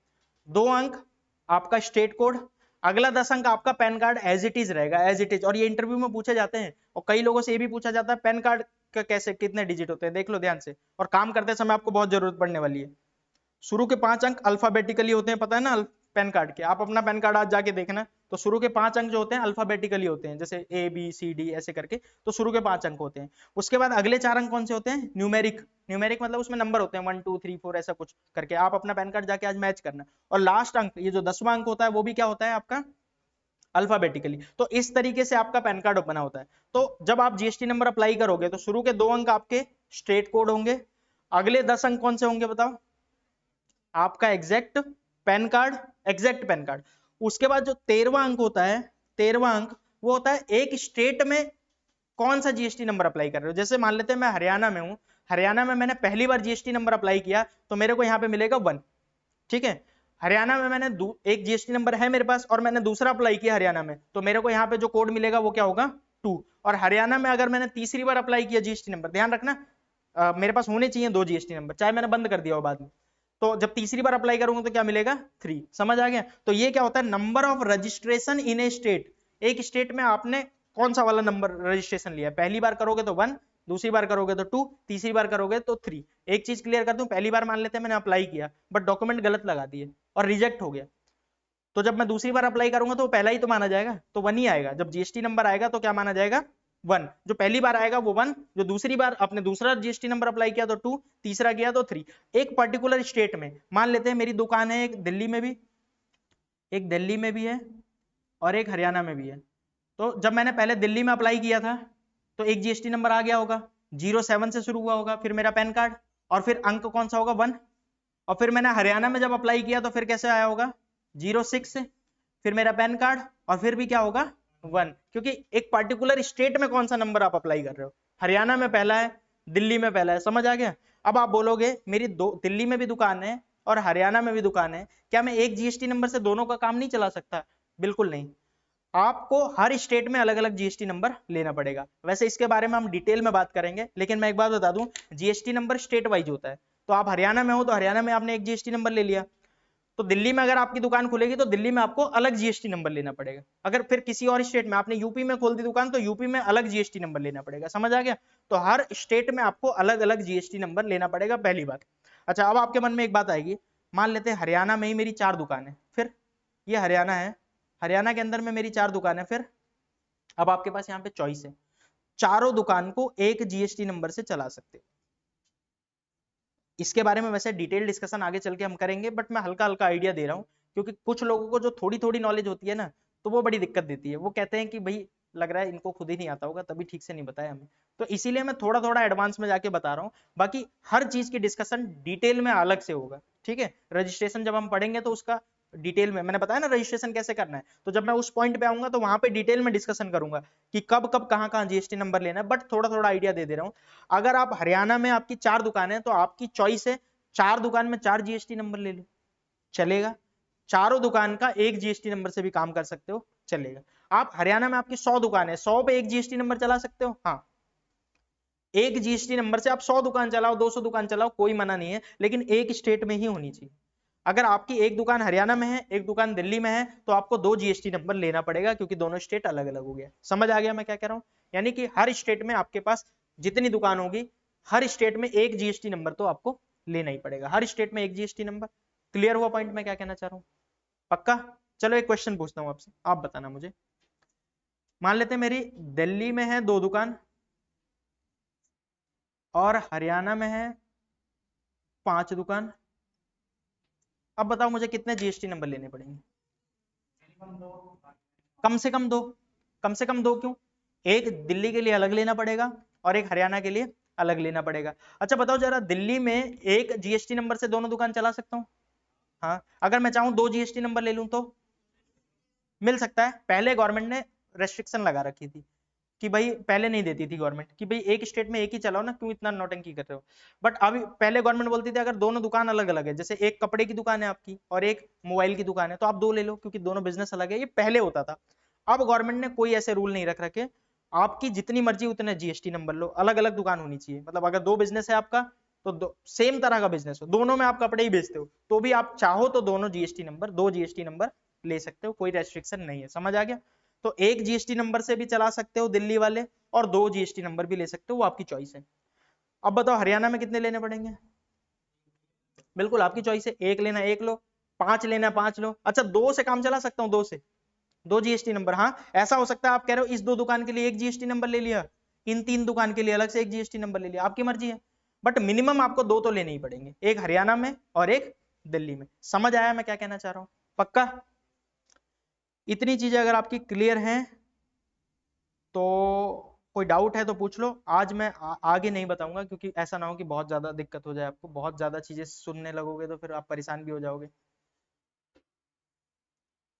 2 अंक आपका स्टेट कोड, अगला 10 अंक आपका PAN card as it is रहेगा, एज इट इज। और ये इंटरव्यू में पूछे जाते हैं, और कई लोगों से ये भी पूछा जाता है पैन कार्ड का कैसे, कितने डिजिट होते हैं, देख लो ध्यान से, और काम करते समय आपको बहुत जरूरत पड़ने वाली है। शुरू के 5 अंक अल्फाबेटिकली होते हैं, पता है ना पैन कार्ड के, आप अपना पैन कार्ड आज जाके देखना, तो शुरू के 5 अंक जो होते हैं अल्फाबेटिकली होते हैं, जैसे ABCD ऐसे करके, तो शुरू के 5 अंक होते हैं। उसके बाद अगले 4 अंक कौन से होते हैं, न्यूमेरिक। न्यूमेरिक मतलब उसमें नंबर होते हैं 1 2 3 4 ऐसा कुछ करके, आप अपना पैन कार्ड जाके आज मैच करना। और लास्ट अंक ये जो 10वां अंक होता है वो भी क्या होता है आपका, अल्फाबेटिकली। तो इस तरीके से आपका पैन कार्ड बना होता है। तो जब आप जीएसटी नंबर अप्लाई करोगे तो शुरू के 2 अंक आपके स्टेट कोड होंगे, अगले 10 अंक कौन से होंगे बताओ, आपका exact pan card, exact pan card. उसके बाद जो 13वां अंक होता है, 13वां अंक वो होता है एक स्टेट में कौन सा जीएसटी नंबर अप्लाई कर रहे हो। जैसे मान लेते हैं मैं हरियाणा में हूं, हरियाणा में मैंने पहली बार जीएसटी नंबर अप्लाई किया तो मेरे को यहां पे मिलेगा 1, ठीक है। हरियाणा में मैंने एक जीएसटी नंबर है मेरे पास और मैंने दूसरा अप्लाई किया हरियाणा में, तो मेरे को यहाँ पे जो कोड मिलेगा वो क्या होगा 2। और हरियाणा में अगर मैंने तीसरी बार अप्लाई किया जीएसटी नंबर, ध्यान रखना मेरे पास होने चाहिए 2 जीएसटी नंबर, चाहे मैंने बंद कर दिया हो बाद में, तो जब तीसरी बार अप्लाई करूंगा तो क्या मिलेगा 3। समझ आ गया। तो ये क्या होता है, number of registration in A state. एक स्टेट में आपने कौन सा वाला नंबर रजिस्ट्रेशन लिया है, पहली बार करोगे तो 1, दूसरी बार करोगे तो 2, तीसरी बार करोगे तो 3। एक चीज क्लियर कर दूं, पहली बार मान लेते हैं मैंने अप्लाई किया बट डॉक्यूमेंट गलत लगा दिए और रिजेक्ट हो गया, तो जब मैं दूसरी बार अप्लाई करूंगा तो पहला ही तो माना जाएगा, तो 1 ही आएगा। जब जीएसटी नंबर आएगा तो क्या माना जाएगा 1, जो पहली बार आएगा वो 1, जो दूसरी बार आपने दूसरा जीएसटी नंबर अप्लाई किया तो 2, तीसरा किया तो 3। एक पर्टिकुलर स्टेट में मान लेते हैं मेरी दुकान है एक दिल्ली में भी, एक दिल्ली में भी है और एक हरियाणा में भी है। तो जब मैंने पहले दिल्ली में अप्लाई किया था तो एक जीएसटी नंबर आ गया होगा, 07 से शुरू हुआ होगा, फिर मेरा पैन कार्ड, और फिर अंक कौन सा होगा 1। और फिर मैंने हरियाणा में जब अप्लाई किया तो फिर कैसे आया होगा 06 से, फिर मेरा पैन कार्ड, और फिर भी क्या होगा 1, क्योंकि एक पर्टिकुलर स्टेट में कौन सा नंबर आप अप्लाई कर रहे हो, हरियाणा में पहला है, दिल्ली में पहला है। समझ आ गया। अब आप बोलोगे मेरी दिल्ली में भी दुकान है और हरियाणा में भी दुकान है, क्या मैं एक जीएसटी नंबर से दोनों का काम नहीं चला सकता? बिल्कुल नहीं, आपको हर स्टेट में अलग अलग जीएसटी नंबर लेना पड़ेगा। वैसे इसके बारे में हम डिटेल में बात करेंगे, लेकिन मैं एक बात बता दूं, जीएसटी नंबर स्टेट वाइज होता है। तो आप हरियाणा में हो तो हरियाणा में आपने एक जीएसटी नंबर ले लिया, तो दिल्ली में अगर आपकी दुकान खुलेगी तो दिल्ली में आपको अलग जीएसटी नंबर लेना पड़ेगा। अगर फिर किसी और स्टेट में, आपने यूपी में खोल दी दुकान तो यूपी में अलग जीएसटी नंबर लेना पड़ेगा। समझ आ गया। तो हर स्टेट में आपको अलग अलग जीएसटी नंबर लेना पड़ेगा, पहली बात। अच्छा, अब आपके मन में एक बात आएगी, मान लेते हैं हरियाणा में ही मेरी 4 दुकान है, फिर ये हरियाणा है, हरियाणा के अंदर में मेरी 4 दुकान है, फिर अब आपके पास यहाँ पे चॉइस है, चारों दुकान को एक जीएसटी नंबर से चला सकते हो। इसके बारे में वैसे डिटेल डिस्कशन आगे चल के हम करेंगे, बट मैं हल्का हल्का आइडिया दे रहा हूँ, क्योंकि कुछ लोगों को जो थोड़ी थोड़ी नॉलेज होती है ना, तो वो बड़ी दिक्कत देती है। वो कहते हैं कि भाई लग रहा है इनको खुद ही नहीं आता होगा तभी ठीक से नहीं बताया हमें, तो इसीलिए मैं थोड़ा थोड़ा एडवांस में जाके बता रहा हूँ। बाकी हर चीज की डिस्कशन डिटेल में अलग से होगा, ठीक है। रजिस्ट्रेशन जब हम पढ़ेंगे तो उसका डिटेल में, मैंने बताया ना रजिस्ट्रेशन कैसे करना है, तो जब मैं उस पॉइंट पे आऊंगा तो वहां पे डिटेल में डिस्कशन करूंगा कि कब कब कहां कहां जीएसटी नंबर लेना है। बट थोड़ा थोड़ा आइडिया दे रहा हूँ। अगर आप हरियाणा में आपकी 4 दुकानें हैं तो आपकी चॉइस है, 4 दुकान में 4 जीएसटी नंबर ले लो, चलेगा। चारों दुकान का एक जीएसटी नंबर से भी काम कर सकते हो, चलेगा। आप हरियाणा में आपकी 100 दुकान है, 100 पे एक जीएसटी नंबर चला सकते हो, हाँ, एक जीएसटी नंबर से आप 100 दुकान चलाओ, 200 दुकान चलाओ, कोई मना नहीं है, लेकिन एक स्टेट में ही होनी चाहिए। अगर आपकी एक दुकान हरियाणा में है, एक दुकान दिल्ली में है, तो आपको 2 जीएसटी नंबर लेना पड़ेगा, क्योंकि दोनों स्टेट अलग अलग हो गया। समझ आ गया मैं क्या कह रहा हूं? यानी कि हर स्टेट में आपके पास जितनी दुकान होगी, हर स्टेट में एक जीएसटी नंबर तो आपको लेना ही पड़ेगा, हर स्टेट में एक जीएसटी नंबर। क्लियर हुआ पॉइंट मैं क्या कहना चाह रहा हूँ? पक्का? चलो एक क्वेश्चन पूछता हूं आपसे, आप बताना मुझे। मान लेते हैं मेरी दिल्ली में है 2 दुकान और हरियाणा में है 5 दुकान। अब बताओ मुझे कितने जीएसटी नंबर लेने पड़ेंगे? कम से कम 2। कम से कम 2 क्यों? एक दिल्ली के लिए अलग लेना पड़ेगा और एक हरियाणा के लिए अलग लेना पड़ेगा। अच्छा बताओ जरा, दिल्ली में एक जीएसटी नंबर से दोनों दुकान चला सकता हूं? हाँ, अगर मैं चाहूं 2 जीएसटी नंबर ले लूं तो मिल सकता है। पहले गवर्नमेंट ने रेस्ट्रिक्शन लगा रखी थी कि भाई, पहले नहीं देती थी गवर्नमेंट कि भाई एक स्टेट में एक ही चलाओ ना, क्यों इतना नौटंकी कर रहे हो। बट अभी पहले गवर्नमेंट बोलती थी अगर दोनों दुकान अलग अलग है, जैसे एक कपड़े की दुकान है आपकी और एक मोबाइल की दुकान है, तो आप 2 ले लो, क्योंकि दोनों बिजनेस अलग है। ये पहले होता था। अब गवर्नमेंट ने कोई ऐसे रूल नहीं रख रखे, आपकी जितनी मर्जी उतने जीएसटी नंबर लो, अलग अलग दुकान होनी चाहिए। मतलब अगर 2 बिजनेस है आपका तो सेम तरह का बिजनेस हो, दोनों में आप कपड़े ही बेचते हो, तो भी आप चाहो तो दोनों जीएसटी नंबर, 2 जीएसटी नंबर ले सकते हो, कोई रेस्ट्रिक्शन नहीं है। समझ आ गया? तो एक जीएसटी नंबर से भी चला सकते हो दिल्ली वाले, और 2 जीएसटी नंबर भी ले सकते हो, वो आपकी चॉइस है। अब बताओ हरियाणा में कितने लेने पड़ेंगे? बिल्कुल आपकी चॉइस है, एक लेना एक लो, 5 लेना 5 लो। अच्छा 2 से काम चला सकता हूँ, 2 से 2 जीएसटी नंबर। हाँ ऐसा हो सकता है आप कह रहे हो इस 2 दुकान के लिए एक जीएसटी नंबर ले लिया, इन 3 दुकान के लिए अलग से एक जीएसटी नंबर ले लिया, आपकी मर्जी है। बट मिनिमम आपको 2 तो लेने ही पड़ेंगे, एक हरियाणा में और एक दिल्ली में। समझ आया मैं क्या कहना चाह रहा हूँ? पक्का? इतनी चीजें अगर आपकी क्लियर हैं तो कोई डाउट है तो पूछ लो। आज मैं आगे नहीं बताऊंगा, क्योंकि ऐसा ना हो कि बहुत ज्यादा दिक्कत हो जाए आपको, बहुत ज्यादा चीजें सुनने लगोगे तो फिर आप परेशान भी हो जाओगे।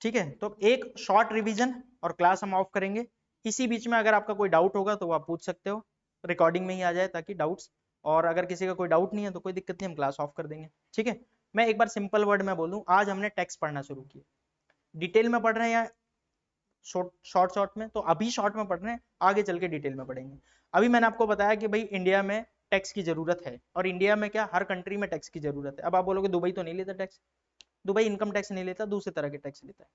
ठीक है, तो एक शॉर्ट रिवीजन और क्लास हम ऑफ करेंगे। इसी बीच में अगर आपका कोई डाउट होगा तो आप पूछ सकते हो, रिकॉर्डिंग में ही आ जाए ताकि डाउट्स, और अगर किसी का कोई डाउट नहीं है तो कोई दिक्कत नहीं, हम क्लास ऑफ कर देंगे। ठीक है, मैं एक बार सिंपल वर्ड में बोलूं, आज हमने टेक्स्ट पढ़ना शुरू किया। डिटेल में पढ़ रहे हैं या शॉर्ट शॉर्ट में? तो अभी शॉर्ट में पढ़ रहे हैं, आगे चल के डिटेल में पढ़ेंगे। अभी मैंने आपको बताया कि भाई इंडिया में टैक्स की जरूरत है, और इंडिया में क्या, हर कंट्री में टैक्स की जरूरत है। अब आप बोलोगे दुबई तो नहीं लेता टैक्स, दुबई इनकम टैक्स नहीं लेता, दूसरे तरह के टैक्स लेता है।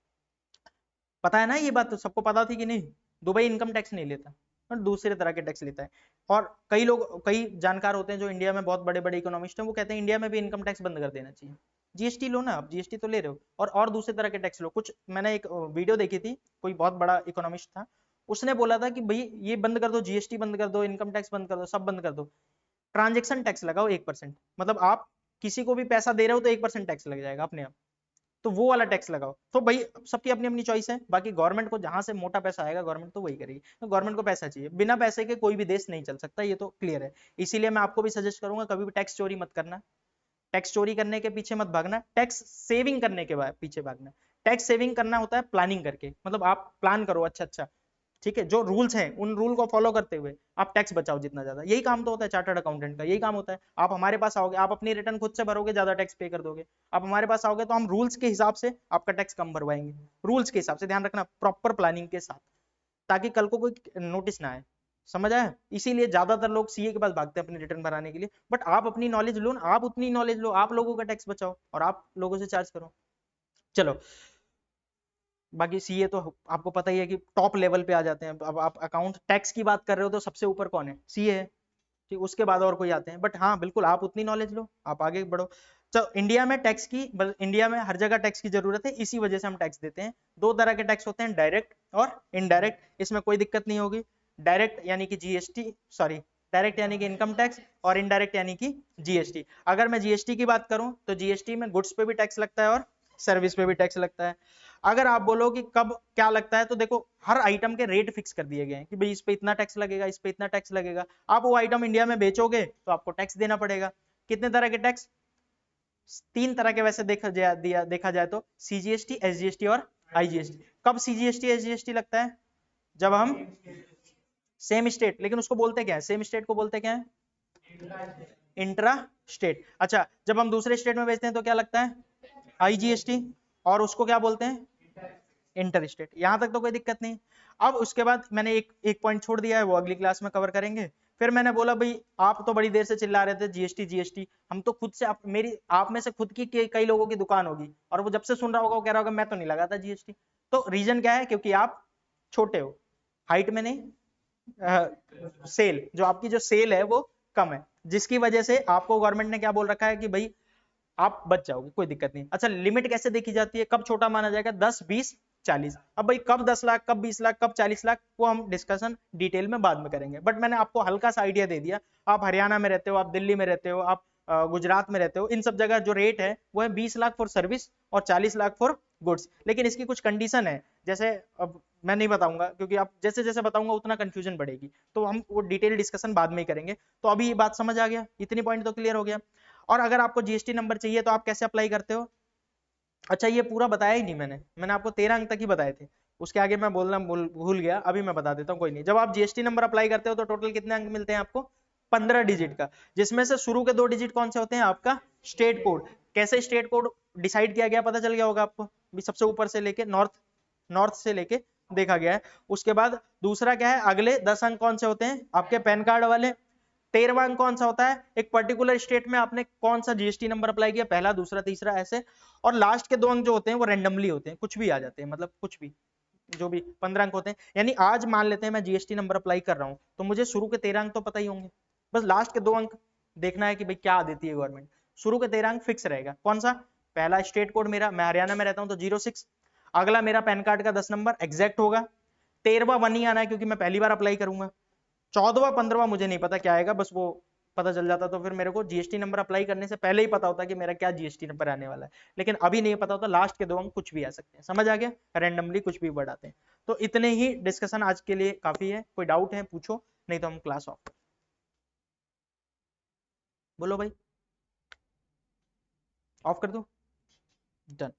पता है ना, ये बात तो सबको पता थी कि नहीं? दुबई इनकम टैक्स नहीं लेता और दूसरे तरह के टैक्स लेता है। और कई लोग, कई जानकार होते हैं जो इंडिया में बहुत बड़े बड़े इकोनॉमिस्ट हैं, वो कहते हैं इंडिया में भी इनकम टैक्स बंद कर देना चाहिए। जीएसटी लो ना, आप जीएसटी तो ले रहे हो, और दूसरे तरह के टैक्स लो। कुछ मैंने एक वीडियो देखी थी, कोई बहुत बड़ा इकोनॉमिस्ट था, उसने बोला था कि भाई ये बंद कर दो, जीएसटी बंद कर दो, इनकम टैक्स बंद कर दो, सब बंद कर दो, ट्रांजेक्शन टैक्स लगाओ 1%। मतलब आप किसी को भी पैसा दे रहे हो तो 1% टैक्स लग जाएगा अपने आप, तो वो वाला टैक्स लगाओ। तो भाई सबकी अपनी अपनी चॉइस है, बाकी गवर्नमेंट को जहां से मोटा पैसा आएगा गवर्नमेंट तो वही करेगी। तो गवर्नमेंट को पैसा चाहिए, बिना पैसे के कोई भी देश नहीं चल सकता, ये तो क्लियर है। इसीलिए मैं आपको भी सजेस्ट करूंगा कभी भी टैक्स चोरी मत करना, टैक्स चोरी करने के पीछे मत भागना, टैक्स सेविंग करने के पीछे भागना। टैक्स सेविंग करना होता है प्लानिंग करके, मतलब आप प्लान करो अच्छा अच्छा, ठीक है, जो रूल्स हैं उन रूल को फॉलो करते हुए आप टैक्स बचाओ जितना ज्यादा। यही काम तो होता है चार्टर्ड अकाउंटेंट का, यही काम होता है। आप हमारे पास आओगे, आप अपनी रिटर्न खुद से भरोगे, ज्यादा टैक्स पे कर दोगे। आप हमारे पास आओगे तो हम रूल्स के हिसाब से आपका टैक्स कम भरवाएंगे, रूल्स के हिसाब से, ध्यान रखना, प्रॉपर प्लानिंग के साथ, ताकि कल को कोई नोटिस ना आए। समझ आया? इसीलिए ज्यादातर लोग सीए के पास भागते हैं अपनी रिटर्न भराने के लिए। बट आप अपनी नॉलेज लो ना, आप उतनी नॉलेज लो, आप लोगों का टैक्स बचाओ और आप लोगों से चार्ज करो। चलो, बाकी सीए तो आपको पता ही है कि टॉप लेवल पे आ जाते हैं। अब आप अकाउंट टैक्स की बात कर रहे हो तो सबसे ऊपर कौन है? सीए है, ठीक, उसके बाद और कोई आते हैं। बट हाँ बिल्कुल, आप उतनी नॉलेज लो, आप आगे बढ़ो। तो इंडिया में टैक्स की, इंडिया में हर जगह टैक्स की जरूरत है, इसी वजह से हम टैक्स देते हैं। 2 तरह के टैक्स होते हैं, डायरेक्ट और इनडायरेक्ट, इसमें कोई दिक्कत नहीं होगी। डायरेक्ट यानी कि जीएसटी, सॉरी, डायरेक्ट यानी कि इनकम टैक्स, और इनडायरेक्ट यानी कि जीएसटी। अगर मैं जीएसटी की बात करूं तो जीएसटी में गुड्स पे भी टैक्स लगता है और सर्विस पे भी टैक्स लगता है। अगर आप बोलो कि कब क्या लगता है, तो देखो हर आइटम के रेट फिक्स कर दिए गए हैं कि भाई इस पे इतना टैक्स लगेगा, इस पे इतना टैक्स लगेगा। आप वो आइटम इंडिया में बेचोगे तो आपको टैक्स देना पड़ेगा। कितने तरह के टैक्स? 3 तरह के वैसे देखा जाए तो सीजीएसटी, एसजीएसटी और आईजीएसटी। कब सीजीएसटी एसजीएसटी लगता है? जब हम सेम स्टेट, लेकिन उसको बोलते क्या है, सेम स्टेट को बोलते क्या है? Intra state. अच्छा, जब हम दूसरे स्टेट में बेचते हैं तो क्या लगता है? आईजीएसटी। और उसको क्या बोलते हैं? Inter state. यहां तक तो कोई दिक्कत नहीं। अब उसके बाद मैंने एक पॉइंट छोड़ दिया है, वो अगली क्लास में कवर करेंगे। फिर मैंने बोला भाई आप तो बड़ी देर से चिल्ला रहे थे जीएसटी जीएसटी, हम तो खुद से मेरी आप में से खुद की कई लोगों की दुकान होगी, और वो जब से सुन रहा होगा वो कह रहा होगा मैं तो नहीं लगाता जीएसटी। तो रीजन क्या है? क्योंकि आप छोटे हो, हाइट में नहीं, सेल, जो आपकी जो सेल है वो कम है, जिसकी वजह से आपको गवर्नमेंट ने क्या बोल रखा है कि भाई आप बच जाओगे, कोई दिक्कत नहीं। अच्छा, लिमिट कैसे देखी जाती है, कब छोटा माना जाएगा? 10, 20, 40। अब भाई कब 10 लाख, कब 20 लाख, कब 40 लाख, वो हम डिस्कशन डिटेल में बाद में करेंगे। बट मैंने आपको हल्का सा आइडिया दे दिया। आप हरियाणा में रहते हो, आप दिल्ली में रहते हो, आप गुजरात में रहते हो, इन सब जगह जो रेट है वो है 20 लाख फॉर सर्विस और 40 लाख फॉर गुड्स। लेकिन इसकी कुछ कंडीशन है, जैसे अब मैं नहीं बताऊंगा, क्योंकि आप जैसे जैसे बताऊंगा उतना कंफ्यूजन बढ़ेगी, तो हम वो डिटेल डिस्कशन बाद में ही करेंगे। तो अभी ये बात समझ आ गया, इतनी पॉइंट तो क्लियर हो गया। और अगर आपको जीएसटी नंबर चाहिए तो आप कैसे अप्लाई करते हो? अच्छा, ये पूरा बताया ही नहीं मैंने आपको 13 अंक तक ही बताए थे, उसके आगे मैं बोलना भूल गया, अभी मैं बता देता हूँ, कोई नहीं। जब आप जीएसटी नंबर अप्लाई करते हो तो टोटल कितने अंक मिलते हैं आपको? 15 डिजिट का, जिसमें से शुरू के 2 डिजिट कौन से होते हैं? आपका स्टेट कोड। कैसे स्टेट कोड डिसाइड किया गया पता चल गया होगा आपको, भी सबसे ऊपर से लेके नॉर्थ से लेके देखा गया है। उसके बाद दूसरा क्या है, अगले 10 अंक कौन से होते हैं? आपके पैन कार्ड वाले, 13वां अंक कौन सा होता है? एक पर्टिकुलर स्टेट में आपने कौन सा जीएसटी नंबर अप्लाई किया, पहला, दूसरा, तीसरा, ऐसे। और लास्ट के 2 अंक जो होते हैं वो रेंडमली होते हैं, कुछ भी आ जाते हैं, मतलब कुछ भी, जो भी 15 अंक होते हैं। यानी आज मान लेते हैं मैं जीएसटी नंबर अप्लाई कर रहा हूं, तो मुझे शुरू के 13 अंक तो पता ही होंगे, बस लास्ट के 2 अंक देखना है कि भाई क्या देती है गवर्नमेंट। शुरू के 13 अंक फिक्स रहेगा। कौन सा? पहला स्टेट कोड मेरा, मैं हरियाणा में रहता हूं तो 06। अगला मेरा पैन कार्ड का 10 नंबर एग्जैक्ट होगा। 13वां 1 ही आना है क्योंकि मैं पहली बार अप्लाई करूंगा। 14वां 15वां मुझे नहीं पता क्या आएगा, बस वो पता चल जाता तो फिर मेरे को जीएसटी नंबर अप्लाई करने से पहले ही पता होता कि मेरा क्या जीएसटी नंबर आने वाला है। लेकिन अभी नहीं पता होता, लास्ट के 2 अंक कुछ भी आ सकते हैं। समझ आ गया? रैंडमली कुछ भी बढ़ाते हैं। तो इतने ही डिस्कशन आज के लिए काफी है। कोई डाउट है पूछो, नहीं तो हम क्लास ऑफ। बोलो भाई, ऑफ कर दो। डन।